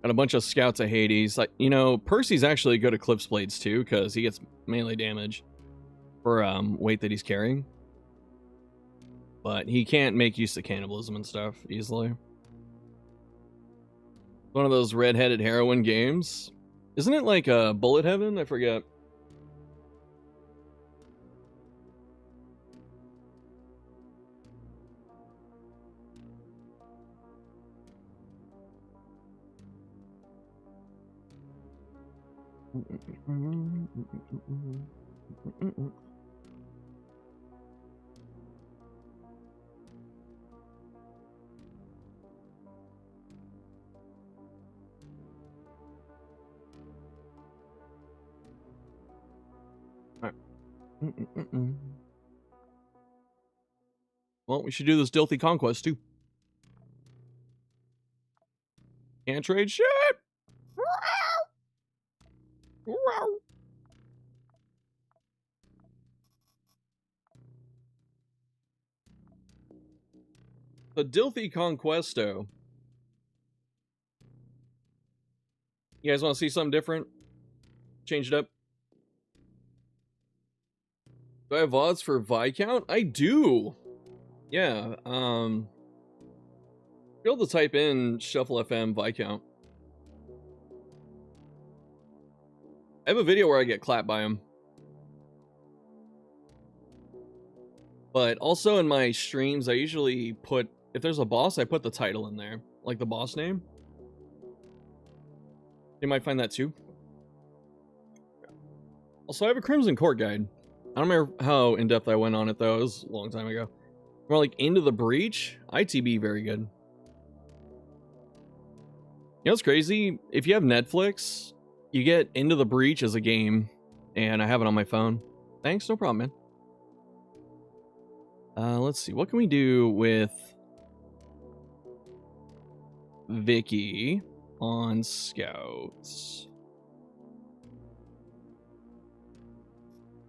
Got a bunch of Scouts of Hades. Like, you know, Percy's actually good at Clips Blades too, because he gets melee damage for weight that he's carrying. But he can't make use of cannibalism and stuff easily. One of those red-headed heroin games. Isn't it like Bullet Heaven? I forget. Alright. Well, we should do this Dilthy Conquest too. Can't trade shit! The Dilthy Conquesto. You guys want to see something different? Change it up. Do I have VODs for Viscount? I do. Yeah, be able to type in Shuffle FM Viscount. I have a video where I get clapped by him. But also in my streams, I usually put, if there's a boss, I put the title in there. Like the boss name. You might find that too. Also, I have a Crimson Court guide. I don't remember how in-depth I went on it though. It was a long time ago. More like Into the Breach. ITB, very good. You know what's crazy? If you have Netflix, you get Into the Breach as a game. And I have it on my phone. Thanks, no problem, man. Let's see. What can we do with Vicky on Scouts?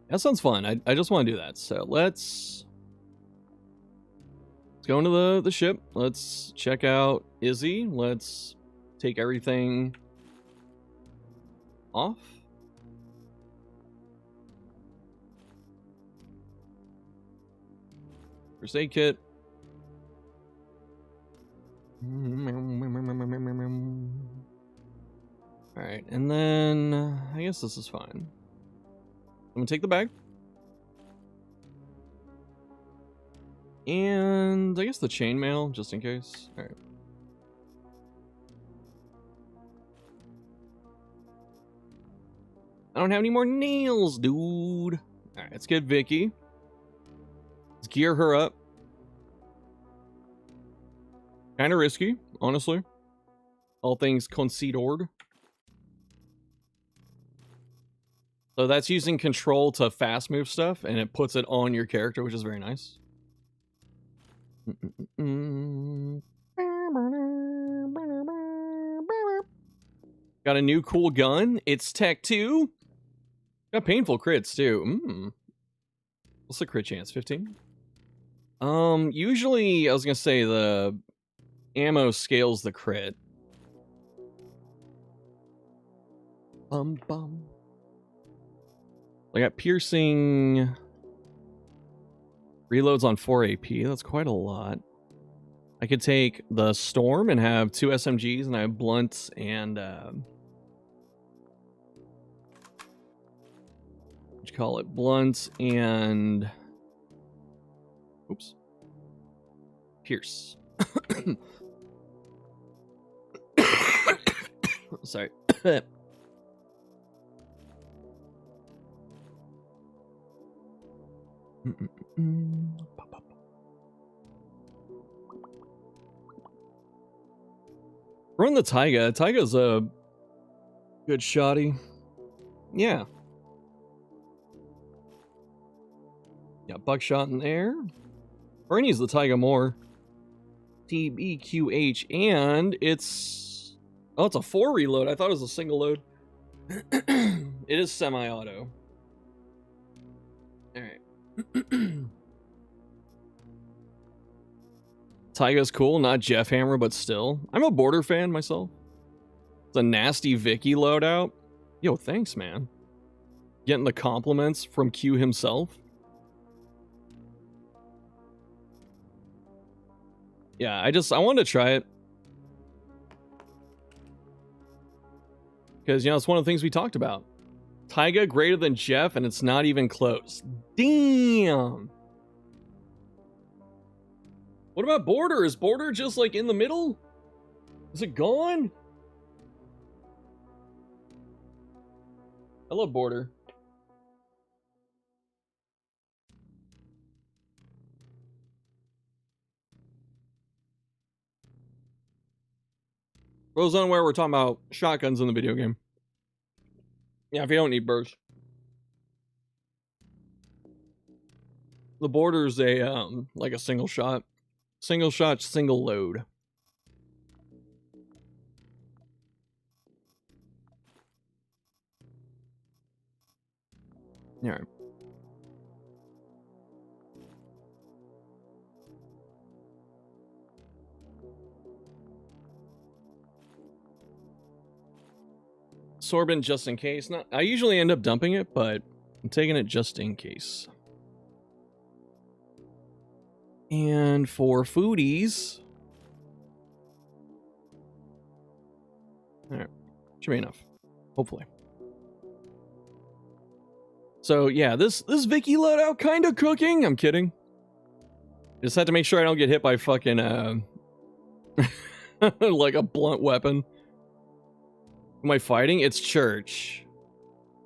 That sounds fun. I just want to do that. So let's go into the ship. Let's check out Izzy. Let's take everything off. First aid kit. Alright, and then I guess this is fine. I'm gonna take the bag. And I guess the chainmail, just in case. Alright. I don't have any more nails, dude. Alright, let's get Vicky. Let's gear her up. Kind of risky, honestly. All things considered. So that's using control to fast move stuff, and it puts it on your character, which is very nice. Got a new cool gun. It's Tech 2. Got painful crits, too. What's the crit chance? 15? Usually, I was gonna say the ammo scales the crit. Bum. I got piercing reloads on 4 AP. That's quite a lot. I could take the Storm and have 2 SMGs, and I have Blunt and what you call it? Blunt and oops. Pierce. Sorry. Run the Taiga. Taiga's a good shotty. Yeah. Got buckshot in there. We're gonna use the Taiga more. TBQH, and it's... oh, it's a 4 reload. I thought it was a single load. It is semi-auto. Alright. Taiga's cool, not Jeff Hammer, but still. I'm a Border fan myself. It's a nasty Vicky loadout. Yo, thanks, man. Getting the compliments from Q himself. Yeah, I wanted to try it. Because, you know, it's one of the things we talked about. Taiga greater than Jeff, and it's not even close. Damn! What about Border? Is Border just, like, in the middle? Is it gone? I love border. For those unaware, we're talking about shotguns in the video game. Yeah, if you don't need burst. The border's a like a single shot, single load. All right. Sorbent just in case. Not. I usually end up dumping it, but I'm taking it just in case. And for foodies, all right, should be enough, hopefully. So yeah, this Vicky loadout kind of cooking. I'm kidding. Just had to make sure I don't get hit by fucking like a blunt weapon. Am I fighting? It's church.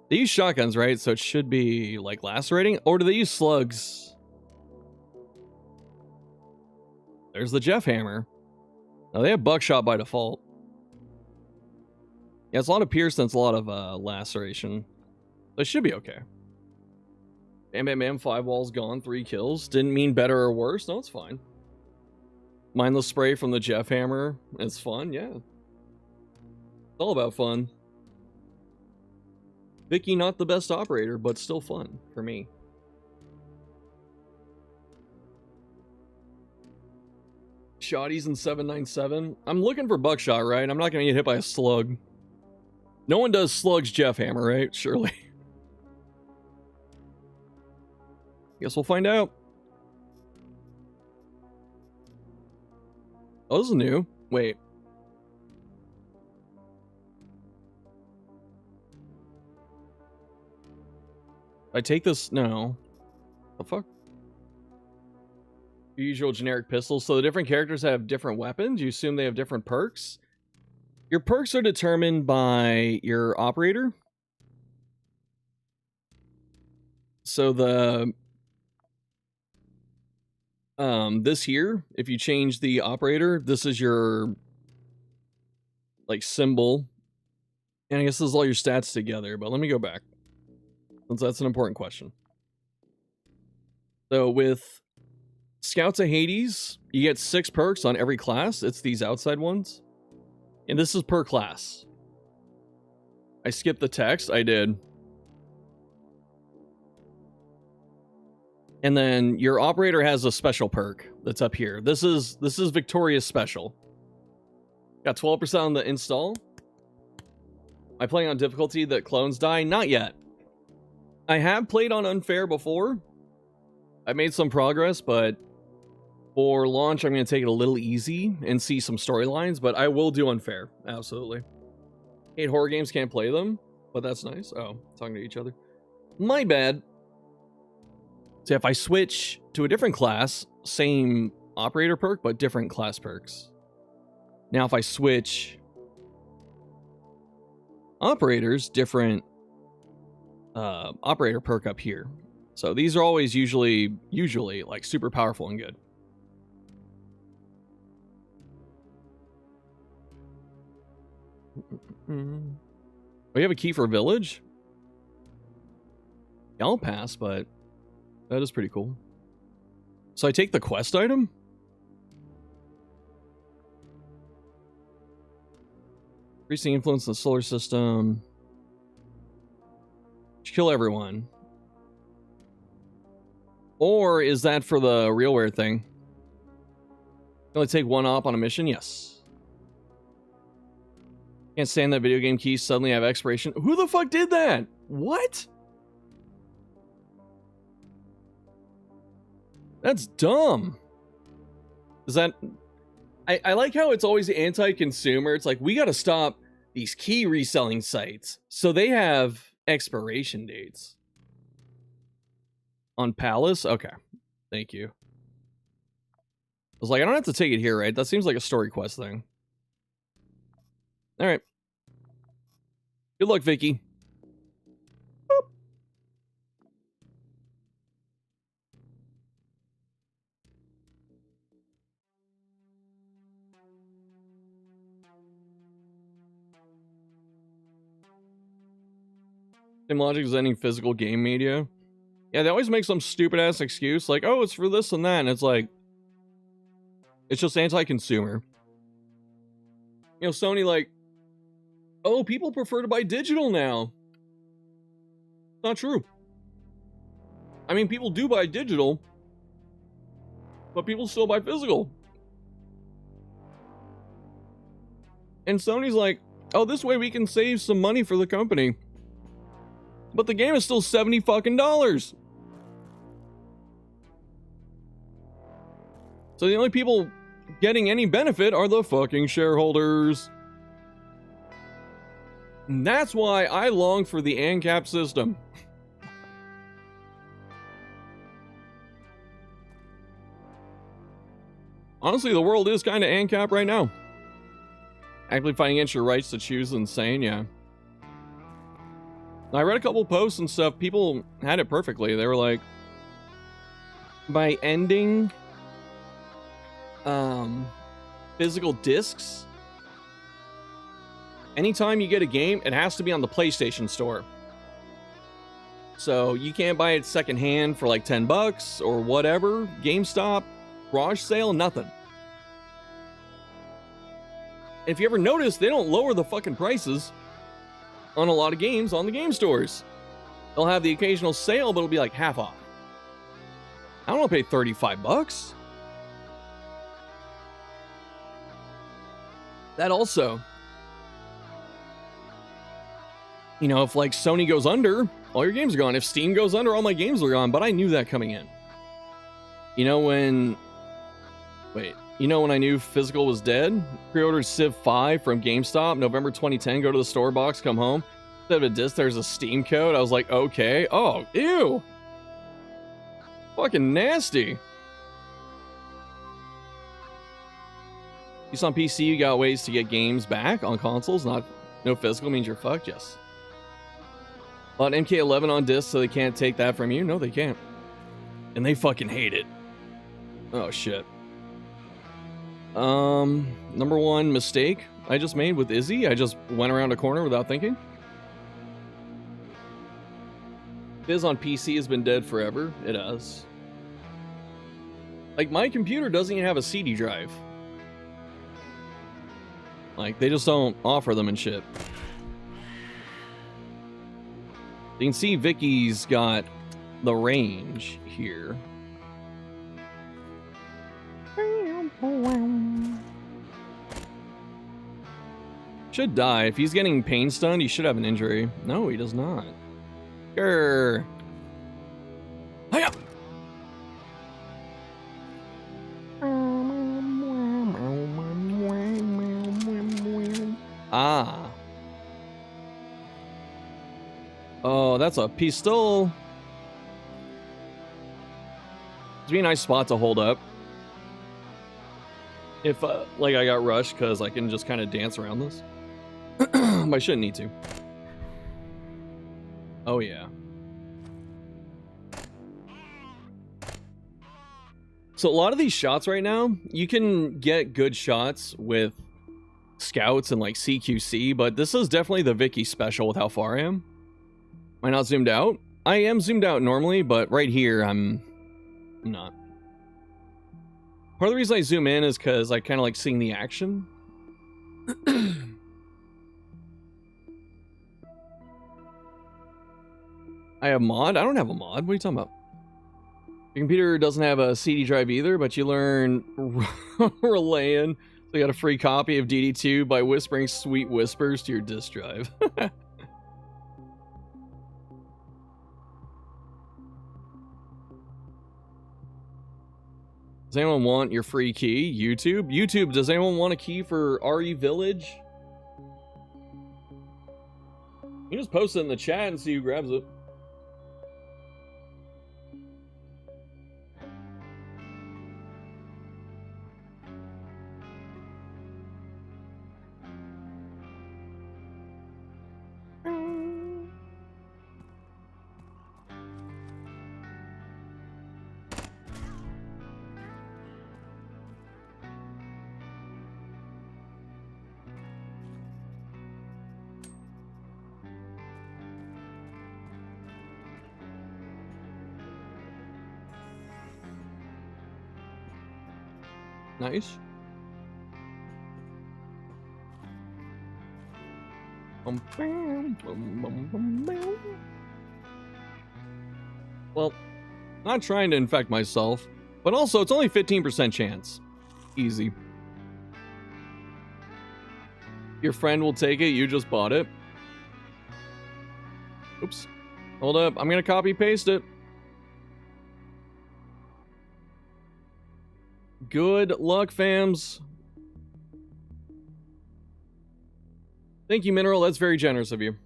They use shotguns, right? So it should be like lacerating, or do they use slugs? There's the Jeff hammer. Now they have buckshot by default. Yeah, it's a lot of pierce, and it's a lot of laceration. So it should be okay. Bam, 5 walls gone, 3 kills. Didn't mean better or worse. No, it's fine. Mindless spray from the Jeff hammer. It's fun, yeah. It's all about fun. Vicky, not the best operator, but still fun for me. Shotties in 797. I'm looking for buckshot, right? I'm not going to get hit by a slug. No one does slugs Jeff hammer, right? Surely. Guess we'll find out. Oh, this is new. Wait. I take this? No. The fuck? Usual generic pistols. So the different characters have different weapons. You assume they have different perks. Your perks are determined by your operator. So the this here, if you change the operator, this is your like symbol. And I guess this is all your stats together, but let me go back, since that's an important question. So with Scouts of Hades, you get 6 perks on every class. It's these outside ones. And this is per class. I skipped the text. I did. And then your operator has a special perk that's up here. This is Victoria's special. Got 12% on the install. Am I playing on difficulty that clones die? Not yet. I have played on unfair before. I made some progress, but for launch, I'm going to take it a little easy and see some storylines, but I will do unfair. Absolutely. Hate horror games, can't play them, but that's nice. Oh, talking to each other. My bad. So if I switch to a different class, same operator perk, but different class perks. Now if I switch operators, different operator perk up here. So these are always usually like super powerful and good. We have a key for village. Yeah, I'll pass, but that is pretty cool. So I take the quest item. Increasing influence in the solar system. Kill everyone. Or is that for the RealWare thing? Only take 1 op on a mission? Yes. Can't stand that video game keys suddenly have expiration. Who the fuck did that? What? That's dumb. Is that... I like how it's always anti-consumer. It's like, we gotta stop these key reselling sites. So they have expiration dates. On Palace? Okay. Thank you. I was like, I don't have to take it here, right? That seems like a story quest thing. Alright. Good luck, Vicky. Same logic as any physical game media. Yeah, they always make some stupid ass excuse like, oh, it's for this and that. And it's like, it's just anti-consumer. You know, Sony like, oh, people prefer to buy digital now. Not true. I mean, people do buy digital, but people still buy physical. And Sony's like, oh, this way we can save some money for the company. But the game is still $70 fucking. So the only people getting any benefit are the fucking shareholders. And that's why I long for the ANCAP system. Honestly, the world is kind of ANCAP right now. Actively fighting against your rights to choose is insane, yeah. I read a couple posts and stuff. People had it perfectly. They were like, by ending physical discs, anytime you get a game, it has to be on the PlayStation Store. So you can't buy it secondhand for like $10 or whatever. GameStop, garage sale, nothing. If you ever notice, they don't lower the fucking prices on a lot of games on the game stores. They'll have the occasional sale, but it'll be like half off. I don't want to pay $35. That also, you know, if like Sony goes under, all your games are gone. If Steam goes under, all my games are gone. But I knew that coming in. You know when I knew physical was dead? Pre-ordered Civ 5 from GameStop, November 2010, go to the store box, come home. Instead of a disc, there's a Steam code. I was like, okay. Oh, ew. Fucking nasty. Use on PC, you got ways to get games back on consoles. No physical means you're fucked, yes. Bought MK11 on disc so they can't take that from you? No, they can't. And they fucking hate it. Oh, shit. Number one mistake I just made with Izzy. I just went around a corner without thinking. Fizz on PC has been dead forever. It has. Like, my computer doesn't even have a CD drive. Like, they just don't offer them and shit. You can see Vicky's got the range here. Should die. If he's getting pain stunned, he should have an injury. No, he does not. Grr. Hiya! Ah. Oh, that's a pistol. It'd be a nice spot to hold up. If, like, I got rushed, because I can just kind of dance around this. I shouldn't need to. Oh, yeah. So a lot of these shots right now, you can get good shots with scouts and, like, CQC, but this is definitely the Vicky special with how far I am. Am I not zoomed out? I am zoomed out normally, but right here, I'm not. Part of the reason I zoom in is because I kind of like seeing the action. I have mod? I don't have a mod. What are you talking about? Your computer doesn't have a CD drive either, but you learn relaying. So you got a free copy of DD2 by whispering sweet whispers to your disk drive. Does anyone want your free key? YouTube? YouTube, does anyone want a key for RE Village? You just post it in the chat and see who grabs it. Nice. Well, not trying to infect myself, but also it's only 15% chance. Easy. Your friend will take it, you just bought it. Oops. Hold up, I'm gonna copy paste it. Good luck, fams. Thank you, Mineral. That's very generous of you.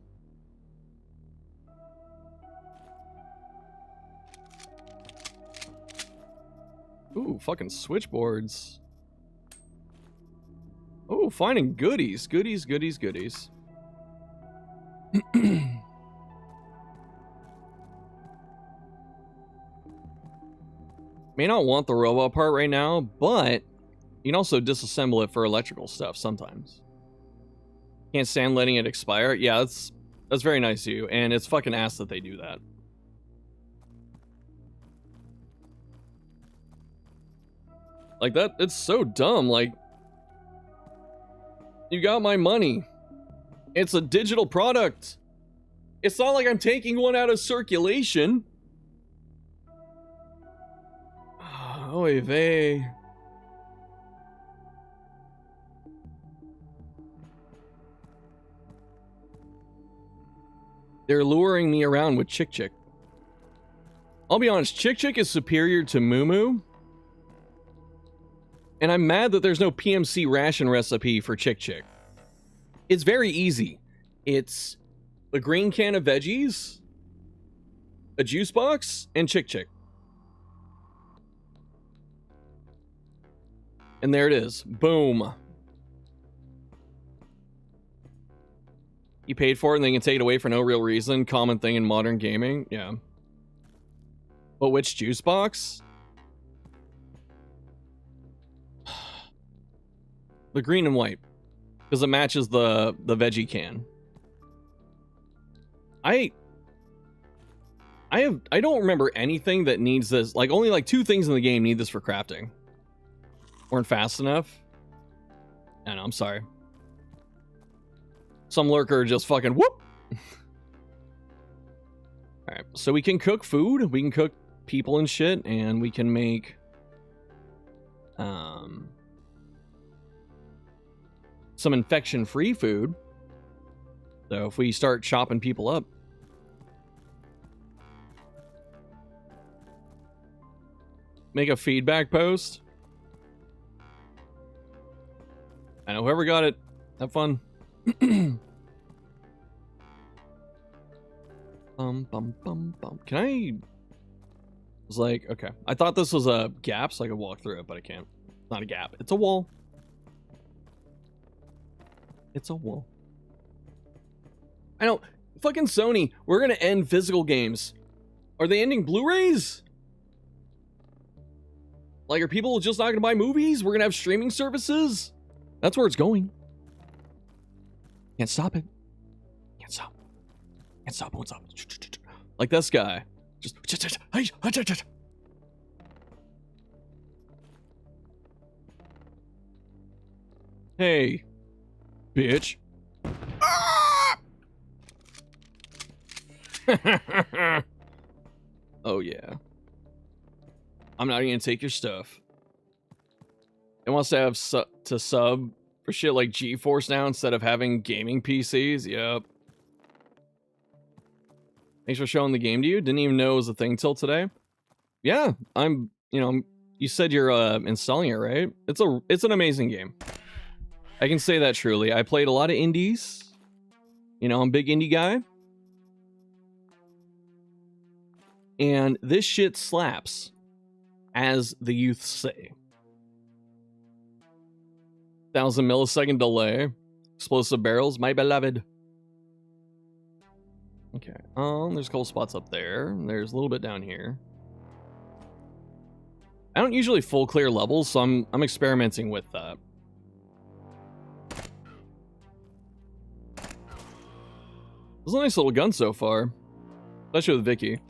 Ooh, fucking switchboards. Oh, finding goodies. Goodies, goodies, goodies. May not want the robot part right now, but you can also disassemble it for electrical stuff sometimes. Can't stand letting it expire. Yeah, that's very nice of you, and it's fucking ass that they do that. Like that, it's so dumb. Like, you got my money. It's a digital product. It's not like I'm taking one out of circulation. Oy vey. They're luring me around with Chick Chick. I'll be honest, Chick Chick is superior to Moo Moo. And I'm mad that there's no PMC ration recipe for Chick Chick. It's very easy. It's a green can of veggies, a juice box, and Chick Chick. And there it is. Boom. You paid for it and they can take it away for no real reason. Common thing in modern gaming. Yeah. But which juice box? The green and white. Because it matches the veggie can. I don't remember anything that needs this. Like, only like 2 things in the game need this for crafting. Weren't fast enough. I know, I'm sorry. Some lurker just fucking whoop. Alright, so we can cook food, we can cook people and shit, and we can make some infection-free food. So if we start chopping people up. Make a feedback post. I know, whoever got it, have fun. Can I... was like, okay. I thought this was a gap so I could walk through it, but I can't. It's not a gap. It's a wall. It's a wall. I know. Fucking Sony, we're gonna end physical games. Are they ending Blu-rays? Like, are people just not gonna buy movies? We're gonna have streaming services? That's where it's going. Can't stop it. Can't stop. Can't stop. Won't stop. Like this guy. Just. Hey, bitch. Oh yeah. I'm not gonna take your stuff. It wants to have sub for shit like GeForce now instead of having gaming PCs. Yep. Thanks for showing the game to you. Didn't even know it was a thing till today. Yeah, you said you're installing it, right? It's an amazing game. I can say that truly. I played a lot of indies. I'm a big indie guy. And this shit slaps, as the youth say. 1,000 millisecond delay. Explosive barrels, my beloved. Okay. There's a couple spots up there. There's a little bit down here. I don't usually full clear levels, so I'm experimenting with that. This is a nice little gun so far. Especially with Vicky.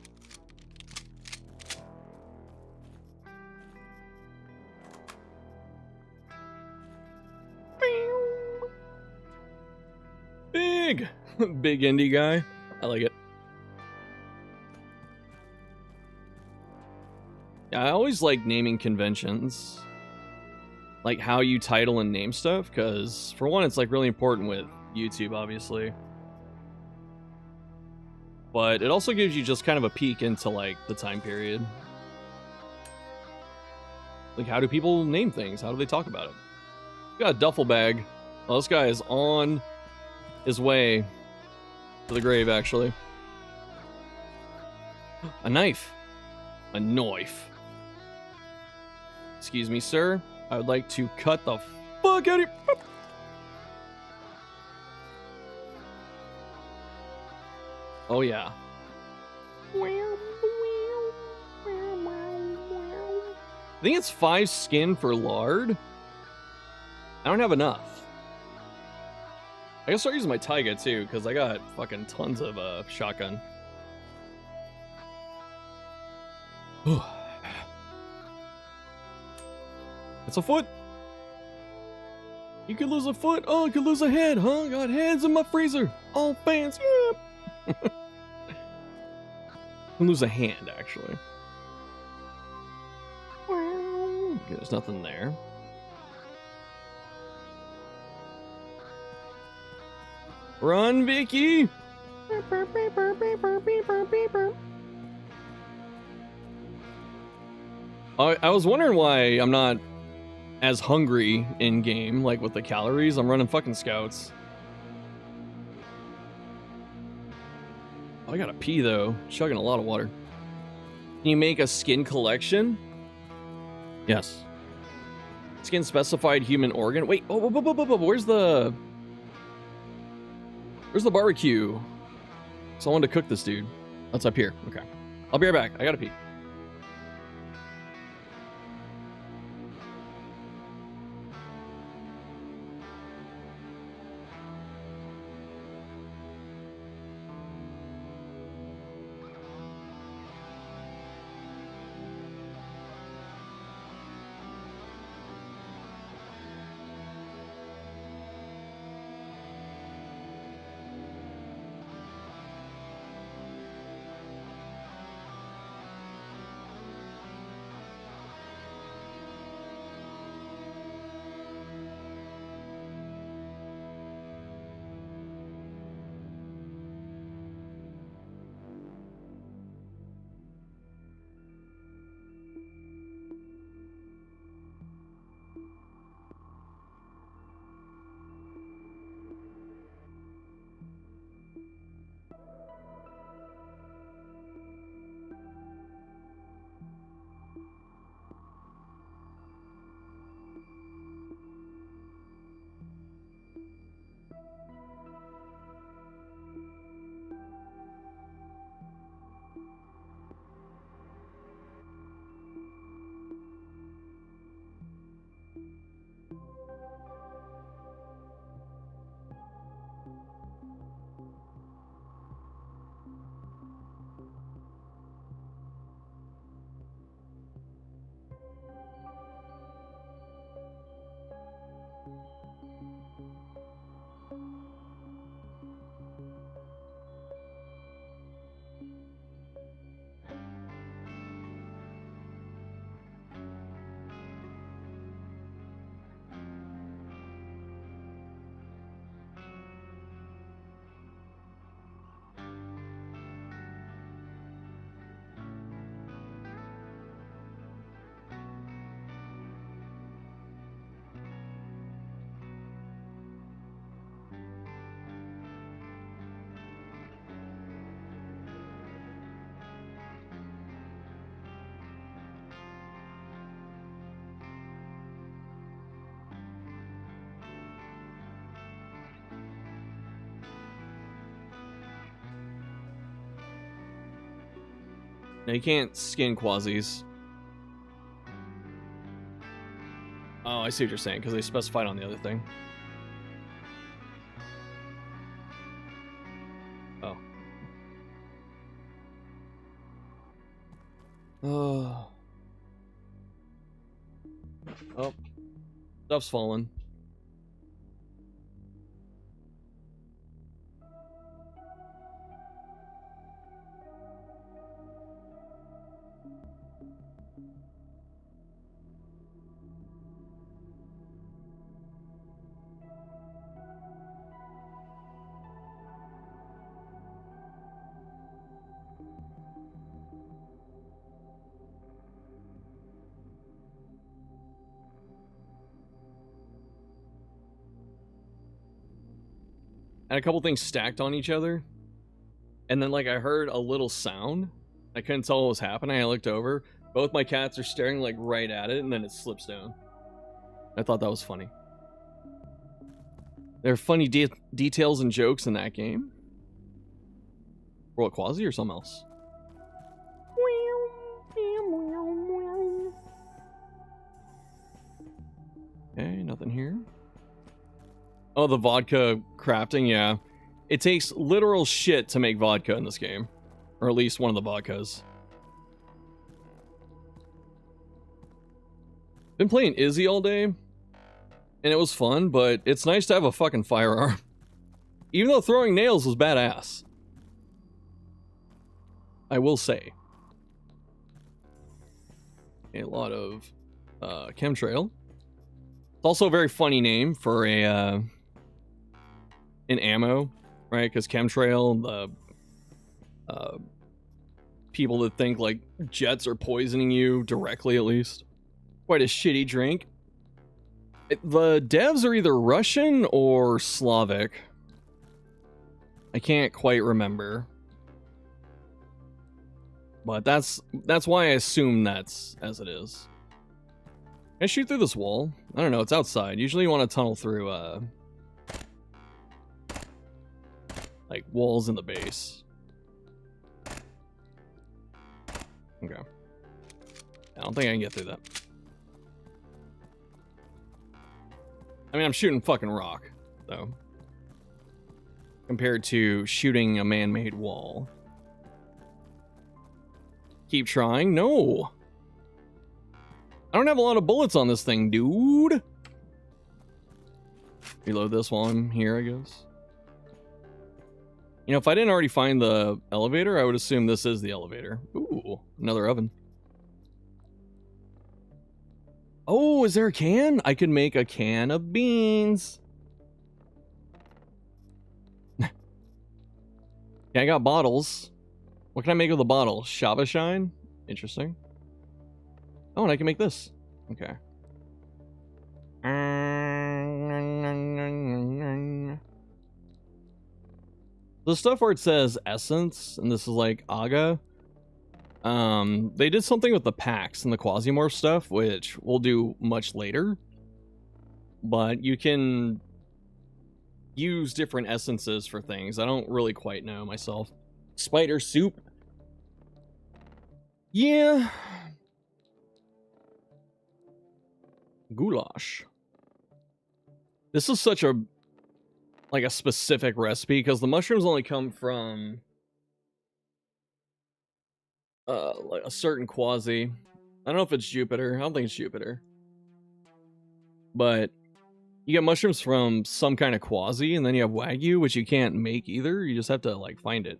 big. Big indie guy. I like it. Yeah, I always like naming conventions. Like how you title and name stuff, because for one, it's like really important with YouTube, obviously. But it also gives you just kind of a peek into like the time period. Like, how do people name things? How do they talk about it? Got a duffel bag. Oh, this guy is on his way to the grave, actually. A knife. A knife. Excuse me, sir. I would like to cut the fuck out of here. Oh, yeah. I think it's 5 skin for lard. I don't have enough. I gotta start using my taiga too, because I got fucking tons of shotgun. It's a foot. You could lose a foot. Oh, I could lose a head, huh? Got heads in my freezer. All fans, yeah. Can lose a hand, actually. Okay, there's nothing there. Run, Vicky! I was wondering why I'm not as hungry in game, like with the calories. I'm running fucking scouts. Oh, I gotta pee though. Chugging a lot of water. Can you make a skin collection? Yes. Skin specified human organ. Wait, where's the barbecue? So I wanted to cook this dude. That's up here. Okay. I'll be right back. I gotta pee. No, you can't skin quasis. Oh, I see what you're saying, because they specified on the other thing. Oh. Oh. Oh. Stuff's falling. I had a couple things stacked on each other. And then, like, I heard a little sound. I couldn't tell what was happening. I looked over. Both my cats are staring, like, right at it, and then it slips down. I thought that was funny. There are funny details and jokes in that game. For what, Quasi or something else? Okay, nothing here. Oh, the vodka crafting, yeah. It takes literal shit to make vodka in this game. Or at least one of the vodkas. Been playing Izzy all day. And it was fun, but it's nice to have a fucking firearm. Even though throwing nails was badass. I will say. A lot of chemtrail. It's also a very funny name for a an ammo, right? Because chemtrail, the people that think like jets are poisoning you directly, at least. Quite a shitty drink. The devs are either Russian or Slavic. I can't quite remember. But that's why I assume that's as it is. Can I shoot through this wall? I don't know, it's outside. Usually you want to tunnel through like walls in the base. Okay. I don't think I can get through that. I mean, I'm shooting fucking rock, though. Compared to shooting a man-made wall. Keep trying? No! I don't have a lot of bullets on this thing, dude! Reload this while I'm here, I guess. You know, if I didn't already find the elevator, I would assume this is the elevator. Ooh, another oven. Oh, is there a can? I could make a can of beans. Yeah, I got bottles. What can I make with a bottle? Shava Shine? Interesting. Oh, and I can make this. Okay. The stuff where it says essence, and this is like Aga. They did something with the packs and the Quasimorph stuff, which we'll do much later. But you can use different essences for things. I don't really quite know myself. Spider soup. Yeah. Goulash. This is such a like a specific recipe because the mushrooms only come from like a certain Quasi. I don't know if it's Jupiter. I don't think it's Jupiter. But you get mushrooms from some kind of Quasi, and then you have Wagyu, which you can't make either. You just have to like find it.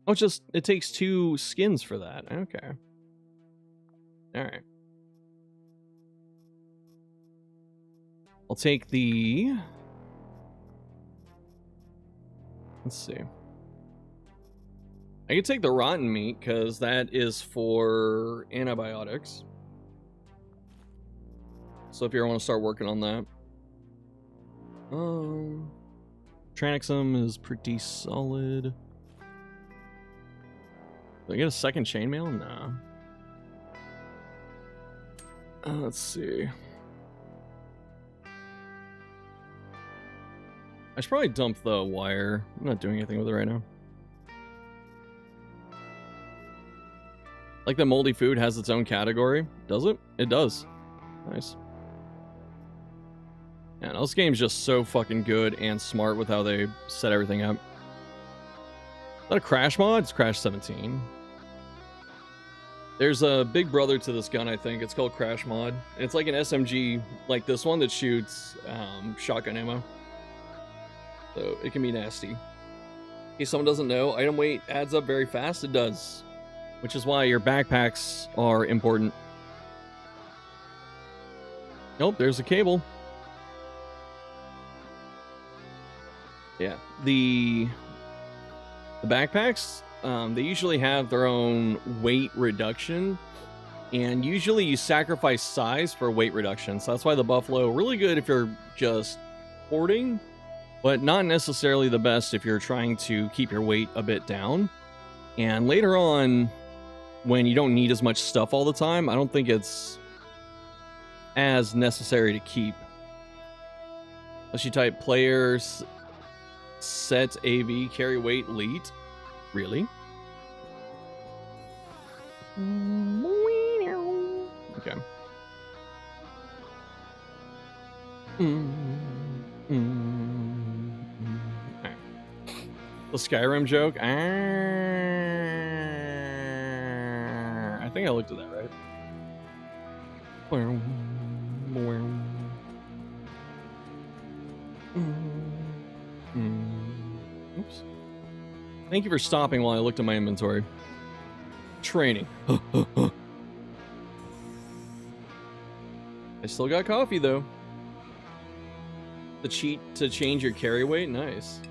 Oh, it takes 2 skins for that. Okay. Alright. I'll take the... Let's see. I could take the rotten meat, because that is for antibiotics. So if you ever want to start working on that. Tranexum is pretty solid. Did I get a second chainmail? Nah. Let's see. I should probably dump the wire. I'm not doing anything with it right now. Like the moldy food has its own category. Does it? It does. Nice. Yeah, this game's just so fucking good and smart with how they set everything up. Is that a crash mod? It's Crash 17. There's a big brother to this gun, I think. It's called Crash Mod. And it's like an SMG like this one that shoots shotgun ammo. So it can be nasty. In case someone doesn't know, item weight adds up very fast. It does. Which is why your backpacks are important. Nope, there's a cable. Yeah, the backpacks, they usually have their own weight reduction And usually you sacrifice size for weight reduction. So that's why the buffalo, really good if you're just hoarding, but not necessarily the best if you're trying to keep your weight a bit down. And later on, when you don't need as much stuff all the time, I don't think it's as necessary to keep. Unless you type players set AV carry weight elite. Really? Okay. Right. The Skyrim joke. I think I looked at that right. Oops. Thank you for stopping while I looked at my inventory. Training. I still got coffee though. The cheat to change your carry weight, nice.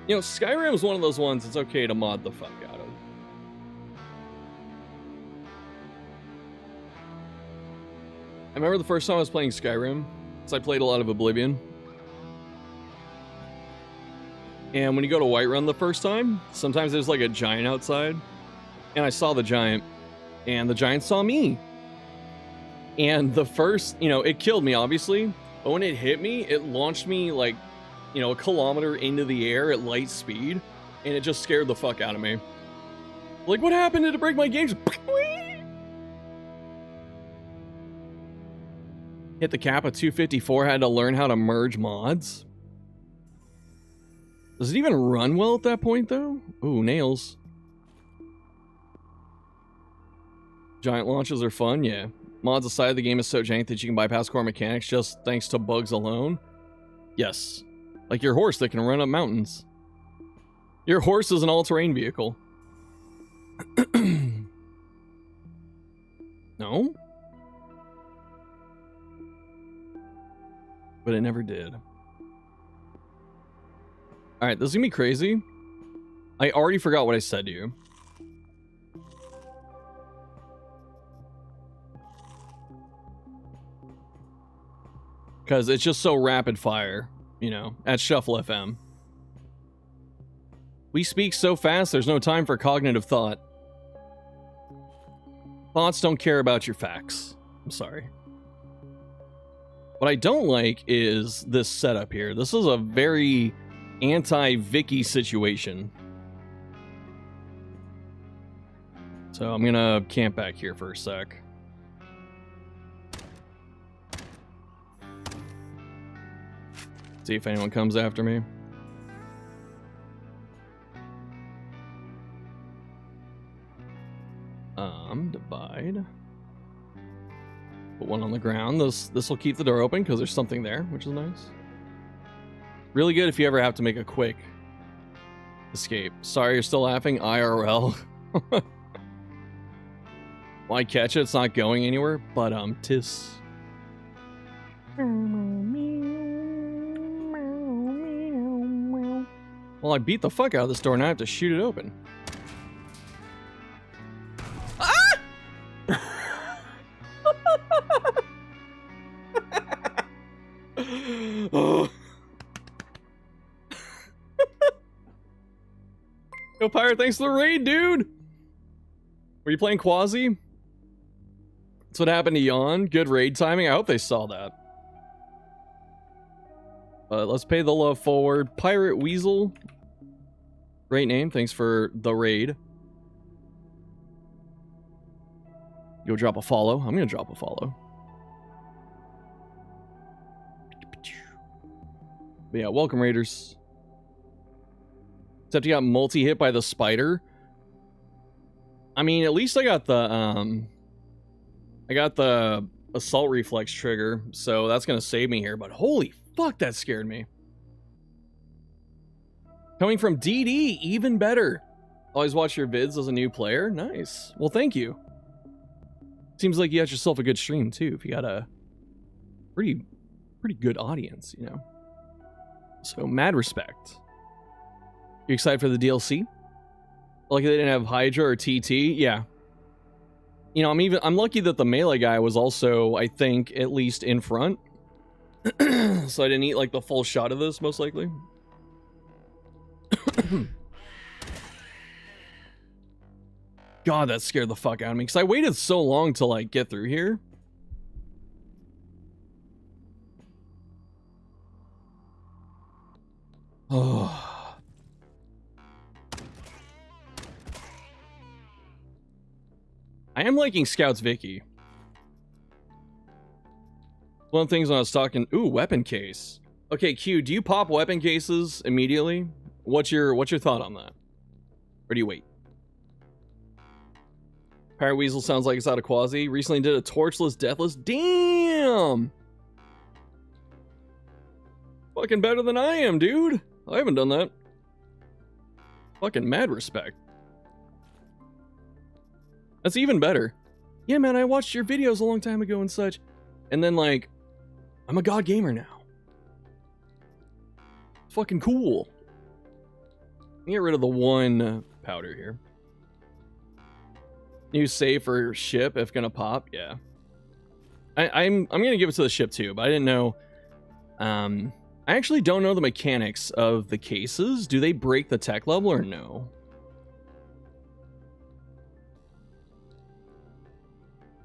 You know, Skyrim is one of those ones it's okay to mod the fuck out of. I remember the first time I was playing Skyrim, because I played a lot of Oblivion. And when you go to Whiterun the first time, sometimes there's like a giant outside. And I saw the giant, and the giant saw me. And the first, you know, it killed me, obviously. But when it hit me, it launched me like, you know, a kilometer into the air at light speed. And it just scared the fuck out of me. Like, what happened? Did it break my game? Just hit the cap at 254, had to learn how to merge mods. Does it even run well at that point, though? Ooh, nails. Giant launches are fun, yeah. Mods aside, the game is so jank that you can bypass core mechanics just thanks to bugs alone. Yes. Like your horse that can run up mountains. Your horse is an all-terrain vehicle. No? But it never did. Alright, this is gonna be crazy. I already forgot what I said to you. Because it's just so rapid fire, you know, at Shuffle FM. We speak so fast, there's no time for cognitive thought. Thoughts don't care about your facts. I'm sorry. What I don't like is this setup here. This is a very anti-Vicky situation. So I'm gonna camp back here for a sec. See if anyone comes after me. Divide. Put one on the ground. This will keep the door open because there's something there, which is nice. Really good if you ever have to make a quick escape. Sorry, you're still laughing. IRL. Why catch it? It's not going anywhere. But tis. Well, I beat the fuck out of this door, now I have to shoot it open. Ah! Oh. Yo, Pirate, thanks for the raid, dude! Were you playing Quasi? That's what happened to Yawn. Good raid timing. I hope they saw that. Let's pay the love forward. Pirate Weasel. Great name. Thanks for the raid. Go drop a follow. I'm going to drop a follow. But yeah, welcome, Raiders. Except you got multi-hit by the spider. I mean, at least I got the assault reflex trigger, so that's going to save me here. But holy fuck, that scared me. Coming from DD, even better. Always watch your vids as a new player. Nice. Well, thank you. Seems like you got yourself a good stream, too, if you got a pretty good audience, you know. So, mad respect. You excited for the DLC? Like they didn't have Hydra or TT? Yeah. You know, I'm lucky that the melee guy was also, I think, at least in front. So I didn't eat like the full shot of this, most likely. God, that scared the fuck out of me because I waited so long to like get through here. Oh. I am liking Scouts Vicky. One of the things when I was talking, ooh, weapon case. Okay, Q, do you pop weapon cases immediately? What's your thought on that? Or do you wait? Pirate Weasel sounds like it's out of Quasi. Recently did a torchless, deathless. Damn! Fucking better than I am, dude. I haven't done that. Fucking mad respect. That's even better. Yeah, man, I watched your videos a long time ago and such. And then, like, I'm a god gamer now. It's fucking cool. Get rid of the one powder here. New save for ship if gonna pop, yeah. I'm gonna give it to the ship too, but I didn't know. I actually don't know the mechanics of the cases. Do they break the tech level or no?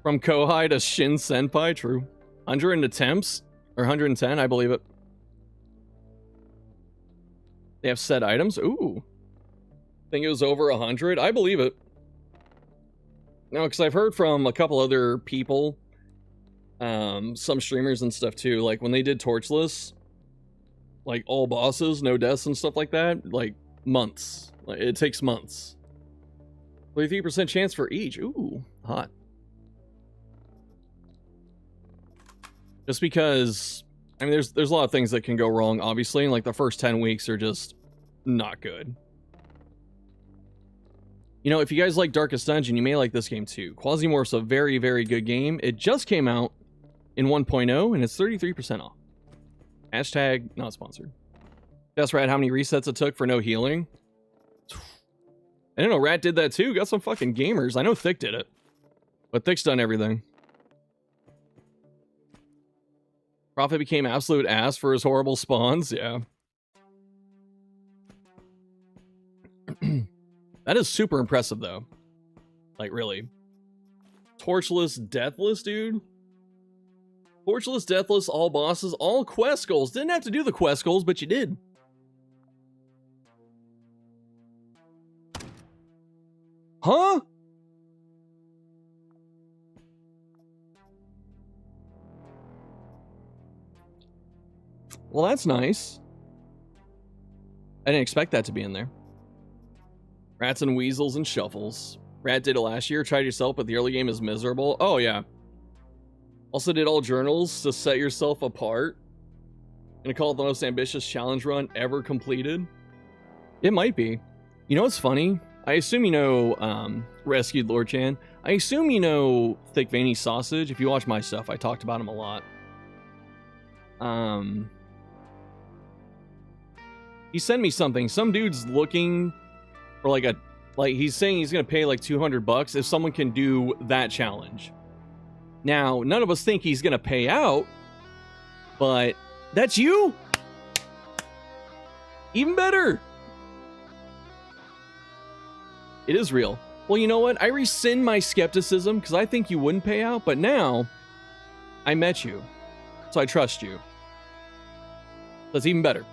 From Kouhai to Shin Senpai, true. 100 attempts or 110, I believe it. They have set items. Ooh, think it was over 100. I believe it. No, because I've heard from a couple other people, some streamers and stuff too. Like when they did Torchless, like all bosses, no deaths and stuff like that. Like months. Like, it takes months. 33% chance for each. Ooh, hot. Just because, I mean, there's a lot of things that can go wrong, obviously, and like the first 10 weeks are just not good. You know, if you guys like Darkest Dungeon, you may like this game too. Quasimorph's a very, very good game. It just came out in 1.0, and it's 33% off. Hashtag not sponsored. Guess Rat how many resets it took for no healing? I didn't know Rat did that too. Got some fucking gamers. I know Thick did it. But Thick's done everything. Prophet became absolute ass for his horrible spawns. Yeah. That is super impressive, though. Like, really. Torchless, deathless, dude. Torchless, deathless, all bosses, all quest goals. Didn't have to do the quest goals, but you did. Huh? Well, that's nice. I didn't expect that to be in there. Rats and weasels and shuffles. Rat did it last year. Tried yourself, but the early game is miserable. Oh, yeah. Also did all journals to set yourself apart. Gonna call it the most ambitious challenge run ever completed. It might be. You know what's funny? I assume you know Rescued Lord Chan. I assume you know Thick Veiny Sausage. If you watch my stuff, I talked about him a lot. He sent me something. Some dude's looking for like he's saying he's gonna pay like $200 if someone can do that challenge. Now, none of us think he's gonna pay out, but that's you? Even better. It is real. Well, you know what? I rescind my skepticism because I think you wouldn't pay out, but now I met you, so I trust you. That's even better.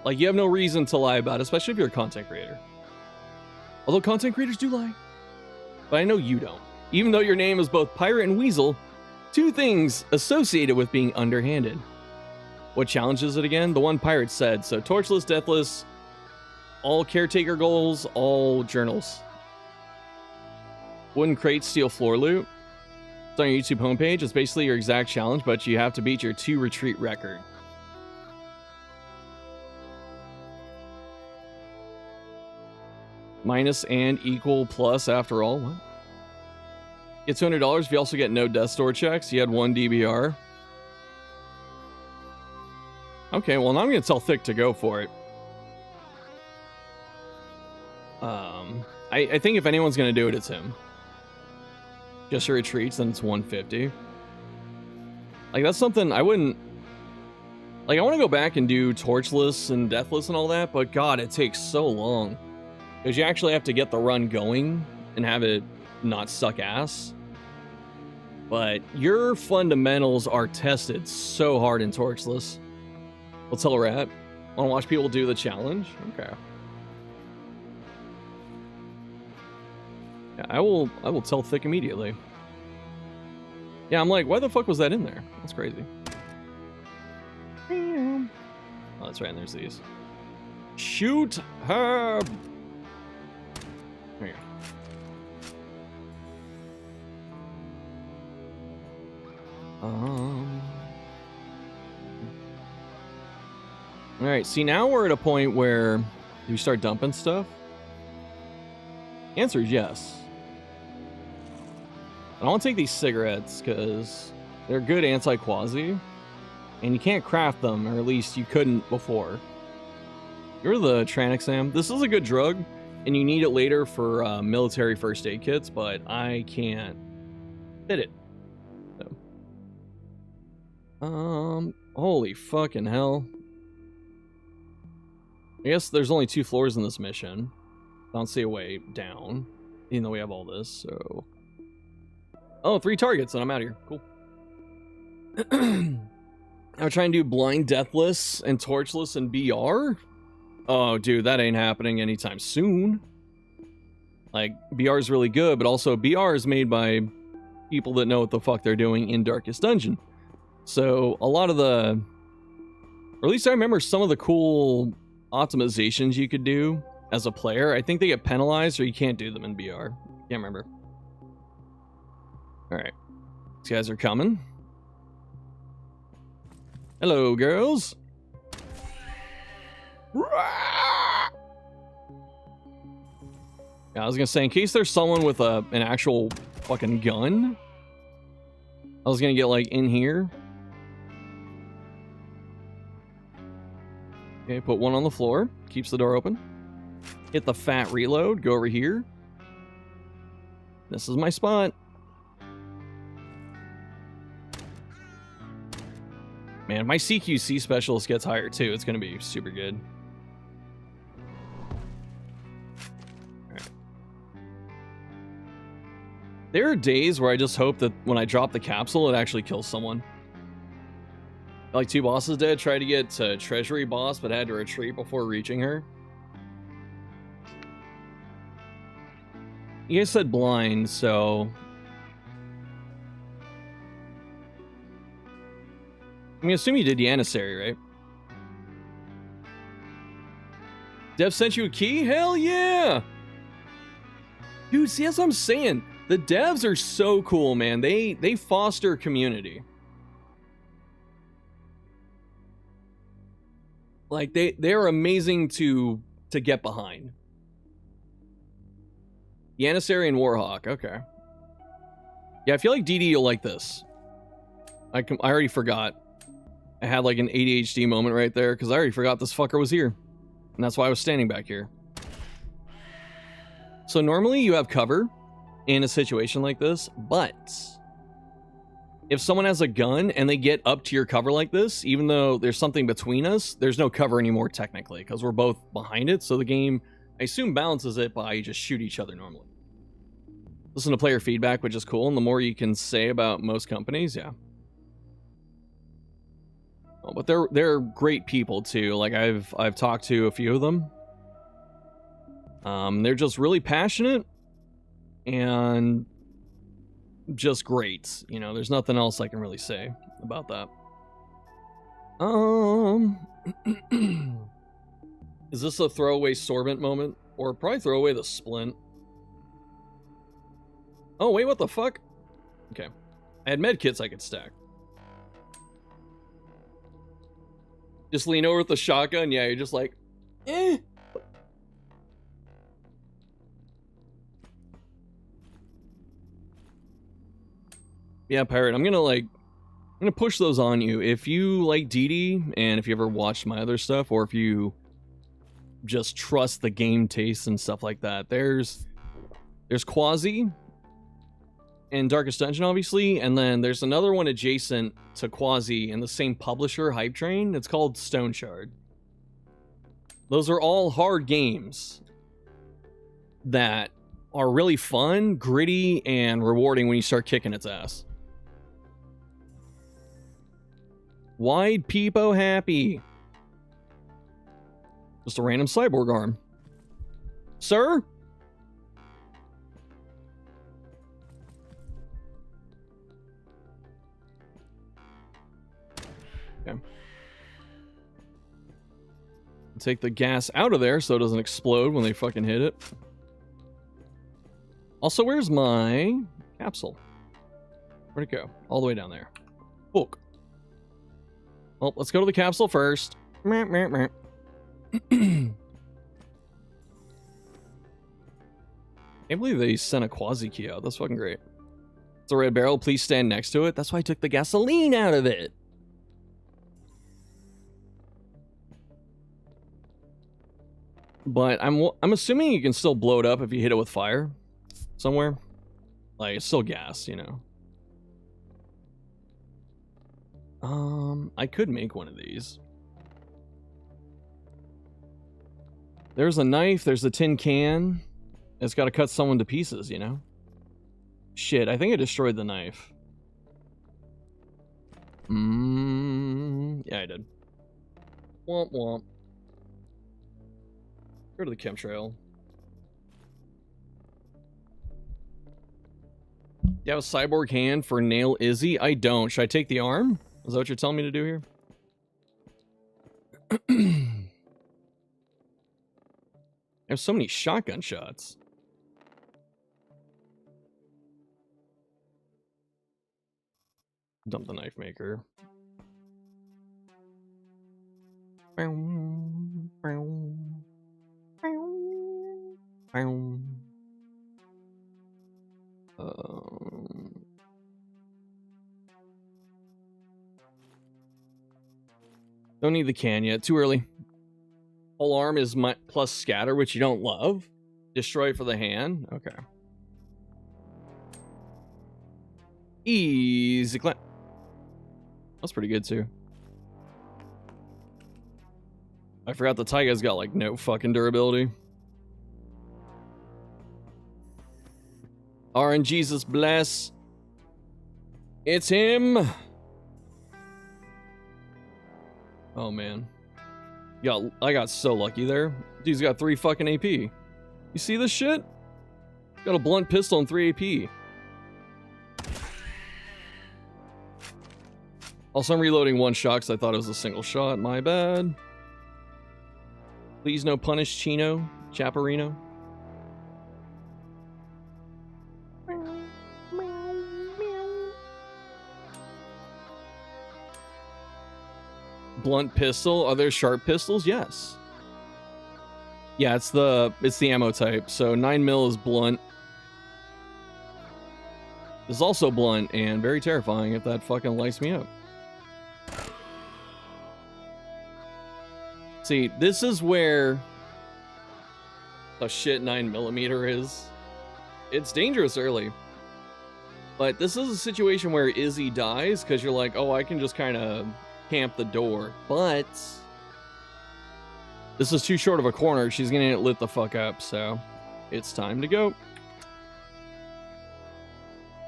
Like, you have no reason to lie about it, especially if you're a content creator. Although content creators do lie. But I know you don't. Even though your name is both Pirate and Weasel, two things associated with being underhanded. What challenge is it again? The one Pirate said. So, Torchless, Deathless, all Caretaker goals, all journals. Wooden crates steal floor loot. It's on your YouTube homepage. It's basically your exact challenge, but you have to beat your 2 retreat record. Minus and equal plus after all. What? Get $200 if you also get no death store checks. You had 1 DBR. Okay, well, now I'm going to tell Thick to go for it. I think if anyone's gonna do it, it's him. Just your retreats, then it's 150. Like, that's something I wouldn't... Like, I want to go back and do Torchless and Deathless and all that, but God, it takes so long. Because you actually have to get the run going and have it not suck ass. But your fundamentals are tested so hard in Torchless. We'll tell Rat. Want to watch people do the challenge? Okay. Yeah, I will tell Thick immediately. Yeah, I'm like, why the fuck was that in there? That's crazy. Oh, that's right, and there's these. Shoot her! There you go. Alright, see, now we're at a point where you start dumping stuff. Answer is yes. I want to take these cigarettes because they're good anti-quasi, and you can't craft them, or at least you couldn't before. You're the Tranexam. This is a good drug, and you need it later for military first aid kits, but I can't fit it. So. Holy fucking hell. I guess there's only 2 floors in this mission. I don't see a way down, even though we have all this, so... Oh, 3 targets, and I'm out of here. Cool. I'll try and do Blind Deathless and Torchless and BR? Oh, dude, that ain't happening anytime soon. Like, BR is really good, but also BR is made by people that know what the fuck they're doing in Darkest Dungeon. So, a lot of the... Or at least I remember some of the cool optimizations you could do as a player. I think they get penalized or you can't do them in BR. Can't remember. Alright. These guys are coming. Hello, girls. Yeah, I was gonna say, in case there's someone with an actual fucking gun, I was gonna get, like, in here. Okay, put one on the floor. Keeps the door open. Hit the fat reload. Go over here. This is my spot. Man, my CQC specialist gets higher too. It's going to be super good. Right. There are days where I just hope that when I drop the capsule, it actually kills someone. Like 2 bosses dead. Tried to get to Treasury boss, but had to retreat before reaching her. You guys said blind, so... I'm gonna assume you did Janissary, right? Dev sent you a key? Hell yeah! Dude, see, that's what I'm saying. The devs are so cool, man. They foster community. Like, they're amazing to get behind. Janissary and Warhawk, okay. Yeah, I feel like DD you'll like this. I already forgot. I had like an ADHD moment right there because I already forgot this fucker was here. And that's why I was standing back here. So normally you have cover in a situation like this, but if someone has a gun and they get up to your cover like this, even though there's something between us, there's no cover anymore technically because we're both behind it. So the game, I assume, balances it by you just shoot each other normally. Listen to player feedback, which is cool. And the more you can say about most companies, yeah. Oh, but they're great people too. Like I've talked to a few of them. They're just really passionate and just great. You know, there's nothing else I can really say about that. Is this a throwaway sorbent moment? Or probably throw away the splint. Oh, wait, what the fuck? Okay. I had med kits I could stack. Just lean over with the shotgun. Yeah, you're just like, eh. Yeah, Pirate, I'm gonna push those on you. If you like DD, and if you ever watched my other stuff, or if you just trust the game taste and stuff like that. There's Quasi and Darkest Dungeon, obviously, and then there's another one adjacent to Quasi in the same publisher, Hype Train. It's called Stone Shard. Those are all hard games that are really fun, gritty, and rewarding when you start kicking its ass. Wide peepo happy. Just a random cyborg arm. Sir? Okay. Take the gas out of there so it doesn't explode when they fucking hit it. Also, where's my capsule? Where'd it go? All the way down there. Book. Well, let's go to the capsule first. Meh, meh, meh. Can't believe they sent a Quasi key out. That's fucking great. It's a red barrel. Please stand next to it. That's why I took the gasoline out of it. But I'm assuming you can still blow it up if you hit it with fire somewhere. Like, it's still gas, you know. I could make one of these. There's a knife, there's a tin can. It's got to cut someone to pieces, you know? Shit, I think I destroyed the knife. Yeah, I did. Womp womp. Go to the chemtrail. You have a cyborg hand for nail Izzy? I don't. Should I take the arm? Is that what you're telling me to do here? I have so many shotgun shots. Dump the knife maker. Don't need the can yet. Too early. Whole arm is my plus scatter, which you don't love. Destroy for the hand. Okay. Easy clamp. That's pretty good too. I forgot the Taiga's got like no fucking durability. RNGesus bless. It's him. Oh man. Yeah, I got so lucky there. Dude's got 3 fucking AP. You see this shit? Got a blunt pistol and 3 AP. Also, I'm reloading 1 shot because I thought it was a single shot. My bad. Please no punish Chino, Chaparino. Blunt pistol. Are there sharp pistols? Yes. Yeah, it's the ammo type. So 9mm is blunt. This is also blunt and very terrifying if that fucking lights me up. See, this is where a shit 9mm is. It's dangerous early. But this is a situation where Izzy dies because you're like, oh, I can just kind of camp the door. But this is too short of a corner. She's gonna get lit the fuck up, so it's time to go.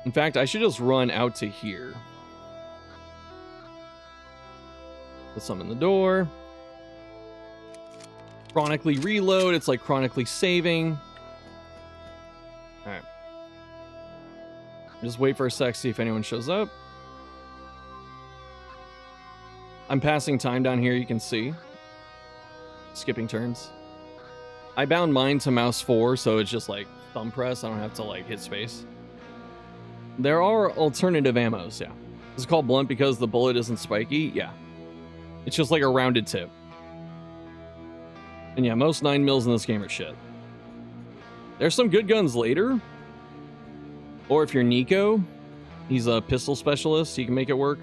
In fact, I should just run out to here. Put some in the door. Chronically reload. It's like chronically saving. Alright. Just wait for a sec, see if anyone shows up. I'm passing time down here, you can see. Skipping turns. I bound mine to mouse 4, so it's just like thumb press. I don't have to like hit space. There are alternative ammos, yeah. This is called blunt because the bullet isn't spiky, yeah. It's just like a rounded tip. And yeah, most 9mm in this game are shit. There's some good guns later. Or if you're Nico, he's a pistol specialist, he can make it work.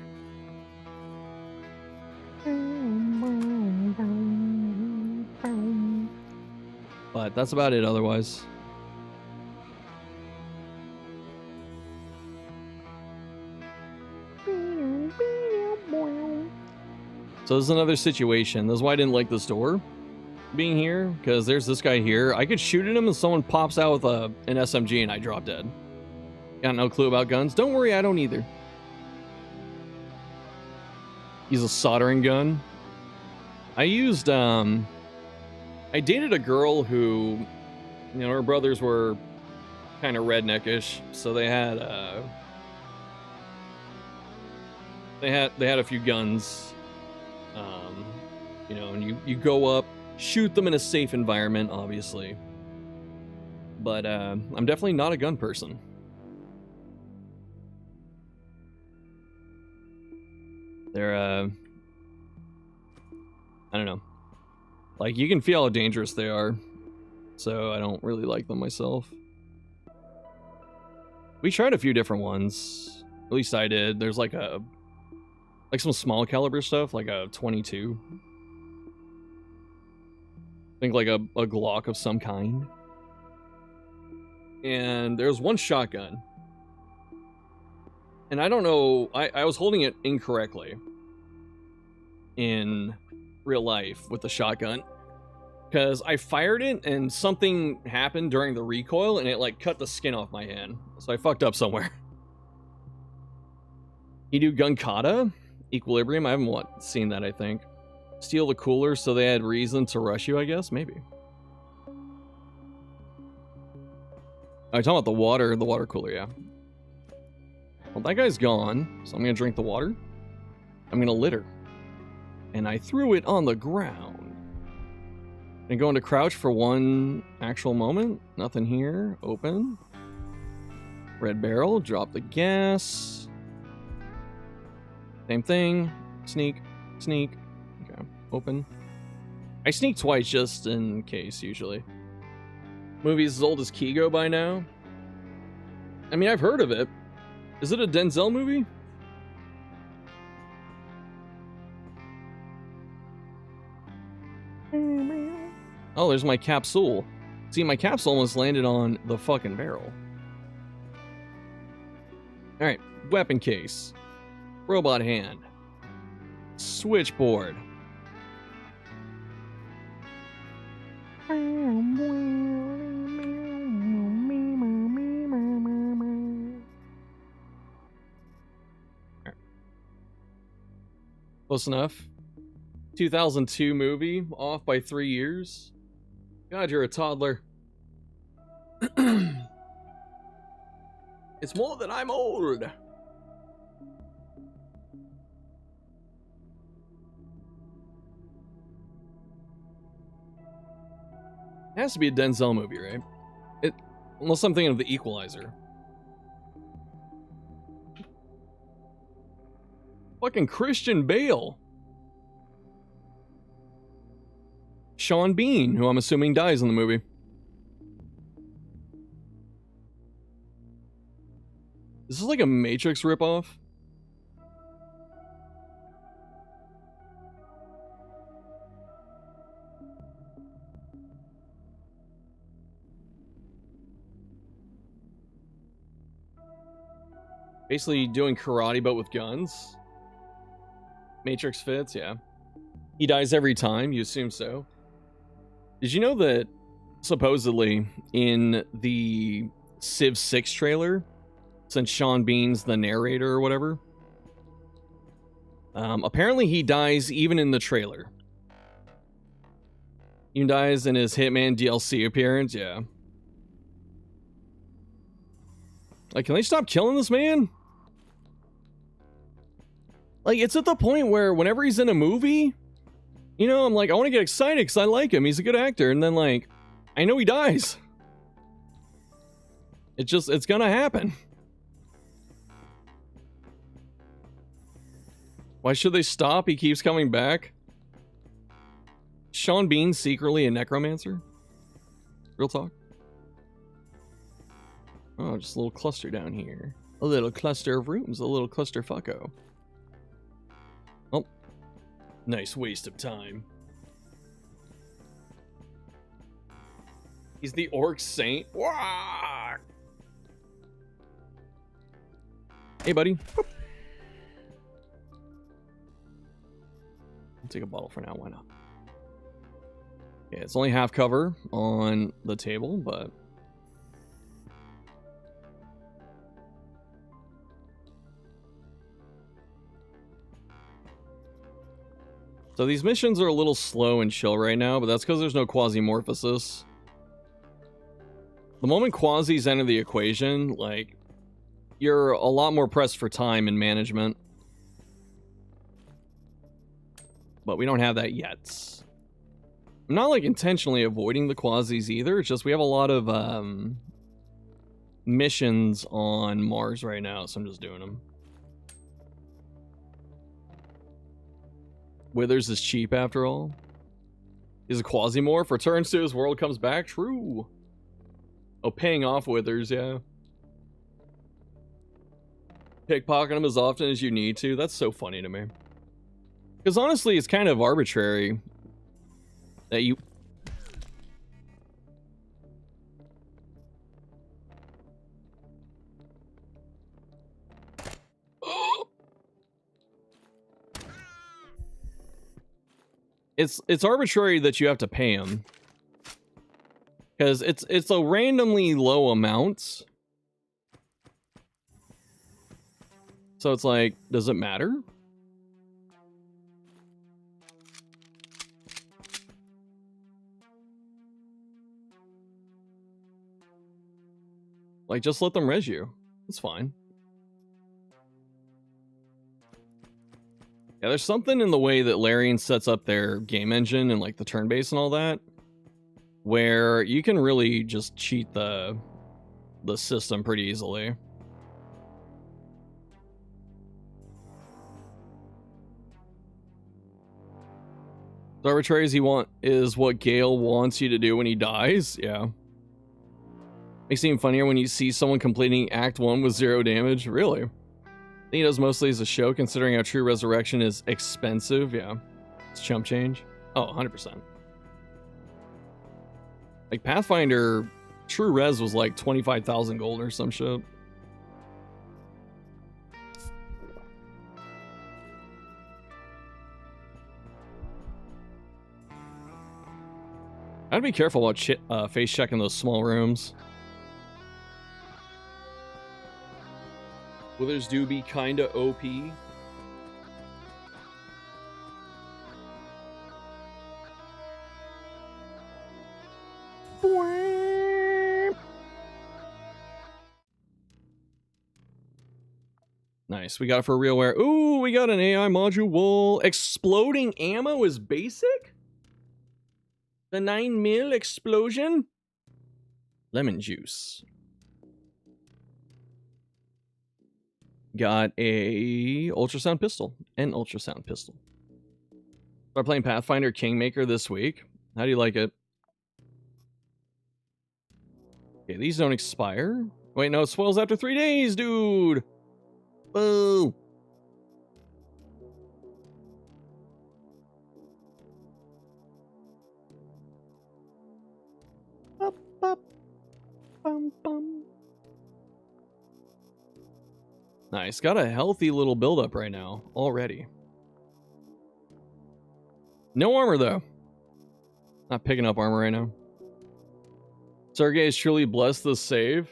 that's about it otherwise. So this is another situation. This is why I didn't like this door being here, because there's this guy here. I could shoot at him and someone pops out with an SMG and I drop dead. Got no clue about guns. Don't worry, I don't either. He's a soldering gun. I dated a girl who, you know, her brothers were kind of redneckish, so they had a few guns. You know, and you go up, shoot them in a safe environment, obviously. But I'm definitely not a gun person. They're I don't know. Like, you can feel how dangerous they are, so I don't really like them myself. We tried a few different ones. At least I did. There's like some small caliber stuff, like a 22. I think like a Glock of some kind. And there's one shotgun. And I don't know, I was holding it incorrectly in real life with the shotgun, because I fired it and something happened during the recoil and it like cut the skin off my hand. So I fucked up somewhere. You do gun kata? Equilibrium? I haven't seen that, I think. Steal the cooler so they had reason to rush you, I guess? Maybe. I'm talking about the water cooler, yeah. Well, that guy's gone, so I'm gonna drink the water. I'm gonna litter. And I threw it on the ground. And go into crouch for one actual moment. Nothing here. Open. Red barrel. Drop the gas. Same thing. Sneak. Sneak. Okay. Open. I sneak twice just in case, usually. Movie's as old as Kigo by now. I mean, I've heard of it. Is it a Denzel movie? Oh, there's my capsule. See, my capsule almost landed on the fucking barrel. Alright, weapon case. Robot hand. Switchboard. Close enough. 2002 movie, off by 3 years. God, you're a toddler. It's more than I'm old. It has to be a Denzel movie, right? Unless I'm thinking of The Equalizer. Fucking Christian Bale. Sean Bean, who I'm assuming dies in the movie. This is like a Matrix ripoff. Basically doing karate but with guns. Matrix fits, yeah. He dies every time, you assume so. Did you know that supposedly in the Civ 6 trailer, since Sean Bean's the narrator or whatever, apparently he dies even in the trailer. He dies in his Hitman DLC appearance, yeah. Like, can they stop killing this man? Like, it's at the point where whenever he's in a movie, you know, I'm like, I want to get excited because I like him. He's a good actor. And then, like, I know he dies. It's gonna happen. Why should they stop? He keeps coming back. Sean Bean secretly a necromancer? Real talk? Oh, just a little cluster down here. A little cluster of rooms. A little cluster fucko. Oh. Nice waste of time. He's the orc saint. Wah! Hey, buddy. Boop. I'll take a bottle for now. Why not? Yeah, it's only half cover on the table, but... So these missions are a little slow and chill right now, but that's because there's no quasi-morphosis. The moment quasis enter the equation, like, you're a lot more pressed for time and management. But we don't have that yet. I'm not, like, intentionally avoiding the quasis either. It's just we have a lot of missions on Mars right now, so I'm just doing them. Withers is cheap after all. Is a Quasimorph returns to his world, comes back. True. Oh, paying off Withers, yeah. Pickpocket him as often as you need to. That's so funny to me. Because honestly, it's kind of arbitrary that you... It's arbitrary that you have to pay him. Because it's a randomly low amount. So it's like, does it matter? Like, just let them res you. It's fine. Yeah, there's something in the way that Larian sets up their game engine and like the turn base and all that, where you can really just cheat the system pretty easily. The arbitrary is what Gale wants you to do when he dies. Yeah. Makes it even funnier when you see someone completing Act 1 with 0 damage. Really? I think he does mostly as a show, considering how True Resurrection is expensive. Yeah. It's chump change. Oh, 100%. Like, Pathfinder, True Res was like 25,000 gold or some shit. I'd be careful about face checking those small rooms. Withers do be kinda OP. Nice, we got it for RealWare. Ooh, we got an AI module. Exploding ammo is basic? The 9mm explosion? Lemon juice. Got a ultrasound pistol. An ultrasound pistol. Start playing Pathfinder Kingmaker this week. How do you like it? Okay, these don't expire. Wait, no, it spoils after 3 days, dude. Boo. Up, up, bum, bum. Nice, got a healthy little build-up right now, already. No armor, though. Not picking up armor right now. Sergey is truly blessed this save.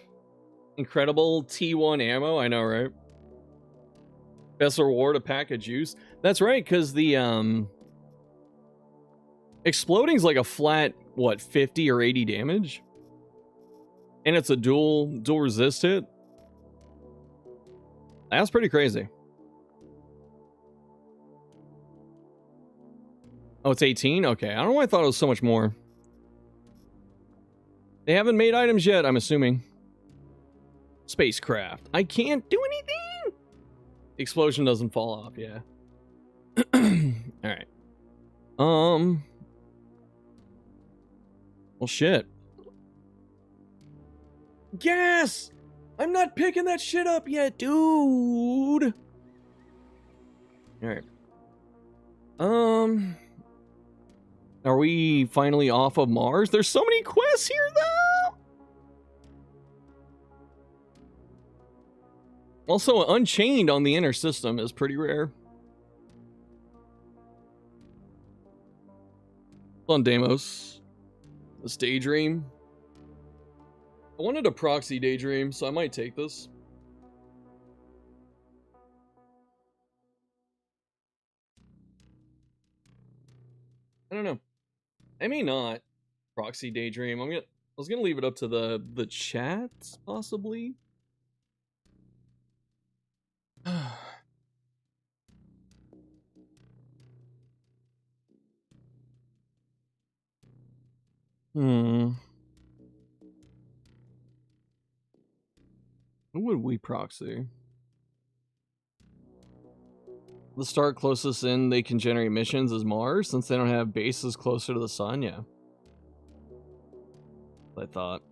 Incredible T1 ammo, I know, right? Best reward, a pack of juice. That's right, because the, exploding's like a flat, what, 50 or 80 damage? And it's a dual resist hit. That's pretty crazy. Oh, it's 18? Okay, I don't know why I thought it was so much more. They haven't made items yet, I'm assuming. Spacecraft. I can't do anything! The explosion doesn't fall off, yeah. Alright. Well, shit. Gas! I'm not picking that shit up yet, dude! Alright. Are we finally off of Mars? There's so many quests here, though! Also, Unchained on the inner system is pretty rare. On Deimos. This Daydream. I wanted a proxy Daydream, so I might take this. I don't know. I may not proxy Daydream. I was gonna leave it up to the chat, possibly. Who would we proxy? The star closest in they can generate missions is Mars, since they don't have bases closer to the sun. Yeah, I thought.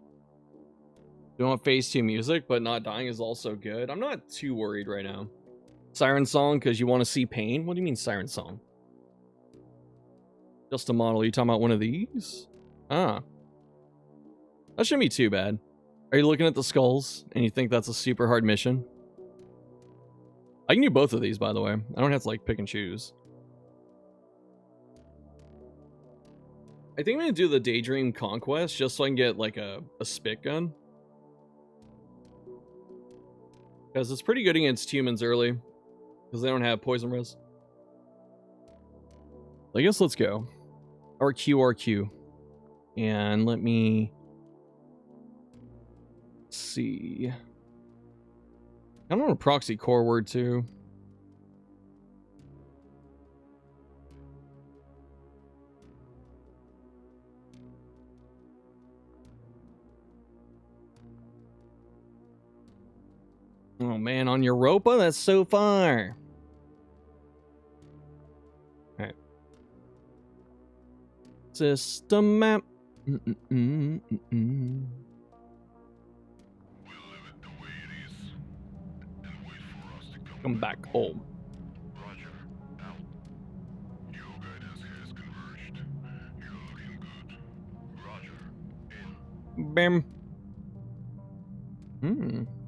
You want phase 2 music, but not dying is also good. I'm not too worried right now. Siren Song, because you want to see pain? What do you mean Siren Song? Just a model. You talking about one of these? Ah. That shouldn't be too bad. Are you looking at the skulls and you think that's a super hard mission? I can do both of these, by the way. I don't have to like pick and choose. I think I'm gonna do the Daydream Conquest just so I can get like a spit gun. Because it's pretty good against humans early. Because they don't have poison res. I guess let's go. RQ. And let me see. I don't want a proxy core word too. Oh man, on Europa? That's so far. Alright. System map. Come back home. Roger. Out. Your guidance has converged. You're looking good. Roger. In. Bam.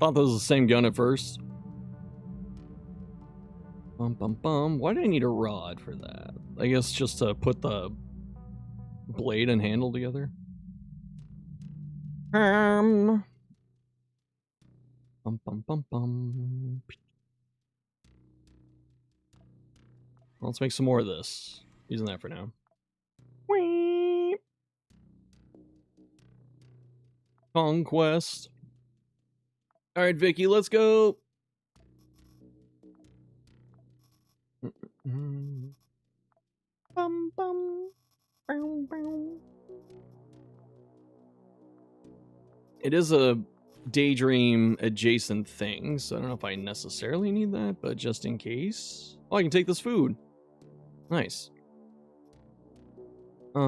Thought that was the same gun at first. Why do I need a rod for that? I guess just to put the blade and handle together. Let's make some more of this. Using that for now. Whee! Conquest. All right, Vicky, let's go. It is a Daydream adjacent thing, so I don't know if I necessarily need that, but just in case. Oh, I can take this food. Nice. I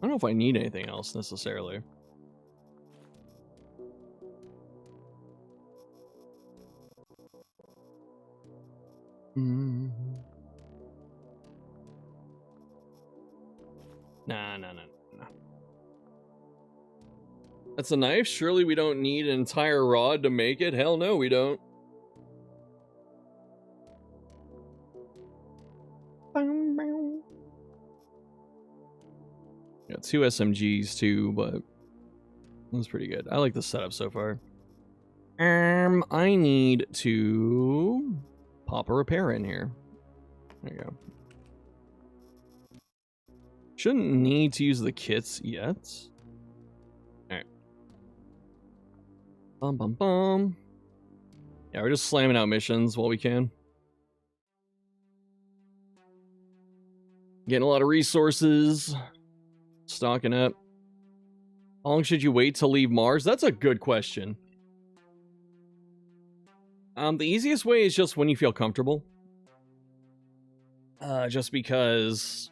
don't know if I need anything else necessarily. Nah. That's a knife? Surely we don't need an entire rod to make it? Hell no, we don't. Got 2 SMGs too, but that's pretty good. I like the setup so far. I need to pop a repair in here. There you go. Shouldn't need to use the kits yet. Alright. Bum. Yeah, we're just slamming out missions while we can. Getting a lot of resources. Stocking up. How long should you wait to leave Mars? That's a good question. The easiest way is just when you feel comfortable. Just because...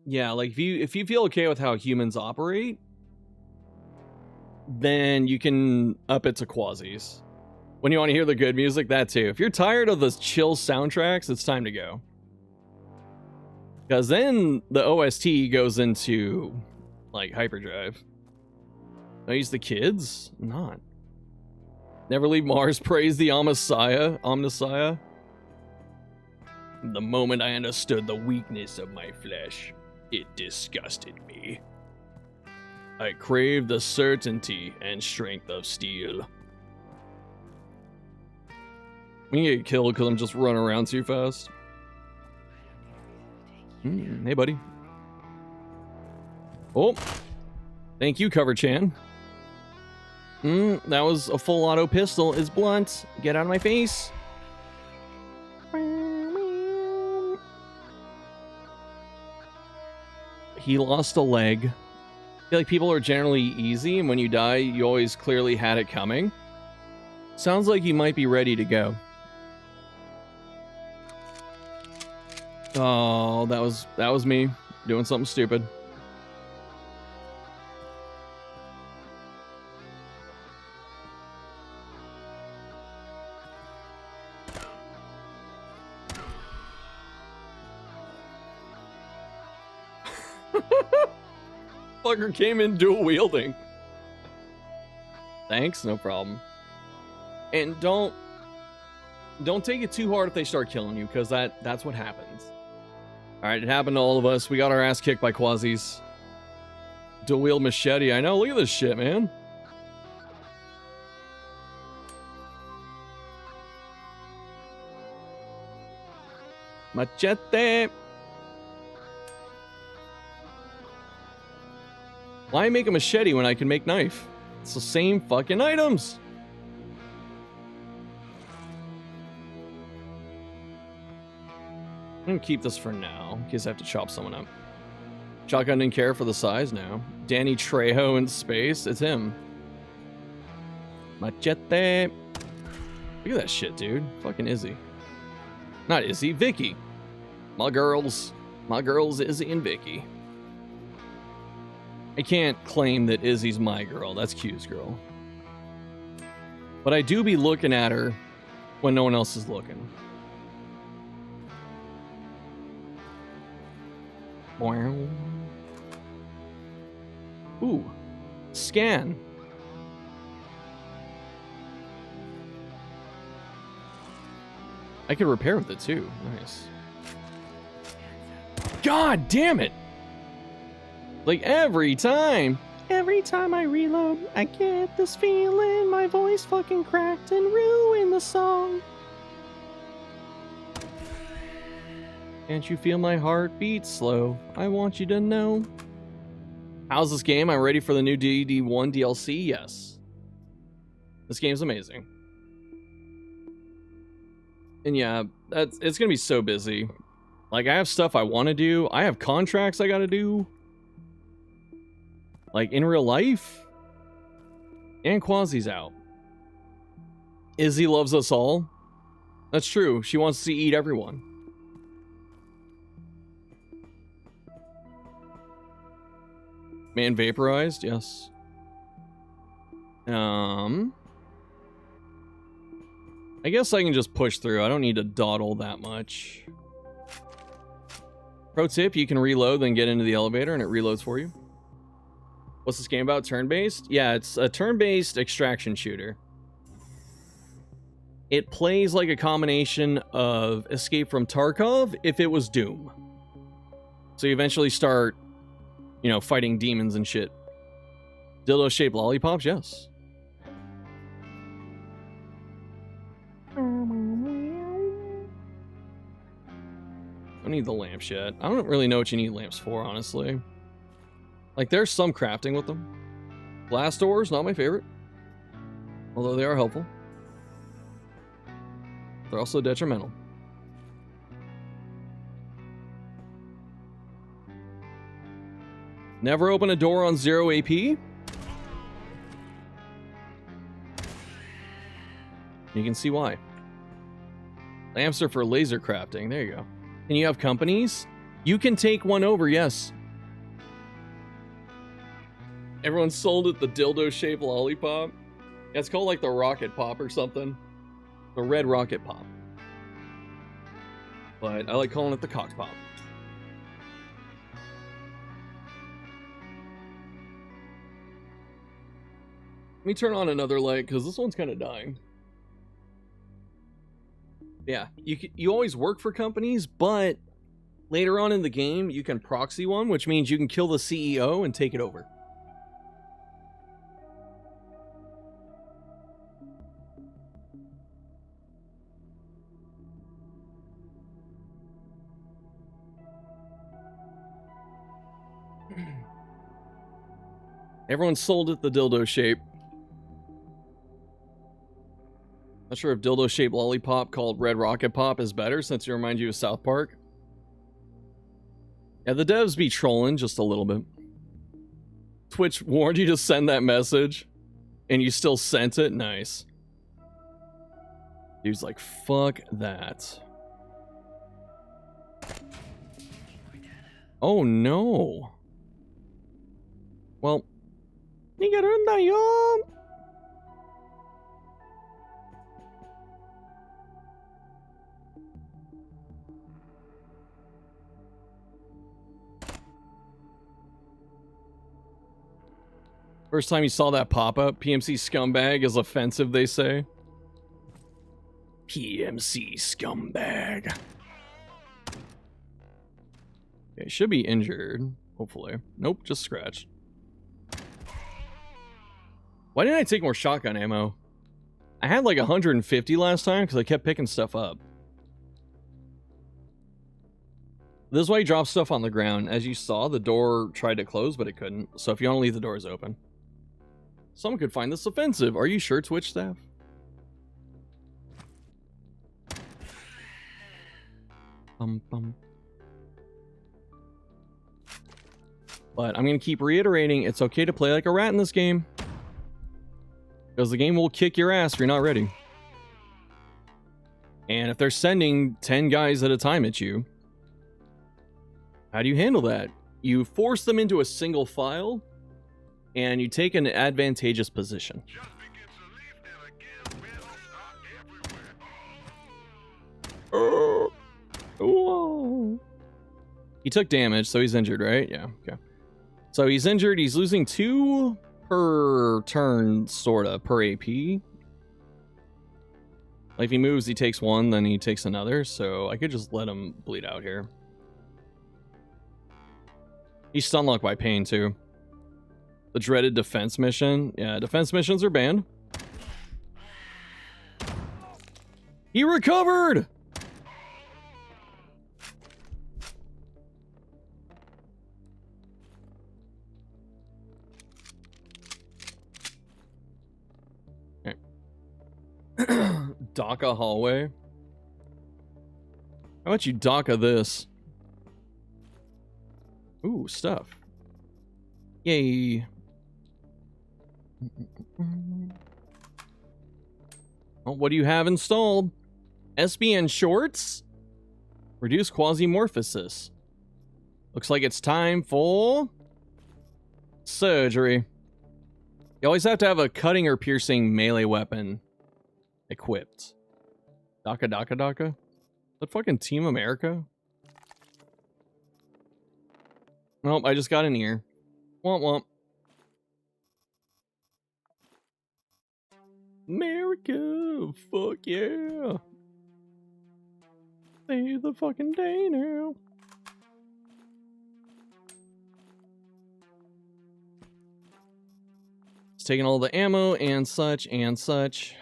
Yeah, like if you feel okay with how humans operate, then you can up it to quasis. When you want to hear the good music, that too. If you're tired of the chill soundtracks, it's time to go. Because then the OST goes into, like, hyperdrive. I use the kids? Not. Never leave Mars, praise the Omnissiah. The moment I understood the weakness of my flesh, it disgusted me. I crave the certainty and strength of steel. I'm gonna get killed because I'm just running around too fast. Hey, buddy. Oh, thank you, Cover-chan. That was a full auto pistol. It's blunt. Get out of my face. He lost a leg. I feel like people are generally easy, and when you die, you always clearly had it coming. Sounds like you might be ready to go. Oh, that was me doing something stupid. Fucker came in dual wielding. Thanks, no problem. And don't take it too hard if they start killing you, because that's what happens. Alright, it happened to all of us. We got our ass kicked by Quasis. Dual wield machete. I know, look at this shit, man. Machete. Why make a machete when I can make knife? It's the same fucking items. I'm gonna keep this for now, in case I have to chop someone up. Shotgun didn't care for the size now. Danny Trejo in space, it's him. Machete. Look at that shit, dude. Fucking Izzy. Not Izzy, Vicky. My girls, Izzy and Vicky. I can't claim that Izzy's my girl. That's Q's girl. But I do be looking at her when no one else is looking. Ooh. Scan. I could repair with it too. Nice. God damn it! Like every time I reload, I get this feeling my voice fucking cracked and ruined the song. Can't you feel my heart beat slow? I want you to know. How's this game? I'm ready for the new DD1 DLC. Yes. This game's amazing. And yeah, it's gonna be so busy. Like, I have stuff I want to do. I have contracts I gotta do. Like, in real life. And Quasi's out. Izzy loves us all. That's true. She wants to eat everyone. Man vaporized? Yes. I guess I can just push through. I don't need to dawdle that much. Pro tip, you can reload, then get into the elevator, and it reloads for you. What's this game about? Turn-based? Yeah, it's a turn-based extraction shooter. It plays like a combination of Escape from Tarkov if it was Doom. So you eventually start, you know, fighting demons and shit. Dildo-shaped lollipops? Yes. I don't need the lamps yet. I don't really know what you need lamps for, honestly. Like, there's some crafting with them. Glass doors, not my favorite. Although they are helpful. They're also detrimental. Never open a door on 0 AP? You can see why. Lamps are for laser crafting. There you go. Can you have companies? You can take one over, yes. Everyone sold it the dildo-shaped lollipop. Yeah, it's called like the Rocket Pop or something. The Red Rocket Pop. But I like calling it the Cock Pop. Let me turn on another light because this one's kind of dying. Yeah, you always work for companies, but later on in the game, you can proxy one, which means you can kill the CEO and take it over. Everyone sold it the dildo shape. Not sure if dildo shaped lollipop called Red Rocket Pop is better since it reminds you of South Park. Yeah, the devs be trolling just a little bit. Twitch warned you to send that message, and you still sent it? Nice. Dude's like, fuck that. Oh no. Well, first time you saw that pop-up, PMC scumbag is offensive, they say. PMC scumbag. Okay, should be injured, hopefully. Nope, just scratched. Why didn't I take more shotgun ammo? I had like 150 last time because I kept picking stuff up. This is why you drop stuff on the ground. As you saw, the door tried to close, but it couldn't. So if you want to leave the doors open. Someone could find this offensive. Are you sure, Twitch staff? But I'm going to keep reiterating, it's okay to play like a rat in this game. Because the game will kick your ass if you're not ready. And if they're sending 10 guys at a time at you, how do you handle that? You force them into a single file, and you take an advantageous position. Whoa. He took damage, so he's injured, right? Yeah, okay. So he's injured. He's losing 2 per turn, sorta, per AP. Like if he moves, he takes 1, then he takes another. So I could just let him bleed out here. He's stun locked by pain, too. The dreaded defense mission. Yeah, defense missions are banned. He recovered! Okay. DACA hallway. How about you DACA this? Ooh, stuff. Yay. Oh, what do you have installed? SBN shorts? Reduce quasimorphosis. Looks like it's time for surgery. You always have to have a cutting or piercing melee weapon equipped. DACA, DACA, DACA? Is that fucking Team America? Nope, I just got an ear. Womp womp. America, fuck yeah. Save the fucking day now. It's taking all the ammo and such and such.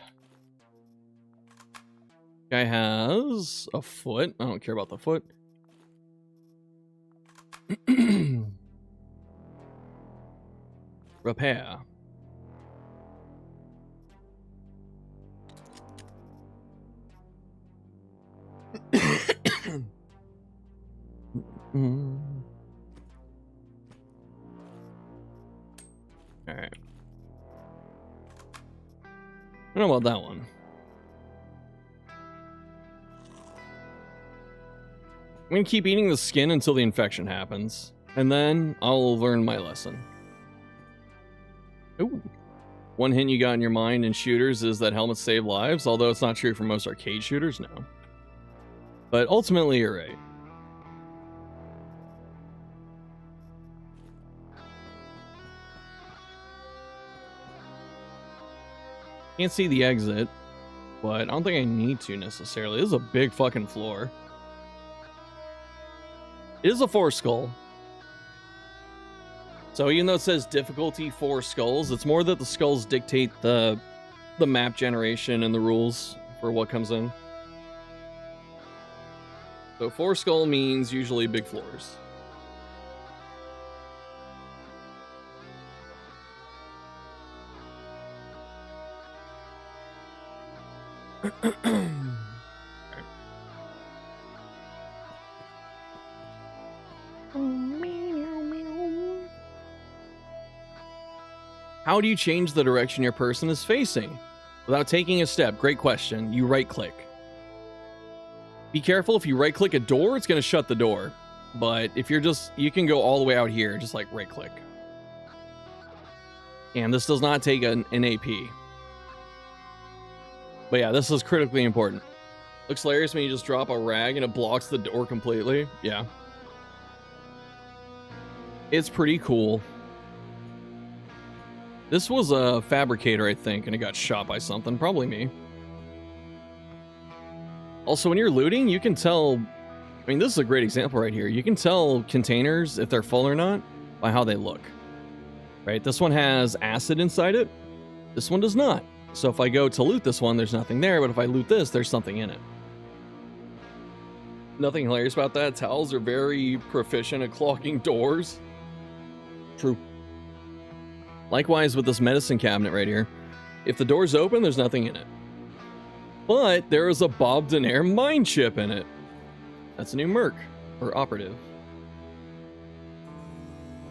Guy has a foot. I don't care about the foot. Repair. Alright. I don't know about that one. I'm gonna keep eating the skin until the infection happens. And then I'll learn my lesson. Ooh. One hint you got in your mind in shooters is that helmets save lives, although it's not true for most arcade shooters, no. But ultimately, you're right. Can't see the exit, but I don't think I need to necessarily. This is a big fucking floor. It is a 4 skull. So even though it says difficulty 4 skulls, it's more that the skulls dictate the map generation and the rules for what comes in. So 4 skull means usually big floors. How do you change the direction your person is facing without taking a step? Great question. You right click. Be careful, if you right click a door, it's going to shut the door. But if you're just, you can go all the way out here, just like right click. And this does not take an AP. But yeah, this is critically important. Looks hilarious when you just drop a rag and it blocks the door completely. Yeah. It's pretty cool. This was a fabricator, I think, and it got shot by something. Probably me. Also, when you're looting, you can tell... I mean, this is a great example right here. You can tell containers, if they're full or not, by how they look. Right? This one has acid inside it. This one does not. So if I go to loot this one, there's nothing there. But if I loot this, there's something in it. Nothing hilarious about that. Towels are very proficient at clogging doors. True. Likewise with this medicine cabinet right here. If the door's open, there's nothing in it. But there is a Bob Denaire mine chip in it. That's a new merc, or operative.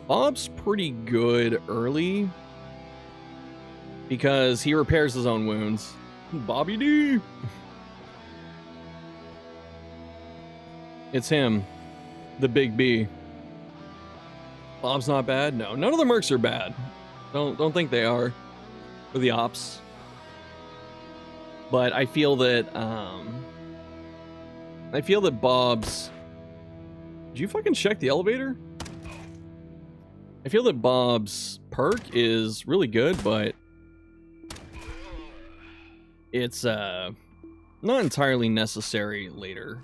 Bob's pretty good early because he repairs his own wounds. Bobby D! It's him, the big B. Bob's not bad? No, none of the mercs are bad. Don't think they are. For the ops. But I feel that Bob's... Did you fucking check the elevator? I feel that Bob's perk is really good, but it's not entirely necessary later.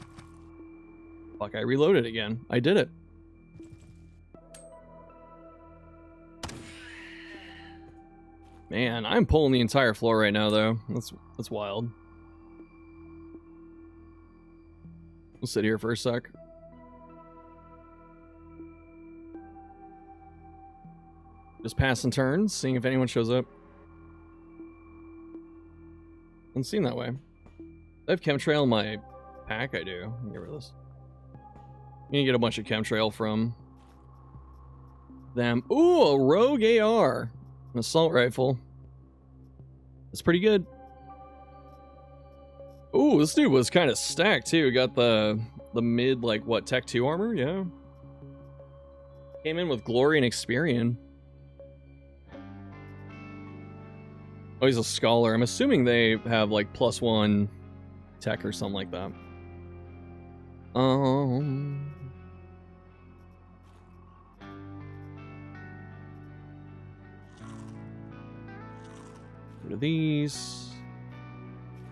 Fuck, I reloaded again. I did it. Man, I'm pulling the entire floor right now, though. That's wild. We'll sit here for a sec. Just passing turns, seeing if anyone shows up. Doesn't seem that way. I have chemtrail in my pack, I do. Get rid of this. I'm gonna get a bunch of chemtrail from them. Ooh, a rogue AR. An assault rifle. It's pretty good. Ooh, this dude was kind of stacked too. Got the mid, like, what, Tech 2 armor? Yeah. Came in with Glory and Experian. Oh, he's a scholar. I'm assuming they have, like, +1 tech or something like that. Rid of these.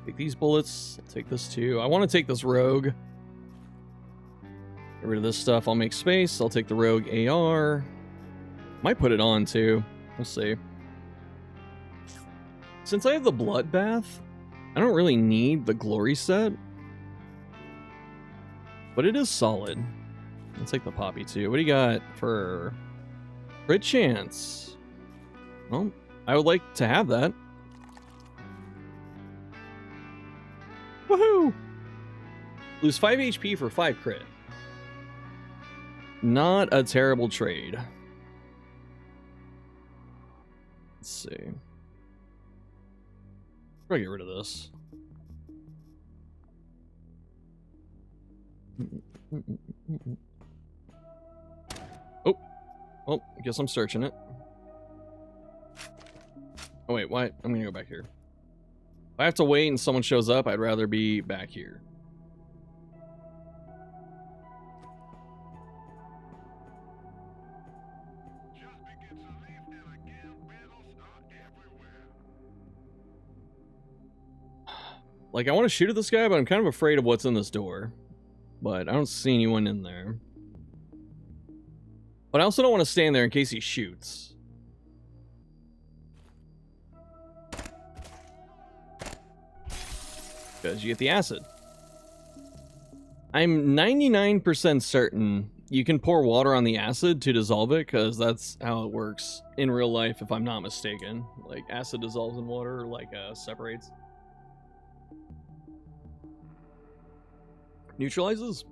Take these bullets. I'll take this too. I want to take this rogue. Get rid of this stuff. I'll make space. I'll take the rogue AR. Might put it on too. We'll see. Since I have the bloodbath, I don't really need the glory set. But it is solid. Let's take the poppy too. What do you got for crit chance? Well, I would like to have that. Woohoo! Lose 5 HP for 5 crit. Not a terrible trade. Let's see. I'll get rid of this. Oh. Well, I guess I'm searching it. Oh wait, why? I'm gonna go back here. If I have to wait and someone shows up, I'd rather be back here. Like, I want to shoot at this guy, but I'm kind of afraid of what's in this door. But I don't see anyone in there. But I also don't want to stand there in case he shoots. Because you get the acid. I'm 99% certain you can pour water on the acid to dissolve it, because that's how it works in real life, if I'm not mistaken. Like, acid dissolves in water, like, separates. Neutralizes?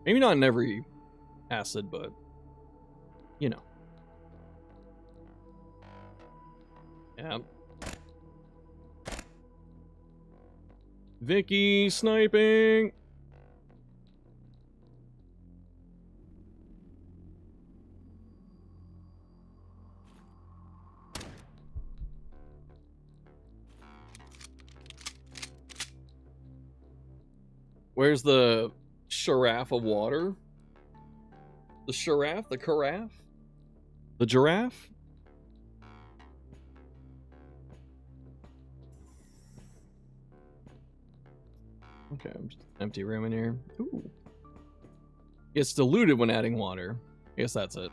Maybe not in every acid, but, you know. Yeah. Vicky sniping! Where's the giraffe of water? The giraffe? The carafe? The giraffe? Okay, just empty room in here. Ooh. It's diluted when adding water. I guess that's it.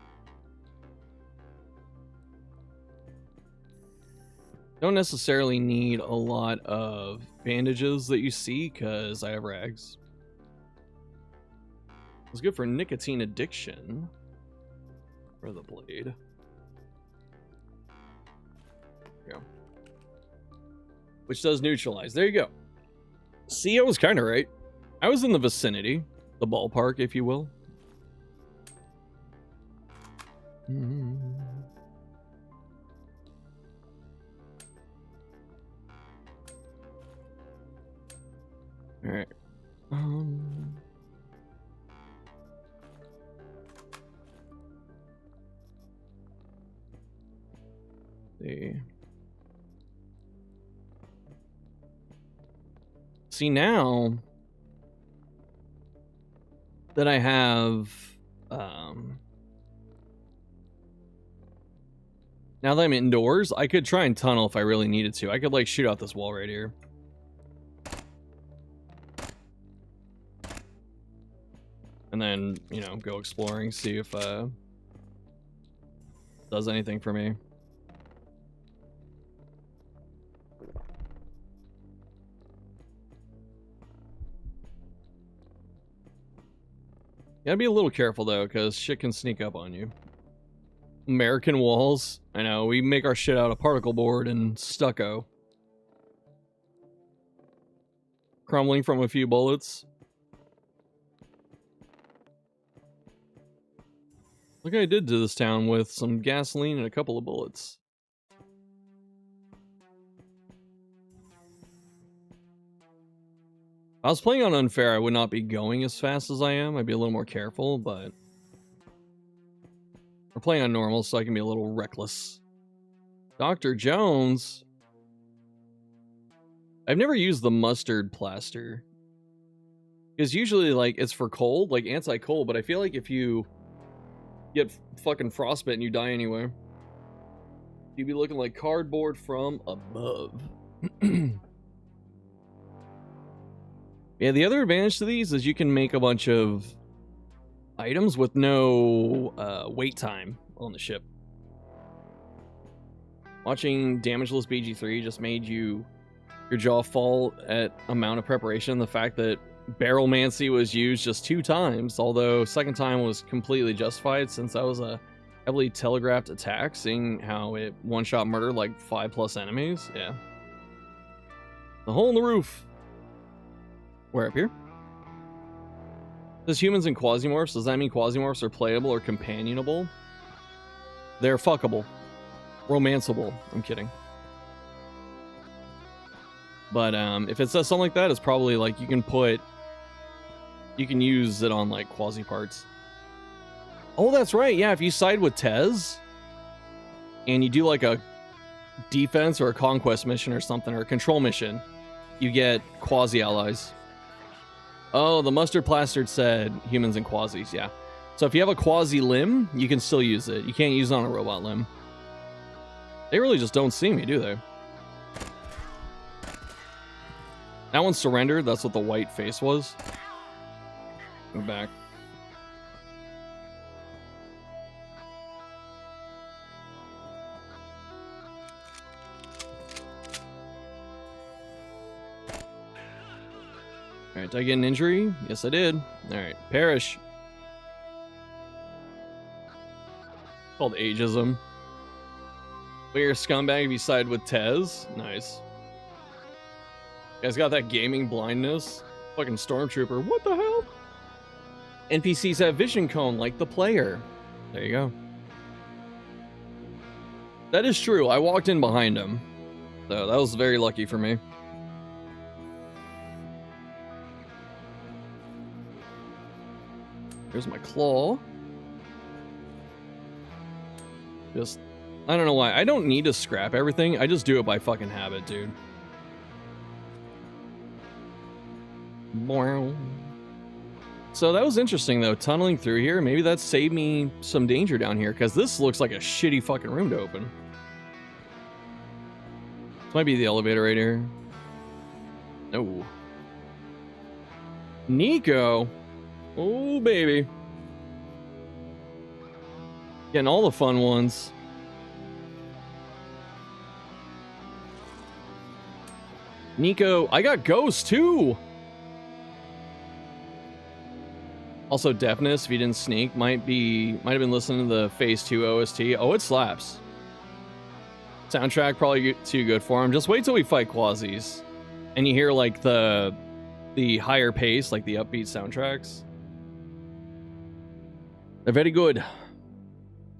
Don't necessarily need a lot of bandages that you see, because I have rags. It's good for nicotine addiction. For the blade. There you go. Which does neutralize. There you go. See, I was kind of right. I was in the vicinity. The ballpark, if you will. Alright. See, now that I have, now that I'm indoors, I could try and tunnel if I really needed to. I could, like, shoot out this wall right here. And then, you know, go exploring, see if, does anything for me. Gotta be a little careful, though, because shit can sneak up on you. American walls. I know, we make our shit out of particle board and stucco. Crumbling from a few bullets. Look what I did to this town with some gasoline and a couple of bullets. If I was playing on unfair, I would not be going as fast as I am. I'd be a little more careful, but we're playing on normal, so I can be a little reckless. Dr. Jones. I've never used the mustard plaster. Because usually, like, it's for cold, like anti-cold, but I feel like if you get fucking frostbite and you die anyway, you'd be looking like cardboard from above. Yeah, the other advantage to these is you can make a bunch of items with no wait time on the ship. Watching Damageless BG3 just made your jaw fall at amount of preparation. The fact that Barrelmancy was used just 2 times, although second time was completely justified since that was a heavily telegraphed attack, seeing how it one-shot murdered like 5+ enemies. Yeah. The hole in the roof. Where, up here? Does humans and quasimorphs, does that mean quasimorphs are playable or companionable? They're fuckable. Romanceable. I'm kidding. But if it says something like that, it's probably like you can use it on like quasi parts. Oh, that's right. Yeah, if you side with Tez and you do like a defense or a conquest mission or something, or a control mission, you get quasi allies. Oh, the mustard plastered said humans and quasis, yeah. So if you have a quasi limb, you can still use it. You can't use it on a robot limb. They really just don't see me, do they? That one surrendered. That's what the white face was. Go back. Alright, did I get an injury? Yes, I did. Alright, perish. Called ageism. But you're a scumbag if you side with Tez. Nice. You guys got that gaming blindness? Fucking stormtrooper. What the hell? NPCs have vision cone like the player. There you go. That is true. I walked in behind him. So that was very lucky for me. Here's my claw. Just, I don't know why. I don't need to scrap everything. I just do it by fucking habit, dude. So that was interesting, though, tunneling through here. Maybe that saved me some danger down here, because this looks like a shitty fucking room to open. This might be the elevator right here. No. Nico. Oh, baby. Getting all the fun ones. Nico, I got Ghost, too. Also, deafness, if you didn't sneak, might have been listening to the Phase 2 OST. Oh, it slaps. Soundtrack probably too good for him. Just wait till we fight Quasis. And you hear, like, the higher pace, like the upbeat soundtracks. They're very good.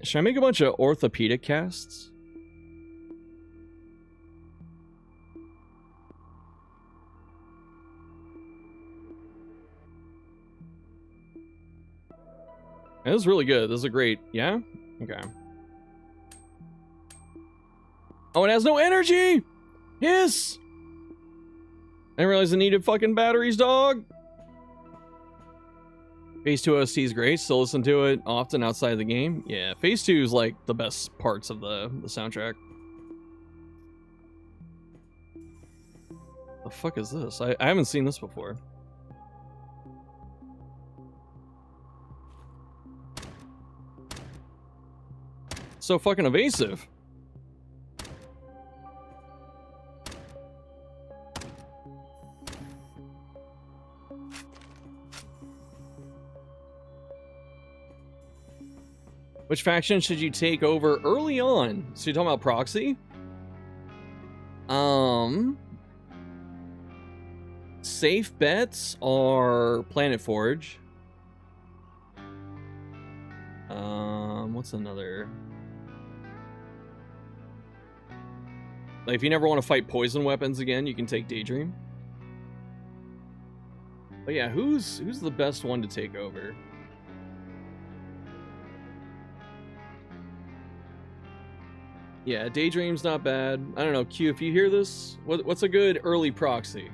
Should I make a bunch of orthopedic casts? This is really good. This is a great... Yeah? Okay. Oh, it has no energy! Yes! I didn't realize I needed fucking batteries, dog! Phase 2 OST is great. Still listen to it often outside of the game. Yeah, Phase 2 is like the best parts of the soundtrack. The fuck is this? I haven't seen this before. So fucking evasive. Which faction should you take over early on? So you're talking about proxy? Safe bets are Planet Forge. What's another? Like, if you never want to fight poison weapons again, you can take Daydream. But yeah, who's the best one to take over? Yeah, Daydream's not bad. I don't know, Q, if you hear this, what's a good early proxy?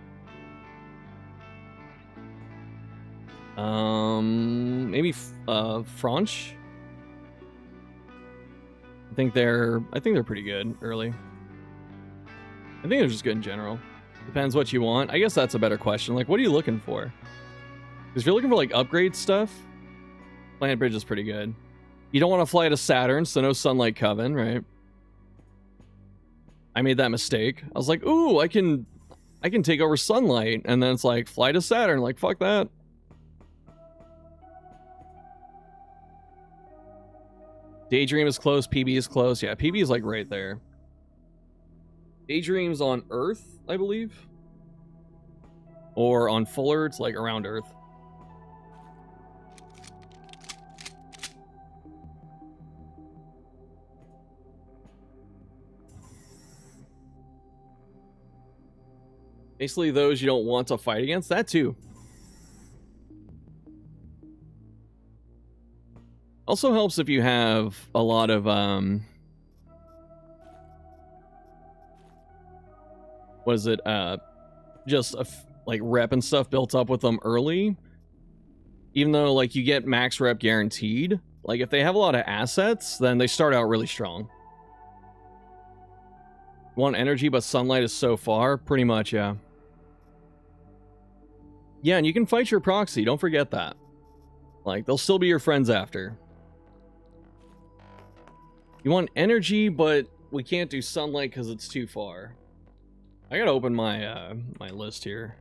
Maybe Franch? I think they're pretty good early. I think they're just good in general. Depends what you want. I guess that's a better question. Like, what are you looking for? Because if you're looking for, like, upgrade stuff, Planet Bridge is pretty good. You don't want to fly to Saturn, so no Sunlight Coven, right? I made that mistake. I was like, ooh, I can take over Sunlight. And then it's like, fly to Saturn. Like, fuck that. Daydream is close. PB is close. Yeah, PB is, like, right there. Daydream's on Earth, I believe. Or on Fuller, it's, like, around Earth. Basically, those you don't want to fight against. That, too. Also helps if you have a lot of, what is it? Just, like, rep and stuff built up with them early. Even though, like, you get max rep guaranteed. Like, if they have a lot of assets, then they start out really strong. Want energy, but Sunlight is so far? Pretty much, yeah. Yeah, and you can fight your proxy. Don't forget that. Like, they'll still be your friends after. You want energy, but we can't do sunlight because it's too far. I gotta open my my list here.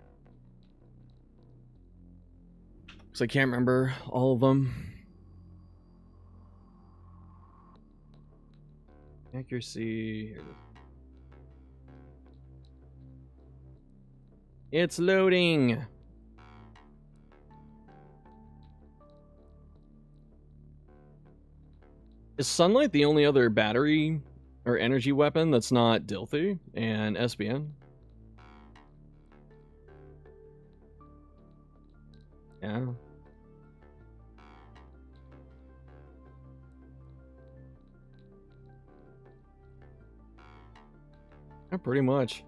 Because I can't remember all of them. Accuracy. Here it is. It's loading. Is sunlight the only other battery or energy weapon that's not Dilthy and SBN? Yeah. Yeah, pretty much.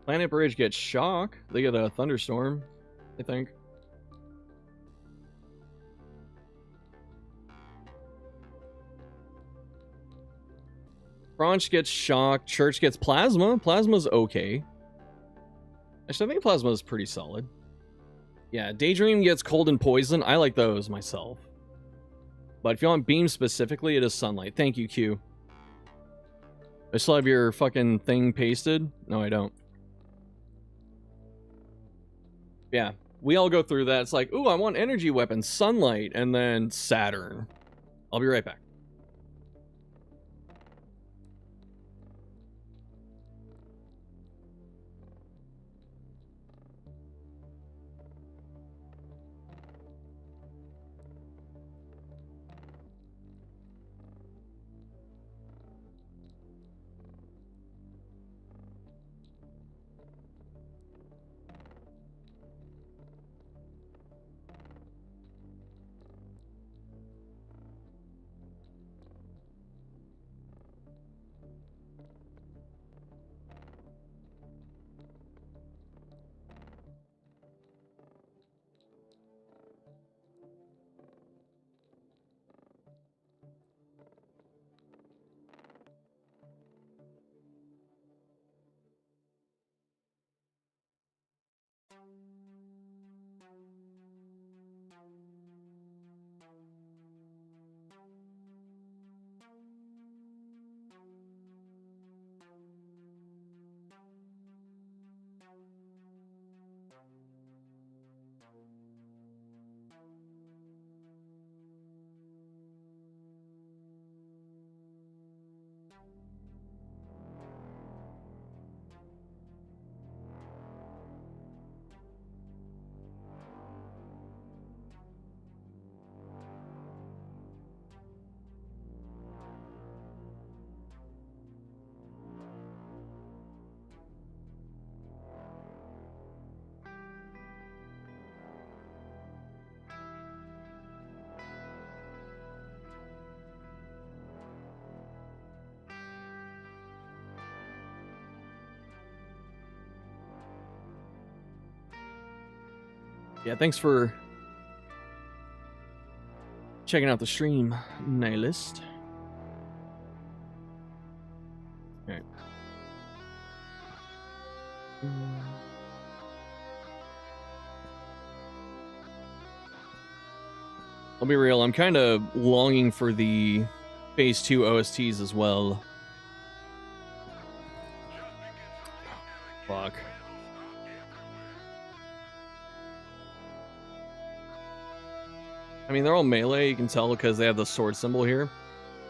Planet Bridge gets shock. They get a thunderstorm, I think. Branch gets shock. Church gets plasma. Plasma's okay. Actually, I think plasma is pretty solid. Yeah, Daydream gets cold and poison. I like those myself. But if you want beam specifically, it is sunlight. Thank you, Q. I still have your fucking thing pasted? No, I don't. Yeah, we all go through that. It's like, ooh, I want energy weapons, sunlight, and then Saturn. I'll be right back. Yeah, thanks for checking out the stream, Nihilist. Alright. I'll be real, I'm kind of longing for the Phase 2 OSTs as well. Fuck. I mean, they're all melee, you can tell because they have the sword symbol here.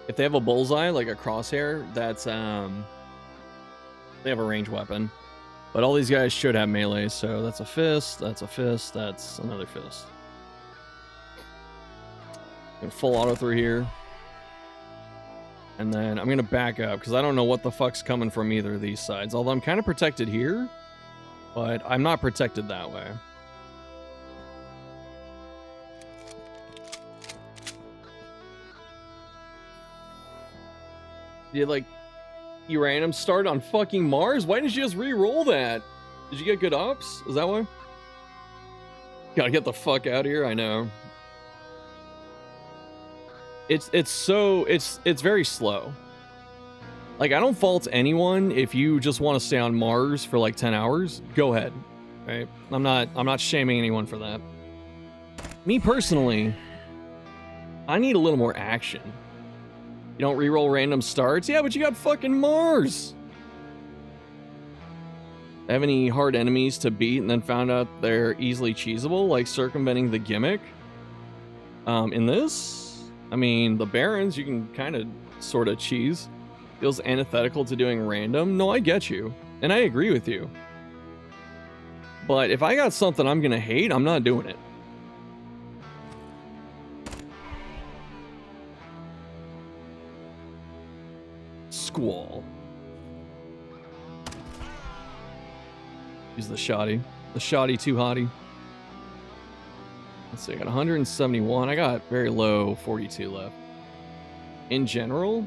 If they have a bullseye, like a crosshair, that's, they have a ranged weapon. But all these guys should have melee, so that's a fist, that's another fist. Gonna full auto through here. And then I'm gonna back up, because I don't know what the fuck's coming from either of these sides. Although I'm kind of protected here, but I'm not protected that way. You like, you random start on fucking Mars? Why didn't you just re-roll that? Did you get good ups? Is that why? Gotta get the fuck out of here, I know. It's very slow. Like, I don't fault anyone if you just want to stay on Mars for like 10 hours. Go ahead, right? I'm not shaming anyone for that. Me personally, I need a little more action. You don't reroll random starts? Yeah, but you got fucking Mars. Have any hard enemies to beat and then found out they're easily cheesable, like circumventing the gimmick? In this, I mean, the Barons, you can kind of sort of cheese. Feels antithetical to doing random. No, I get you. And I agree with you. But if I got something I'm gonna hate, I'm not doing it. Squall. Use the shoddy. The shoddy too hottie. Let's see, I got 171. I got very low 42 left. In general,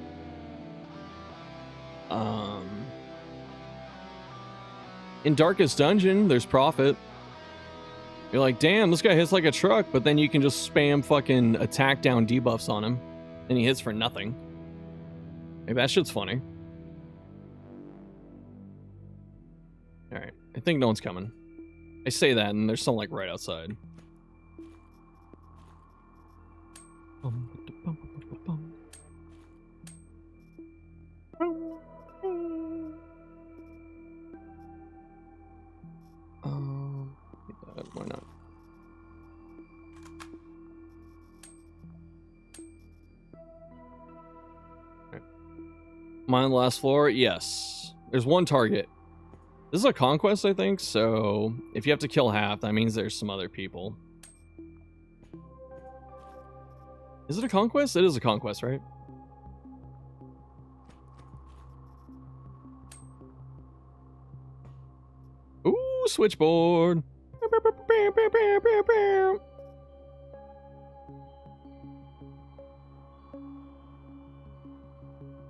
in Darkest Dungeon, there's profit. You're like, damn, this guy hits like a truck, but then you can just spam fucking attack down debuffs on him, and he hits for nothing. Like, that shit's funny. Alright, I think no one's coming. I say that, and there's someone like right outside. Why not? Right. Am I on the last floor? Yes. There's one target. This is a conquest, I think, so if you have to kill half, that means there's some other people. Is it a conquest? It is a conquest, right? Ooh, switchboard.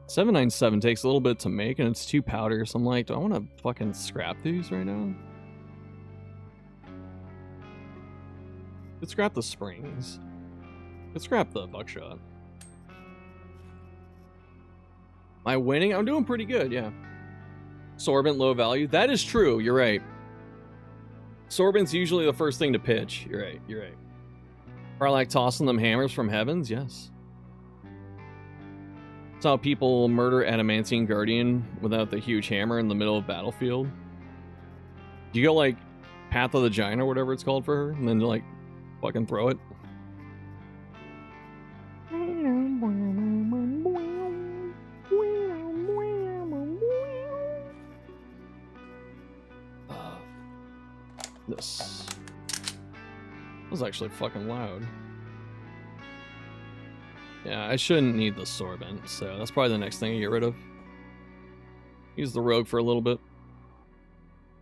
797 takes a little bit to make, and it's 2 powder, so I'm like, do I want to fucking scrap these right now? Let's scrap the springs. Let's scrap the buckshot. Am I winning? I'm doing pretty good, yeah. Sorbent, low value. That is true, you're right. Sorbent's usually the first thing to pitch. You're right, you're right. Are like tossing them hammers from heavens? Yes. That's how people murder Adamantine Guardian without the huge hammer in the middle of battlefield. You go like Path of the Giant or whatever it's called for her, and then like fucking throw it. This was actually fucking loud. Yeah, I shouldn't need the sorbent, so that's probably the next thing I get rid of. Use the rogue for a little bit.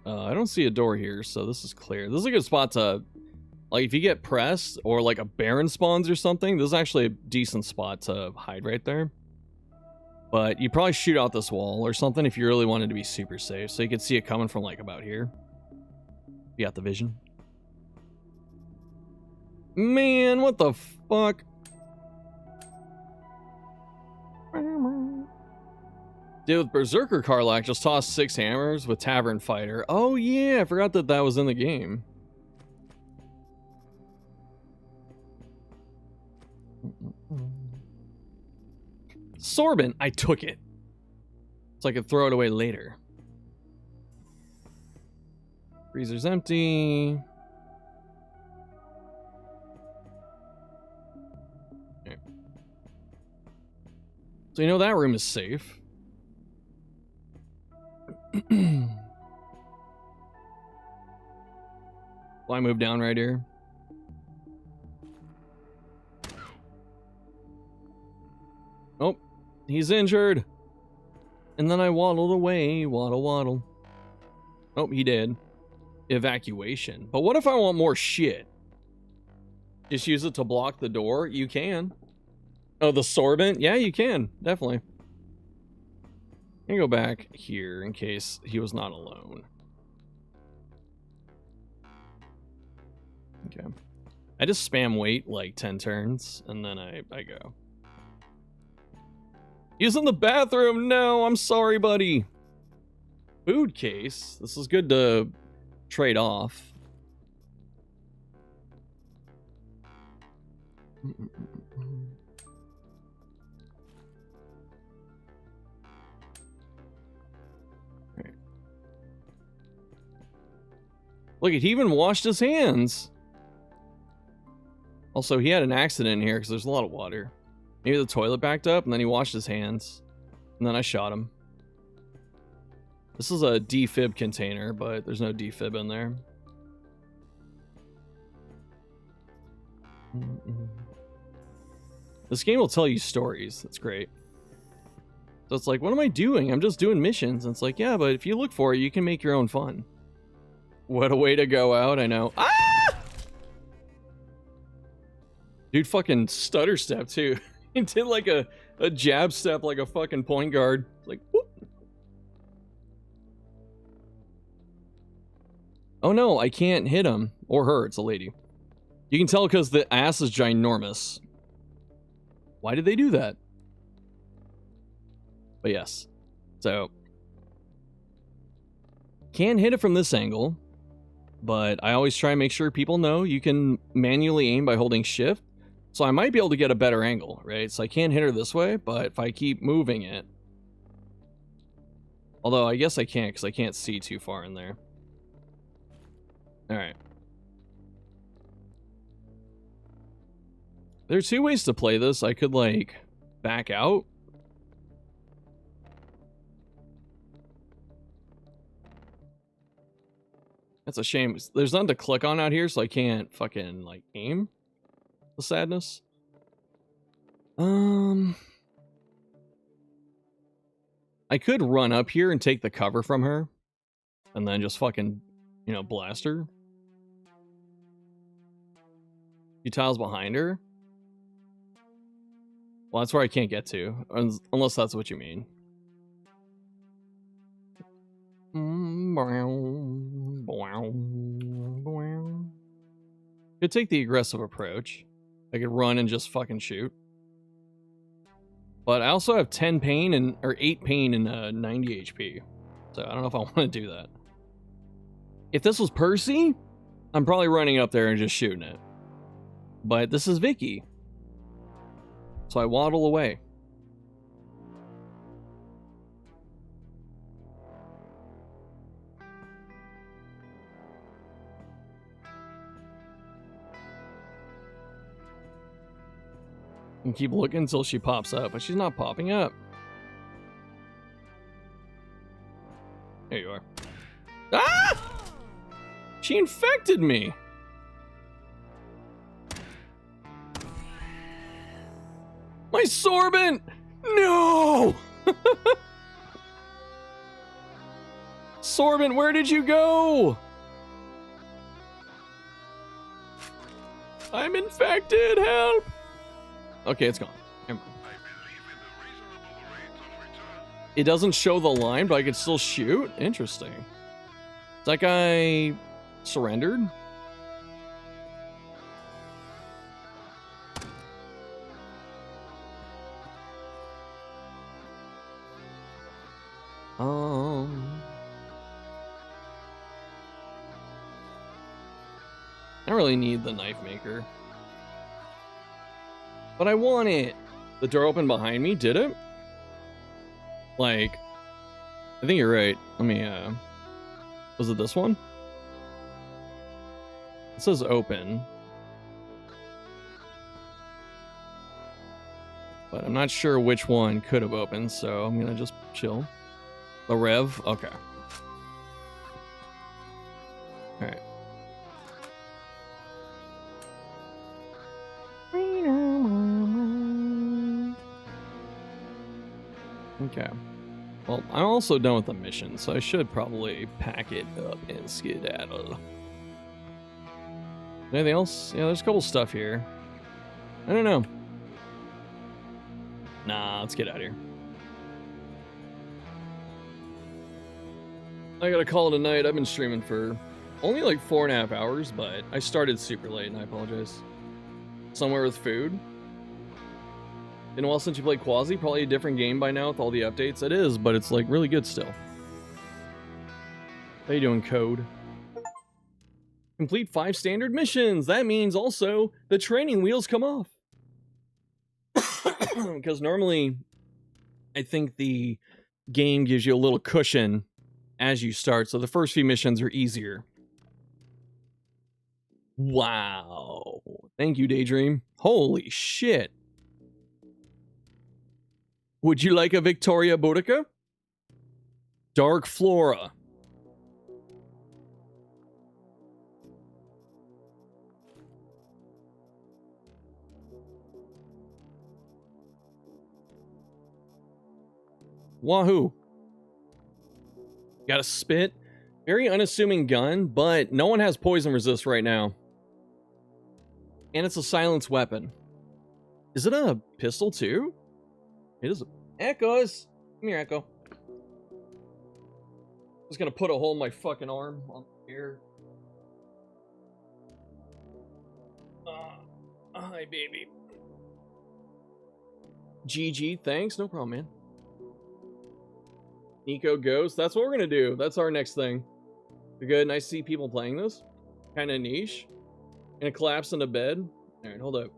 I don't see a door here, so this is clear. This is a good spot to, like, if you get pressed or like a Baron spawns or something, this is actually a decent spot to hide right there. But you probably shoot out this wall or something if you really wanted to be super safe, so you could see it coming from like about here. You got the vision. Man, what the fuck? Dude, with Berserker Karlach just tossed 6 hammers with Tavern Fighter. Oh yeah, I forgot that that was in the game. Sorbent, I took it. So I could throw it away later. Freezer's empty. Okay. So you know that room is safe. Will I move down right here? Oh, he's injured. And then I waddled away. Waddle, waddle. Oh, he did. Evacuation. But what if I want more shit? Just use it to block the door? You can. Oh, the sorbent? Yeah, you can. Definitely. I'm gonna go back here in case he was not alone. Okay. I just spam wait like 10 turns, and then I go. He's in the bathroom. No, I'm sorry, buddy. Food case. This is good to trade off. Look, he even washed his hands. Also, he had an accident in here because there's a lot of water. Maybe the toilet backed up and then he washed his hands. And then I shot him. This is a defib container, but there's no defib in there. This game will tell you stories. That's great. So it's like, what am I doing? I'm just doing missions. And it's like, yeah, but if you look for it, you can make your own fun. What a way to go out, I know. Ah! Dude fucking stutter step, too. He did like a jab step like a fucking point guard. Like, whoop. Oh no, I can't hit him. Or her, it's a lady. You can tell because the ass is ginormous. Why did they do that? But yes. So. Can't hit it from this angle. But I always try and make sure people know you can manually aim by holding shift. So I might be able to get a better angle, right? So I can't hit her this way, but if I keep moving it... Although I guess I can't because I can't see too far in there. Alright. There are two ways to play this. I could, like, back out. That's a shame. There's nothing to click on out here, so I can't fucking, like, aim. The sadness. I could run up here and take the cover from her. And then just fucking, you know, blast her. Few tiles behind her. Well, that's where I can't get to. Unless that's what you mean. Could take the aggressive approach. I could run and just fucking shoot. But I also have 10 pain and or 8 pain and 90 HP. So I don't know if I want to do that. If this was Percy, I'm probably running up there and just shooting it. But this is Vicky. So I waddle away. And keep looking until she pops up, but she's not popping up. There you are. Ah! She infected me. My sorbent! No! Sorbent, where did you go? I'm infected, help! Okay, it's gone. Never mind. It doesn't show the line, but I can still shoot? Interesting. That guy surrendered? I don't really need the knife maker. But I want it. The door opened behind me, did it? Like, I think you're right. Let me, was it this one? It says open. But I'm not sure which one could have opened, so I'm gonna just chill. The rev? Okay. Alright. Okay. Well, I'm also done with the mission, so I should probably pack it up and skedaddle. Anything else? Yeah, there's a couple stuff here. I don't know. Nah, let's get out of here. I gotta call it a night. I've been streaming for only like 4.5 hours, but I started super late and I apologize. Somewhere with food. Been a while since you played Quasi. Probably a different game by now with all the updates. It is, but it's like really good still. How you doing, Code? Complete 5 standard missions. That means also the training wheels come off. Because normally, I think the game gives you a little cushion as you start, so the first few missions are easier. Wow. Thank you, Daydream. Holy shit. Would you like a Victoria Boudica? Dark Flora. Wahoo. Got a spit. Very unassuming gun, but no one has poison resist right now. And it's a silence weapon. Is it a pistol too? It is. Echoes! Come here, Echo. Just gonna put a hole in my fucking arm on here. Hi, baby. GG, thanks. No problem, man. Nico Ghost. That's what we're gonna do. That's our next thing. You're good. Nice to see people playing this. Kind of niche. Gonna collapse into bed. Alright, hold up.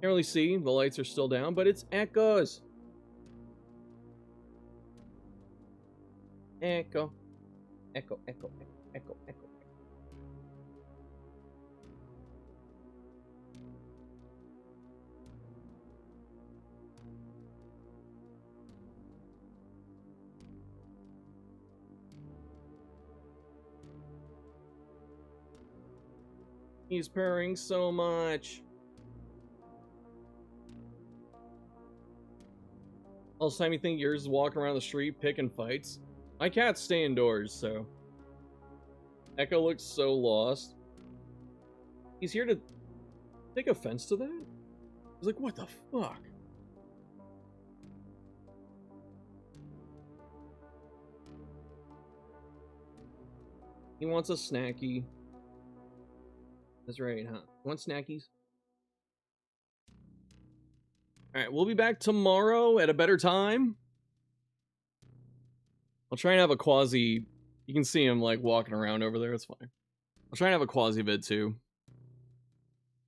Can't really see. The lights are still down, but it's echoes. Echo. Echo, echo, echo, echo, echo. He's purring so much. All the time you think yours is walking around the street picking fights. My cats stay indoors, so. Echo looks so lost. He's here to take offense to that? He's like, what the fuck? He wants a snacky. That's right, huh? Want snackies? Alright, we'll be back tomorrow at a better time. I'll try and have a quasi... You can see him, like, walking around over there. It's fine. I'll try and have a quasi vid, too.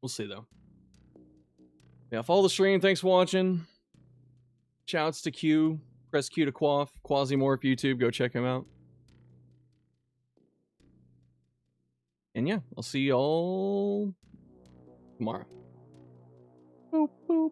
We'll see, though. Yeah, follow the stream. Thanks for watching. Shouts to Q. Press Q to Quaff. Quasimorph YouTube. Go check him out. And yeah, I'll see y'all tomorrow. Boop, boop.